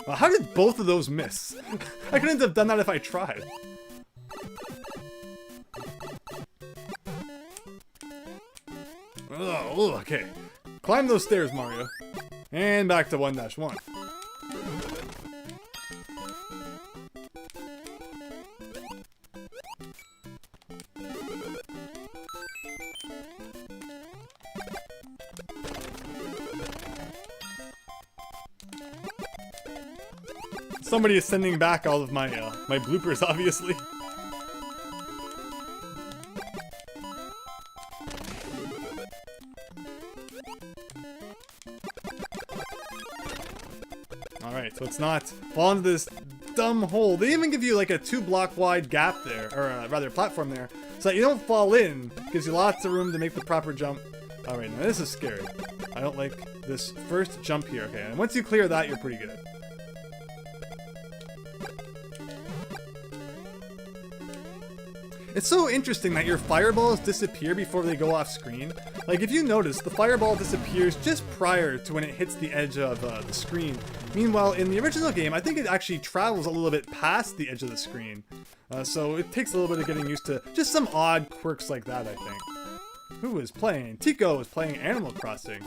How did both of those miss? I couldn't have done that if I tried. Oh, okay. Climb those stairs, Mario. And back to 1-1. Somebody is sending back all of my my bloopers, obviously. Alright, so it's not fall into this dumb hole. They even give you like a 2-block wide gap there, or rather platform there, so that you don't fall in. Gives you lots of room to make the proper jump. Alright, now this is scary. I don't like this first jump here. Okay, and once you clear that, you're pretty good. It's so interesting that your fireballs disappear before they go off screen. Like, if you notice, the fireball disappears just prior to when it hits the edge of the screen. Meanwhile, in the original game, I think it actually travels a little bit past the edge of the screen. So it takes a little bit of getting used to just some odd quirks like that, I think. Who is playing? Tico is playing Animal Crossing.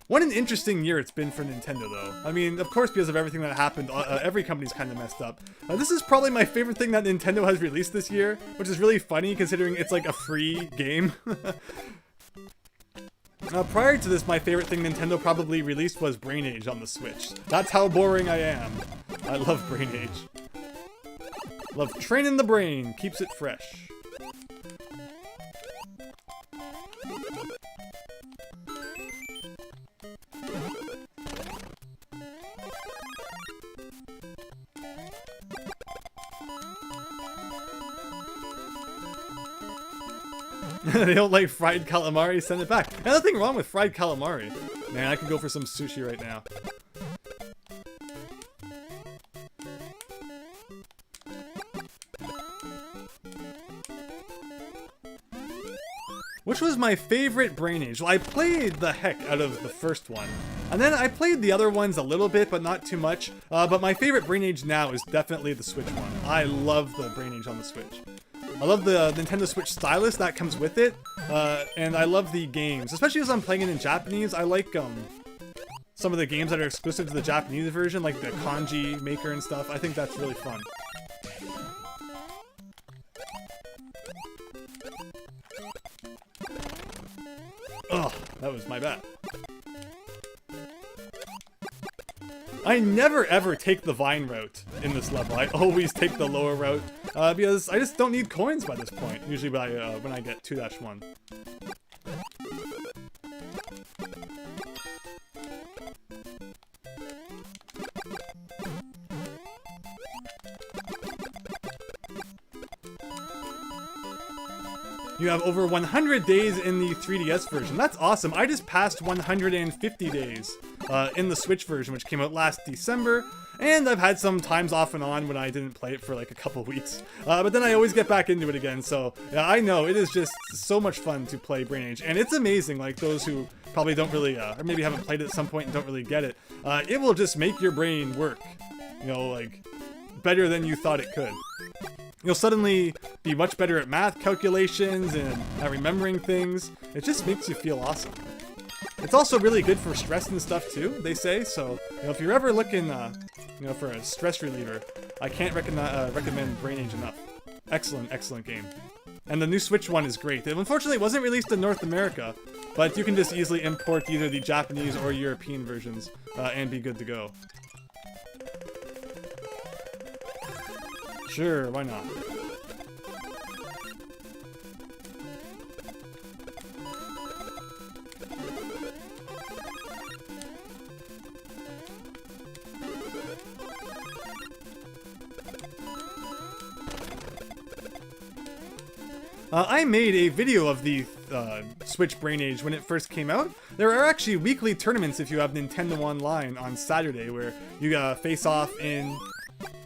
What an interesting year it's been for Nintendo, though. I mean, of course, because of everything that happened, every company's kind of messed up. This is probably my favorite thing that Nintendo has released this year, which is really funny considering it's like a free game. Prior to this, my favorite thing Nintendo probably released was Brain Age on the Switch. That's how boring I am. I love Brain Age. Love training the brain, keeps it fresh. They don't like fried calamari, send it back. And nothing wrong with fried calamari. Man, I could go for some sushi right now. Which was my favorite Brain Age? Well, I played the heck out of the first one. And then I played the other ones a little bit, but not too much. But my favorite Brain Age now is definitely the Switch one. I love the Brain Age on the Switch. I love the Nintendo Switch stylus that comes with it. And I love the games, especially as I'm playing it in Japanese. I like some of the games that are exclusive to the Japanese version, like the kanji maker and stuff. I think that's really fun. Oh, that was my bad. I never ever take the vine route in this level. I always take the lower route because I just don't need coins by this point. Usually by when I get 2-1. You have over 100 days in the 3DS version. That's awesome. I just passed 150 days in the Switch version, which came out last December. And I've had some times off and on when I didn't play it for like a couple weeks. But then I always get back into it again. So yeah, I know it is just so much fun to play Brain Age. And it's amazing, like those who probably don't really, or maybe haven't played it at some point and don't really get it. It will just make your brain work, you know, like better than you thought it could. You'll suddenly be much better at math calculations and at remembering things. It just makes you feel awesome. It's also really good for stress and stuff too, they say. So, you know, if you're ever looking, you know, for a stress reliever, I can't recommend Brain Age enough. Excellent, excellent game. And the new Switch one is great. It unfortunately wasn't released in North America, but you can just easily import either the Japanese or European versions and be good to go. Sure, why not? I made a video of the Switch Brain Age when it first came out. There are actually weekly tournaments if you have Nintendo Online on Saturday where you face off in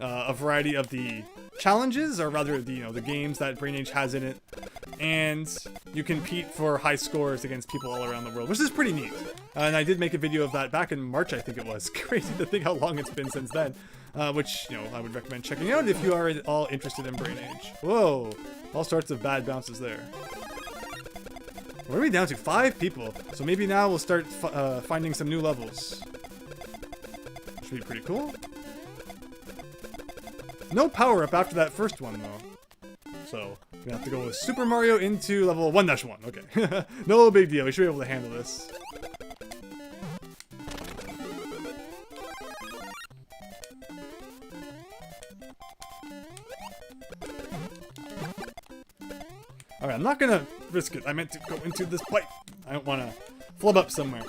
a variety of the challenges, or rather the games that Brain Age has in it, and you compete for high scores against people all around the world, which is pretty neat. And I did make a video of that back in March, I think it was. Crazy to think how long it's been since then, which I would recommend checking out if you are at all interested in Brain Age. Whoa, all sorts of bad bounces there. What are we down to? 5 people, so maybe now we'll start finding some new levels. Should be pretty cool. No power-up after that first one, though. So, we're gonna have to go with Super Mario into level 1-1. Okay. No big deal. We should be able to handle this. Alright, I'm not gonna risk it. I meant to go into this pipe. I don't want to flub up somewhere.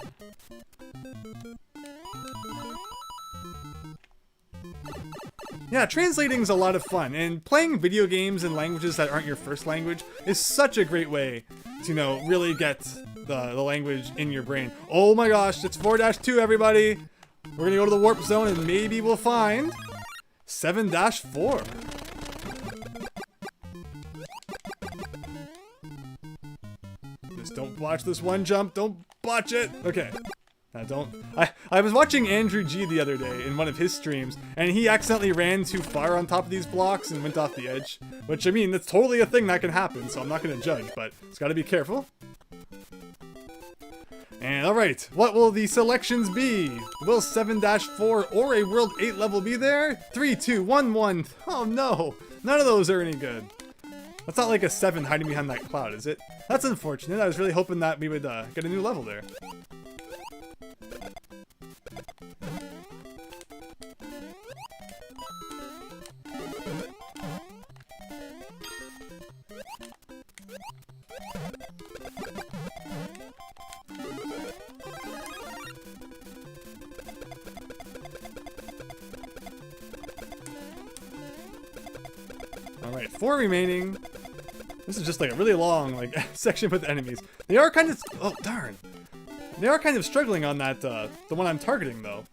Yeah, translating's a lot of fun, and playing video games in languages that aren't your first language is such a great way to, really get the language in your brain. Oh my gosh, it's 4-2, everybody! We're gonna go to the warp zone and maybe we'll find 7-4. Just don't botch this one jump, don't botch it! Okay. I was watching Andrew G the other day in one of his streams, and he accidentally ran too far on top of these blocks and went off the edge. Which, I mean, that's totally a thing that can happen, so I'm not going to judge, but it's got to be careful. And alright, what will the selections be? Will 7-4 or a World 8 level be there? 3, 2, 1, 1. Oh no, none of those are any good. That's not like a 7 hiding behind that cloud, is it? That's unfortunate. I was really hoping that we would get a new level there. Alright, 4 remaining. This is just like a really long section with enemies. They are kind of... Oh, darn. They are kind of struggling on that, the one I'm targeting, though.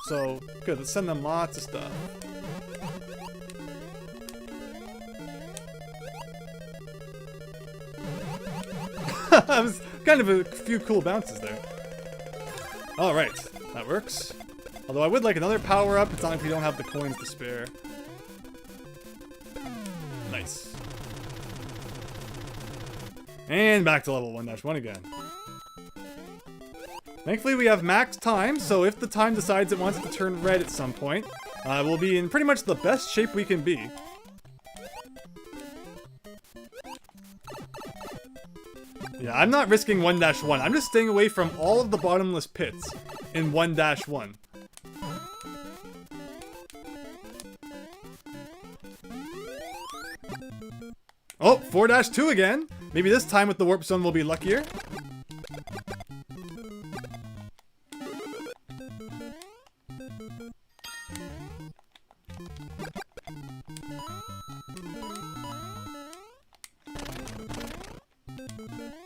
So, good. Let's send them lots of stuff. That was kind of a few cool bounces there. Alright, that works. Although I would like another power-up. It's not like we don't have the coins to spare. Nice. And back to level 1-1 again. Thankfully, we have max time, so if the time decides it wants to turn red at some point, we'll be in pretty much the best shape we can be. Yeah, I'm not risking 1-1. I'm just staying away from all of the bottomless pits in 1-1. Oh, 4-2 again. Maybe this time with the warp zone we'll be luckier.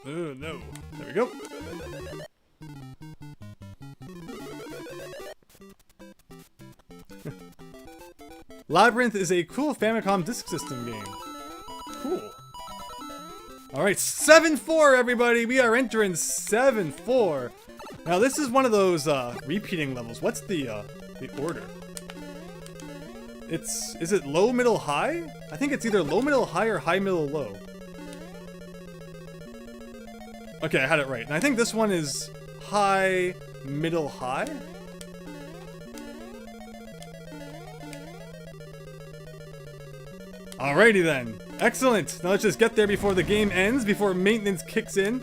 Oh no. There we go. Labyrinth is a cool Famicom Disk System game. Cool. Alright, 7-4 everybody! We are entering 7-4. Now this is one of those repeating levels. What's the order? Is it low, middle, high? I think it's either low, middle, high or high, middle, low. Okay, I had it right. And I think this one is high, middle, high? Alrighty then. Excellent. Now let's just get there before the game ends, before maintenance kicks in.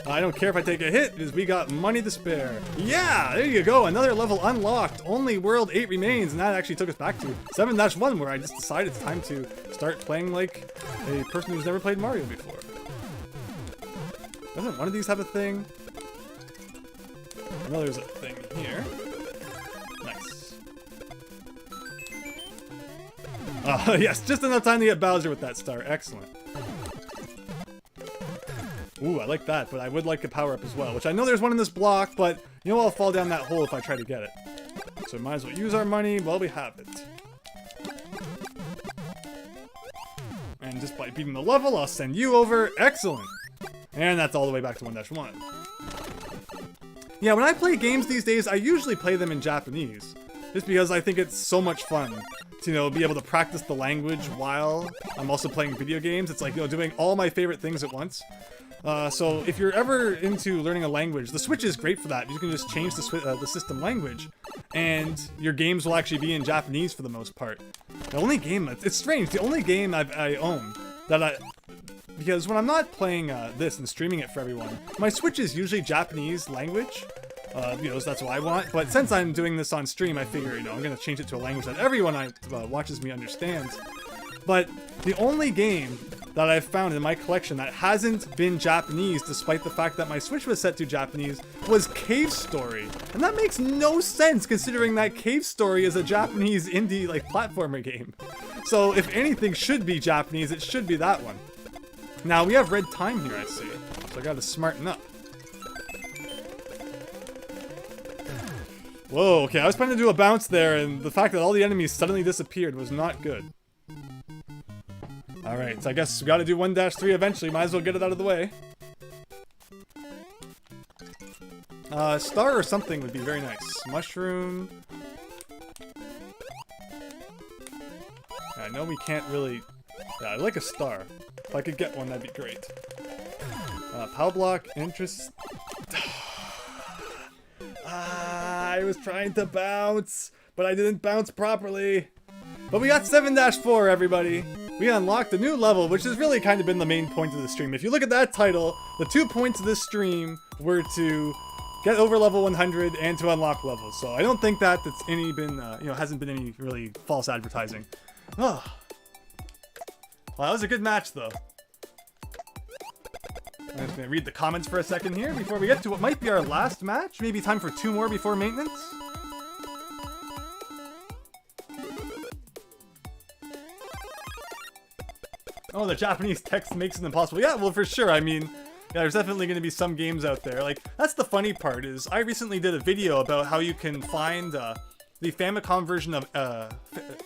I don't care if I take a hit, because we got money to spare. Yeah, there you go. Another level unlocked. Only World 8 remains, and that actually took us back to 7-1, where I just decided it's time to start playing like a person who's never played Mario before. Doesn't one of these have a thing? I know there's a thing here. Nice. Yes, just enough time to get Bowser with that star. Excellent. Ooh, I like that, but I would like a power-up as well, which I know there's one in this block, but you know I'll fall down that hole if I try to get it. So might as well use our money while we have it. And just by beating the level, I'll send you over. Excellent! And that's all the way back to 1-1. Yeah, when I play games these days, I usually play them in Japanese. Just because I think it's so much fun to, you know, be able to practice the language while I'm also playing video games. It's like, you know, doing all my favorite things at once. So if you're ever into learning a language, the Switch is great for that. You can just change the system language, and your games will actually be in Japanese for the most part. The only game, it's strange, the only game I own that because when I'm not playing this and streaming it for everyone, my Switch is usually Japanese language. You know, so that's what I want. But since I'm doing this on stream, I figure, you know, I'm gonna change it to a language that everyone watches me understands. But the only game that I've found in my collection that hasn't been Japanese, despite the fact that my Switch was set to Japanese, was Cave Story. And that makes no sense considering that Cave Story is a Japanese indie, like, platformer game. So if anything should be Japanese, it should be that one. Now, we have red time here, I see. So I gotta smarten up. Whoa, okay, I was trying to do a bounce there, and the fact that all the enemies suddenly disappeared was not good. Alright, so I guess we gotta do 1-3 eventually. Might as well get it out of the way. Star or something would be very nice. Mushroom. I know we can't really... Yeah, I'd like a star. If I could get one, that'd be great. Power block, interest... I was trying to bounce, but I didn't bounce properly. But we got 7-4, everybody. We unlocked a new level, which has really kind of been the main point of the stream. If you look at that title, the 2 points of this stream were to get over level 100 and to unlock levels. So I don't think that that's any been, you know, hasn't been any really false advertising. Oh. Well, that was a good match, though. I'm just gonna read the comments for a second here before we get to what might be our last match. Maybe time for 2 more before maintenance. Oh, the Japanese text makes it impossible. Yeah, well, for sure. I mean, yeah, there's definitely going to be some games out there. Like, that's the funny part is I recently did a video about how you can find the Famicom version of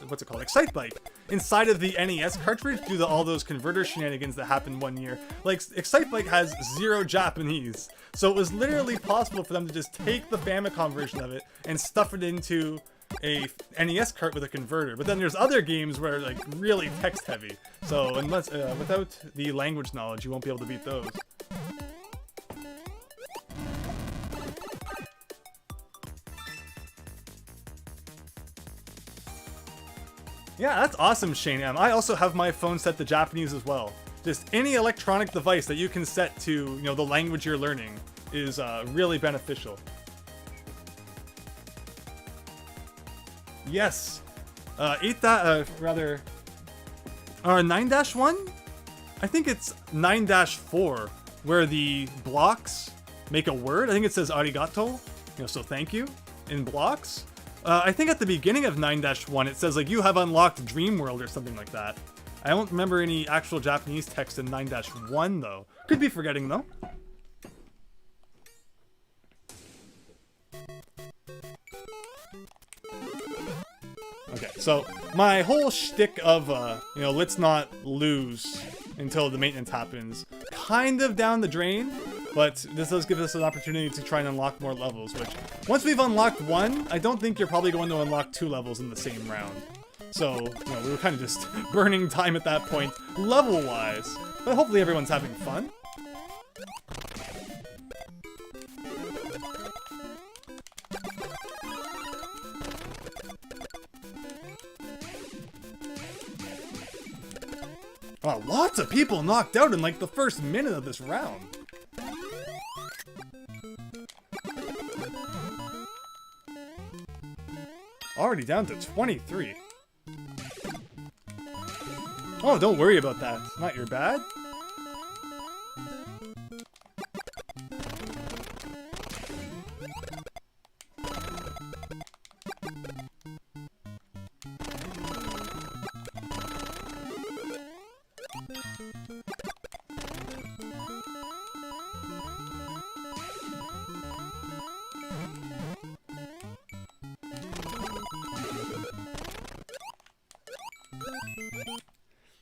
what's it called, Excite Bike, inside of the NES cartridge due to all those converter shenanigans that happened one year. Like, Excite Bike has 0 Japanese, so it was literally possible for them to just take the Famicom version of it and stuff it into a NES cart with a converter. But then there's other games where, like, really text heavy, so unless without the language knowledge, you won't be able to beat those. Yeah, that's awesome, Shane M. I also have my phone set to Japanese as well. Just any electronic device that you can set to, you know, the language you're learning is really beneficial. Yes. 9-1? I think it's 9-4, where the blocks make a word. I think it says arigato, you know, so thank you, in blocks. I think at the beginning of 9-1, it says, like, you have unlocked Dream World or something like that. I don't remember any actual Japanese text in 9-1, though. Could be forgetting, though. Okay, so my whole shtick of, you know, let's not lose until the maintenance happens, kind of down the drain. But this does give us an opportunity to try and unlock more levels, which, once we've unlocked 1, I don't think you're probably going to unlock 2 levels in the same round. So, you know, we were kind of just burning time at that point, level-wise. But hopefully everyone's having fun. Oh, lots of people knocked out in, like, the first minute of this round. Already down to 23. Oh, don't worry about that. It's not your bad.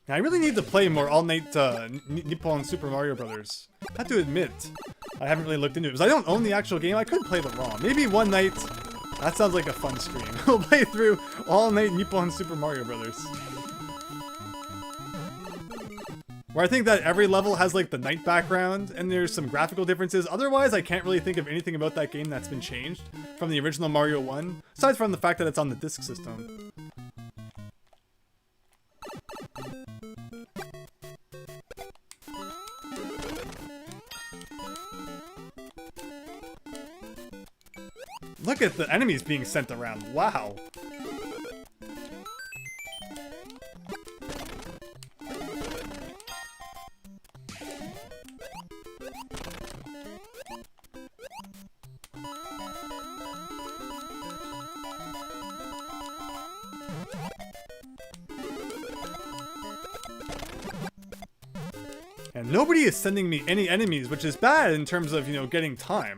Now, I really need to play more all-night Nippon Super Mario Brothers. I have to admit, I haven't really looked into it, because I don't own the actual game. I could play the ROM. Maybe one night, that sounds like a fun stream. We'll play through all-night Nippon Super Mario Brothers. Where I think that every level has, like, the night background, and there's some graphical differences. Otherwise, I can't really think of anything about that game that's been changed from the original Mario 1, aside from the fact that it's on the disc system. Look at the enemies being sent around. Wow. And nobody is sending me any enemies, which is bad in terms of, you know, getting time.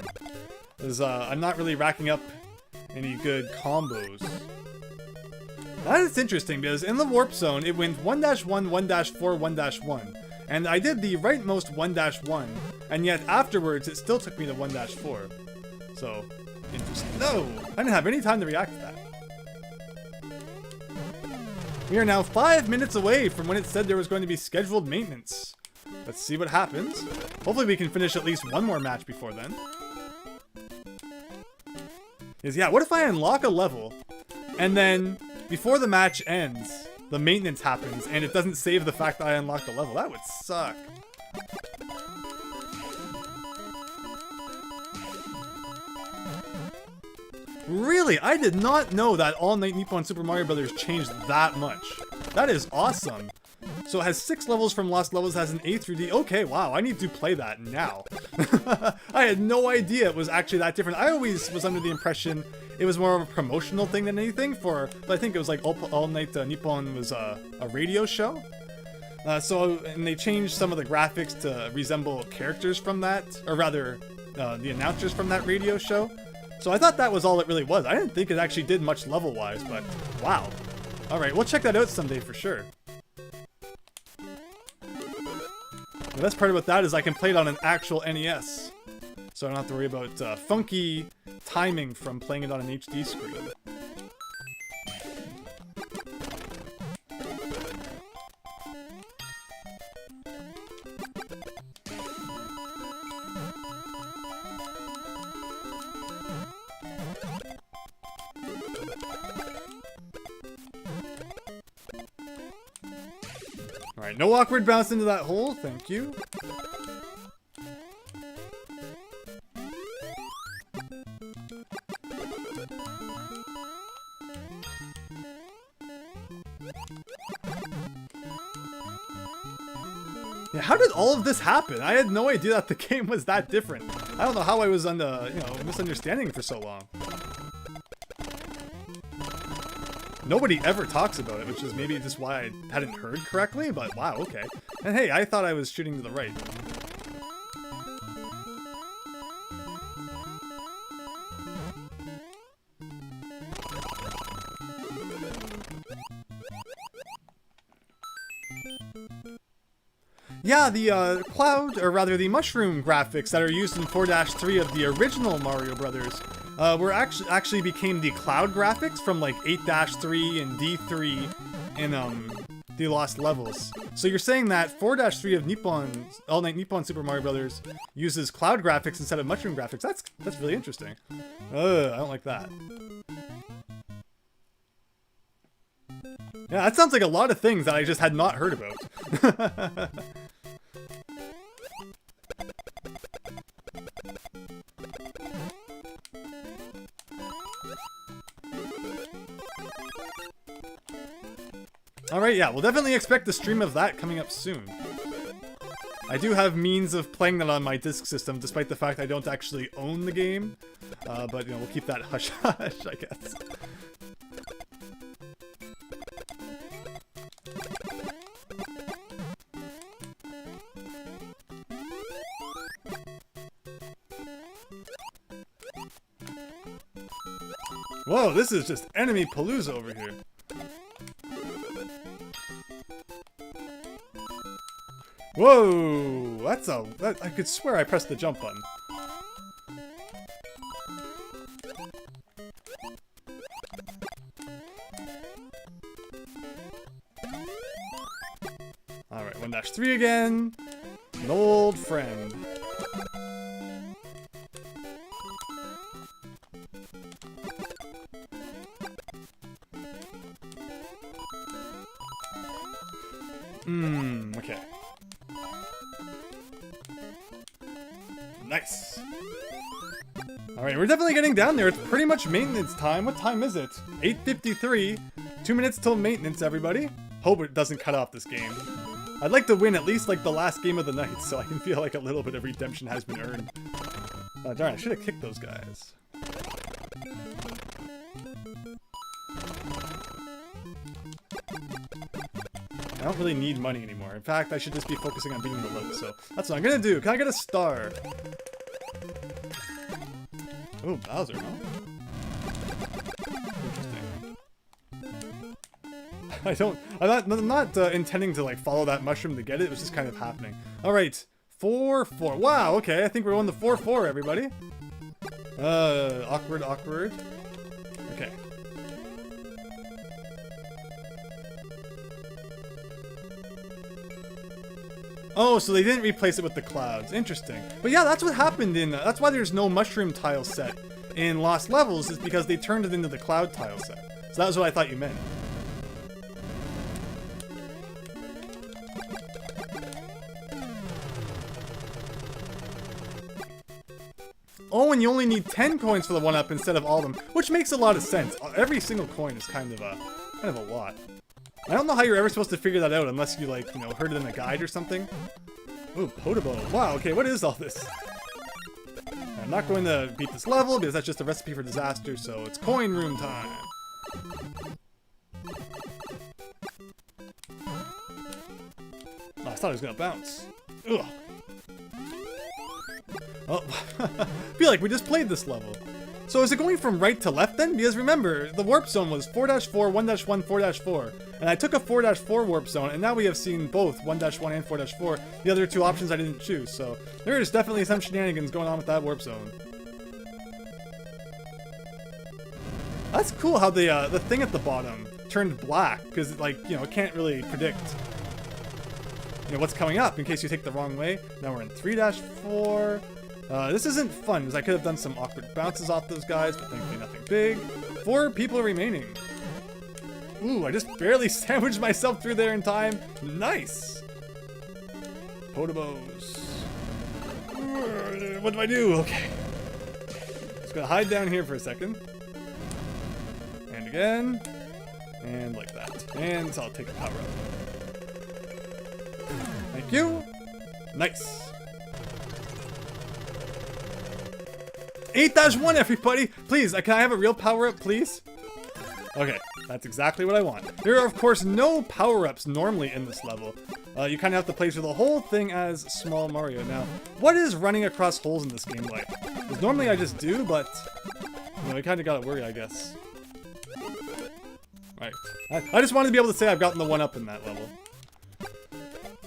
Because I'm not really racking up any good combos. That is interesting, because in the Warp Zone, it went 1-1, 1-4, 1-1. And I did the rightmost 1-1, and yet afterwards it still took me to 1-4. So, interesting. No! I didn't have any time to react to that. We are now 5 minutes away from when it said there was going to be scheduled maintenance. Let's see what happens. Hopefully we can finish at least one more match before then. Yeah, what if I unlock a level, and then, before the match ends, the maintenance happens, and it doesn't save the fact that I unlocked the level? That would suck. Really? I did not know that All Night Nippon Super Mario Brothers changed that much. That is awesome. So it has 6 levels from Lost Levels, has an A through D. Okay, wow, I need to play that now. I had no idea it was actually that different. I always was under the impression it was more of a promotional thing than anything but I think it was like All Night Nippon was a radio show. And they changed some of the graphics to resemble characters from that, or rather, the announcers from that radio show. So I thought that was all it really was. I didn't think it actually did much level-wise, but wow. Alright, we'll check that out someday for sure. The best part about that is I can play it on an actual NES. So I don't have to worry about funky timing from playing it on an HD screen. Alright, no awkward bounce into that hole, thank you. Yeah, how did all of this happen? I had no idea that the game was that different. I don't know how I was on the, misunderstanding for so long. Nobody ever talks about it, which is maybe just why I hadn't heard correctly, but wow, okay. And hey, I thought I was shooting to the right. Yeah, the cloud, or rather the mushroom graphics that are used in 4-3 of the original Mario Brothers were actually became the cloud graphics from like 8-3 and D3 in the Lost Levels. So you're saying that 4-3 of All Night Nippon Super Mario Brothers uses cloud graphics instead of mushroom graphics. That's really interesting. I don't like that. Yeah, that sounds like a lot of things that I just had not heard about. Alright, yeah, we'll definitely expect the stream of that coming up soon. I do have means of playing that on my disk system, despite the fact I don't actually own the game. But, we'll keep that hush-hush, I guess. Whoa, this is just enemy palooza over here. Whoa! I could swear I pressed the jump button. Alright, 1-3 again. An old friend. Okay. Nice. Alright, we're definitely getting down there. It's pretty much maintenance time. What time is it? 8:53. 2 minutes till maintenance, everybody. Hope it doesn't cut off this game. I'd like to win at least like the last game of the night, so I can feel like a little bit of redemption has been earned. Darn, I should have kicked those guys. I don't really need money anymore. In fact, I should just be focusing on beating the loot, so that's what I'm gonna do. Can I get a star? Oh, Bowser, huh? Interesting. I'm not intending to like follow that mushroom to get it. It was just kind of happening. All right, 4-4. Wow. Okay, I think we're on the 4-4, everybody. Awkward. Okay. Oh, so they didn't replace it with the clouds. Interesting. But yeah, that's what happened in... that's why there's no mushroom tile set in Lost Levels, is because they turned it into the cloud tile set. So that was what I thought you meant. Oh, and you only need 10 coins for the 1-up instead of all of them, which makes a lot of sense. Every single coin is kind of a lot. I don't know how you're ever supposed to figure that out unless you, like, heard it in a guide or something. Ooh, Potabo. Wow, okay, what is all this? I'm not going to beat this level because that's just a recipe for disaster, so it's coin room time. Oh, I thought it was going to bounce. Ugh. Oh, I feel like we just played this level. So is it going from right to left then? Because remember, the warp zone was 4-4, 1-1, 4-4. And I took a 4-4 warp zone, and now we have seen both 1-1 and 4-4. The other two options I didn't choose, so there is definitely some shenanigans going on with that warp zone. That's cool how the thing at the bottom turned black, because like, you know, it can't really predict, you know, what's coming up in case you take the wrong way. Now we're in 3-4. This isn't fun, because I could have done some awkward bounces off those guys, but thankfully nothing big. 4 people remaining. Ooh, I just barely sandwiched myself through there in time. Nice! Potobos. What do I do? Okay. Just gonna hide down here for a second. And again. And like that. And so I'll take a power up. Thank you. Nice. 8-1, everybody! Please, can I have a real power-up, please? Okay, that's exactly what I want. There are, of course, no power-ups normally in this level. You kind of have to play through the whole thing as Small Mario. Now, what is running across holes in this game like? Because normally I just do, but, you know, I kind of gotta worry, I guess. Right. I just wanted to be able to say I've gotten the 1-up in that level.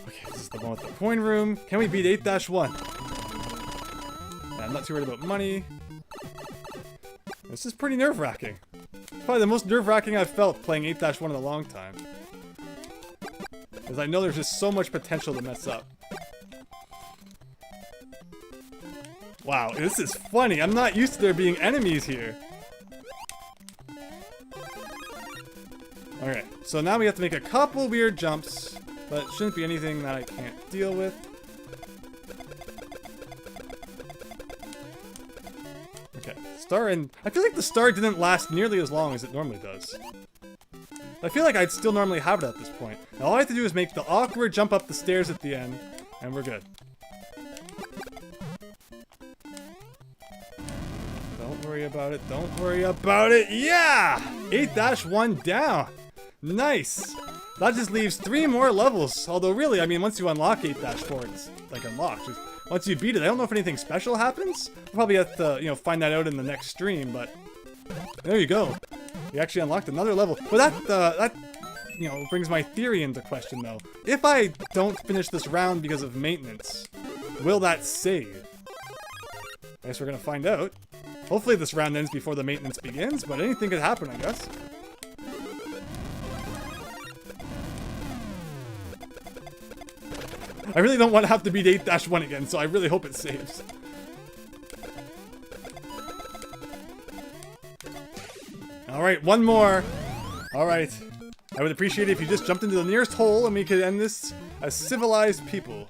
Okay, this is the one with the coin room. Can we beat 8-1? I'm not too worried about money. This is pretty nerve-wracking. It's probably the most nerve-wracking I've felt playing 8-1 in a long time. Because I know there's just so much potential to mess up. Wow, this is funny. I'm not used to there being enemies here. Okay, so now we have to make a couple weird jumps, but it shouldn't be anything that I can't deal with. Okay, star, and I feel like the star didn't last nearly as long as it normally does. I feel like I'd still normally have it at this point. Now all I have to do is make the awkward jump up the stairs at the end, and we're good. Don't worry about it, don't worry about it, yeah! 8-1 down! Nice! That just leaves 3 more levels, although really, I mean, once you unlock 8-4, it's like unlocked. Just once you beat it, I don't know if anything special happens. We'll probably have to, you know, find that out in the next stream, but there you go. We actually unlocked another level. But that, you know, brings my theory into question, though. If I don't finish this round because of maintenance, will that save? I guess we're gonna find out. Hopefully this round ends before the maintenance begins, but anything could happen, I guess. I really don't want to have to beat 8-1 again, so I really hope it saves. Alright, one more. Alright. I would appreciate it if you just jumped into the nearest hole and we could end this as civilized people.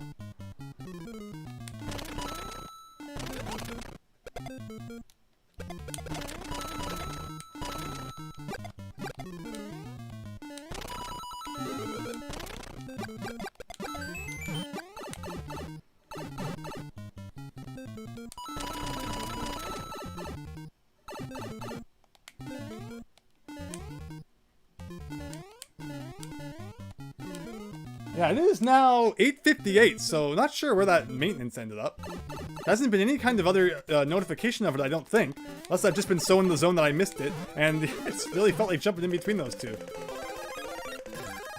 Yeah, it is now 8:58, so not sure where that maintenance ended up. There hasn't been any kind of other notification of it, I don't think. Unless I've just been so in the zone that I missed it, and it's really felt like jumping in between those two.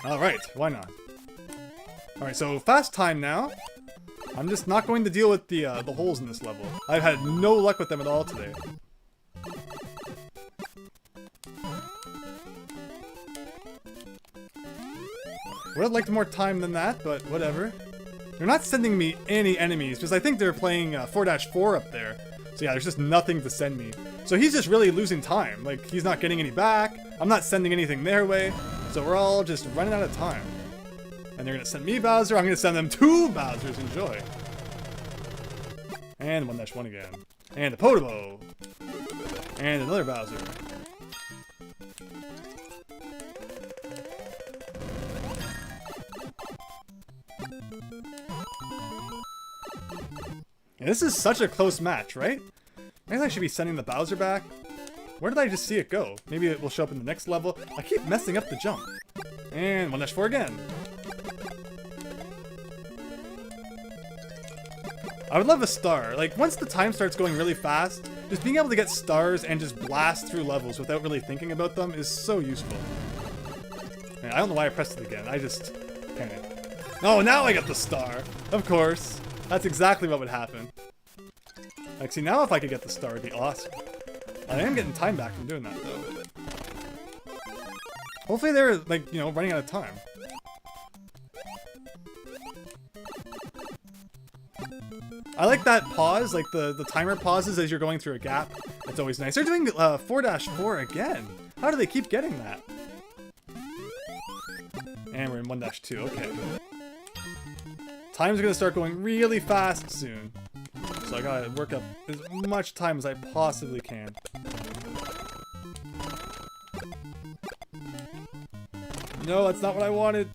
Alright, why not? Alright, so fast time now. I'm just not going to deal with the holes in this level. I've had no luck with them at all today. Would have liked more time than that, but whatever. They're not sending me any enemies, because I think they're playing 4-4 up there. So yeah, there's just nothing to send me. So he's just really losing time. Like, he's not getting any back. I'm not sending anything their way. So we're all just running out of time. And they're going to send me Bowser. I'm going to send them 2 Bowsers. Enjoy. And 1-1 again. And a Podobo. And another Bowser. And this is such a close match, right? Maybe I should be sending the Bowser back. Where did I just see it go? Maybe it will show up in the next level. I keep messing up the jump. And 1-4 again. I would love a star. Like, once the time starts going really fast, just being able to get stars and just blast through levels without really thinking about them is so useful. Man, I don't know why I pressed it again. I just... Okay. Oh, now I got the star. Of course. That's exactly what would happen. Like, see, now if I could get the star, it'd be awesome. I am getting time back from doing that, though. Hopefully they're, like, you know, running out of time. I like that pause, like the timer pauses as you're going through a gap. It's always nice. They're doing 4-4 again. How do they keep getting that? And we're in 1-2, okay. Time's gonna start going really fast soon. So I gotta work up as much time as I possibly can. No, that's not what I wanted.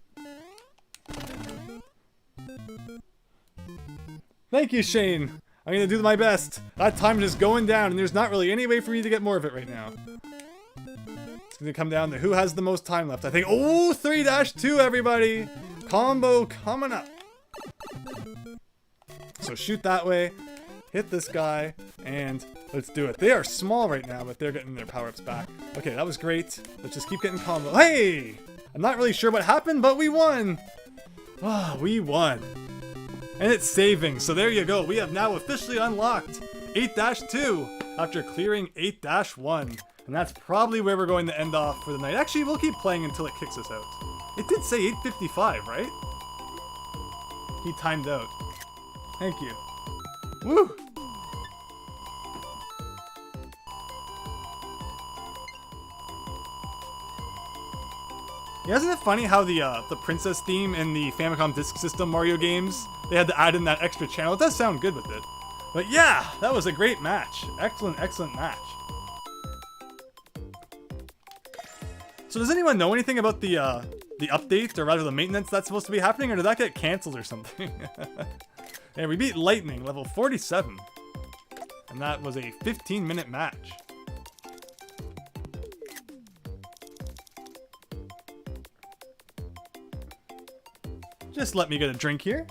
Thank you, Shane. I'm gonna do my best. That time's just going down, and there's not really any way for me to get more of it right now. It's gonna come down to who has the most time left. I think, oh, 3-2, everybody. Combo coming up. So shoot that way, hit this guy, and let's do it. They are small right now, but they're getting their power-ups back. Okay, that was great. Let's just keep getting combo. Hey! I'm not really sure what happened, but we won. Ah, we won. And it's saving, so there you go. We have now officially unlocked 8-2 after clearing 8-1. And that's probably where we're going to end off for the night. Actually, we'll keep playing until it kicks us out. It did say 8:55, right? He timed out. Thank you. Woo! Yeah, isn't it funny how the princess theme in the Famicom Disk System Mario games, they had to add in that extra channel? It does sound good with it. But yeah, that was a great match. Excellent, excellent match. So does anyone know anything about the update, or rather the maintenance that's supposed to be happening, or did that get cancelled or something? Yeah, we beat Lightning, level 47. And that was a 15-minute match. Just let me get a drink here.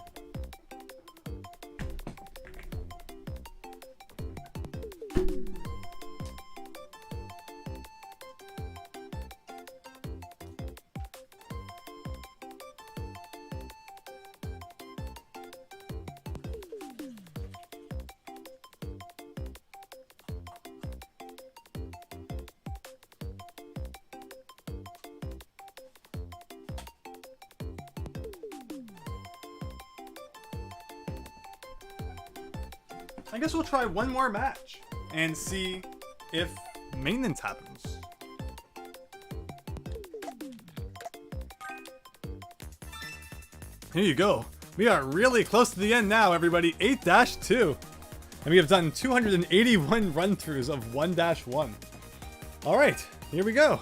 I guess we'll try one more match and see if maintenance happens. Here you go. We are really close to the end now, everybody. 8-2. And we have done 281 run-throughs of 1-1. Alright, here we go.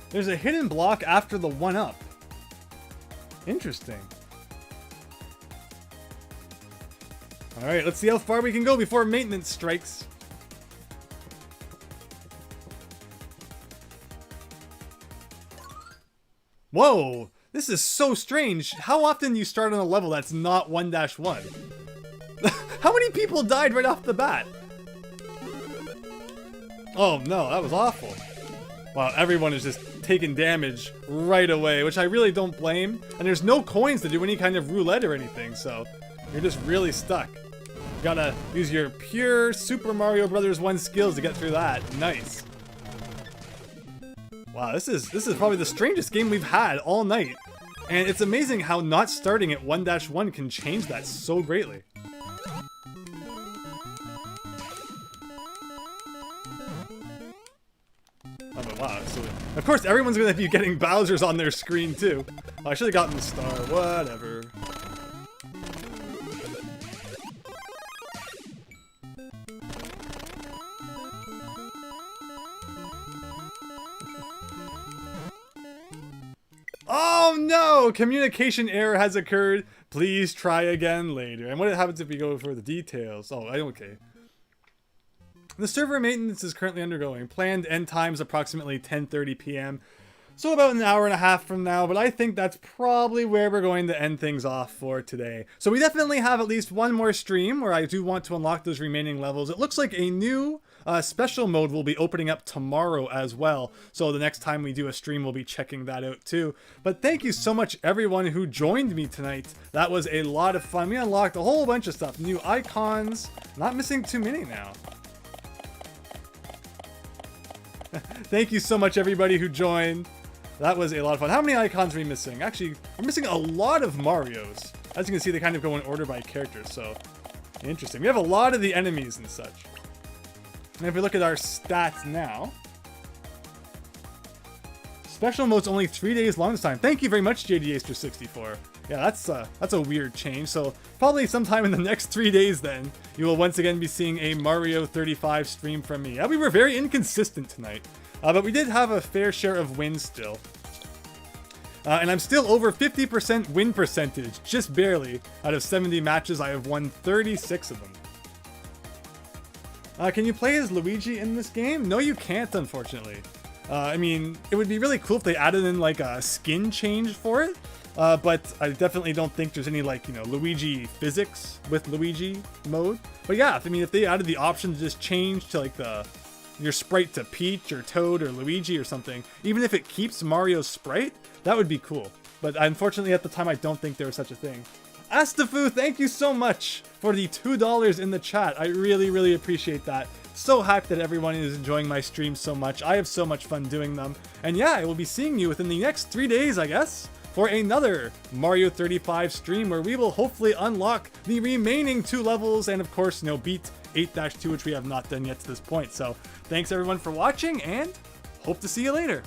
There's a hidden block after the 1-up. Interesting. Alright, let's see how far we can go before maintenance strikes. Whoa! This is so strange. How often do you start on a level that's not 1-1? How many people died right off the bat? Oh no, that was awful. Wow, everyone is just taking damage right away, which I really don't blame. And there's no coins to do any kind of roulette or anything, so you're just really stuck. You gotta use your pure Super Mario Bros. 1 skills to get through that. Nice. Wow, this is probably the strangest game we've had all night. And it's amazing how not starting at 1-1 can change that so greatly. Oh, but wow, so of course everyone's gonna be getting Bowser's on their screen too. Oh, I should have gotten the star, whatever. Oh no! Communication error has occurred. Please try again later. And what happens if we go for the details? Oh, okay. The server maintenance is currently undergoing. Planned end times approximately 10:30 p.m. So about an hour and a half from now, but I think that's probably where we're going to end things off for today. So we definitely have at least one more stream where I do want to unlock those remaining levels. It looks like a new special mode will be opening up tomorrow as well. So the next time we do a stream, we'll be checking that out too. But thank you so much everyone who joined me tonight. That was a lot of fun. We unlocked a whole bunch of stuff. New icons. Not missing too many now. Thank you so much everybody who joined. That was a lot of fun. How many icons are we missing? Actually, we're missing a lot of Marios. As you can see, they kind of go in order by character, so interesting. We have a lot of the enemies and such. And if we look at our stats now, special mode's only 3 days long this time. Thank you very much, JDAster64. Yeah, that's a weird change. So probably sometime in the next 3 days then, you will once again be seeing a Mario 35 stream from me. Yeah, we were very inconsistent tonight. But we did have a fair share of wins still. And I'm still over 50% win percentage, just barely. Out of 70 matches, I have won 36 of them. Can you play as Luigi in this game? No, you can't, unfortunately. I mean, it would be really cool if they added in like a skin change for it. But I definitely don't think there's any like, you know, Luigi physics with Luigi mode. But yeah, I mean, if they added the option to just change to like your sprite to Peach or Toad or Luigi or something, even if it keeps Mario's sprite, that would be cool. But unfortunately at the time I don't think there was such a thing. Astafu, thank you so much for the $2 in the chat. I really, really appreciate that. So happy that everyone is enjoying my streams so much. I have so much fun doing them. And yeah, I will be seeing you within the next 3 days, I guess, for another Mario 35 stream where we will hopefully unlock the remaining 2 levels and of course, you know, beat 8-2, which we have not done yet to this point. So thanks everyone for watching and hope to see you later.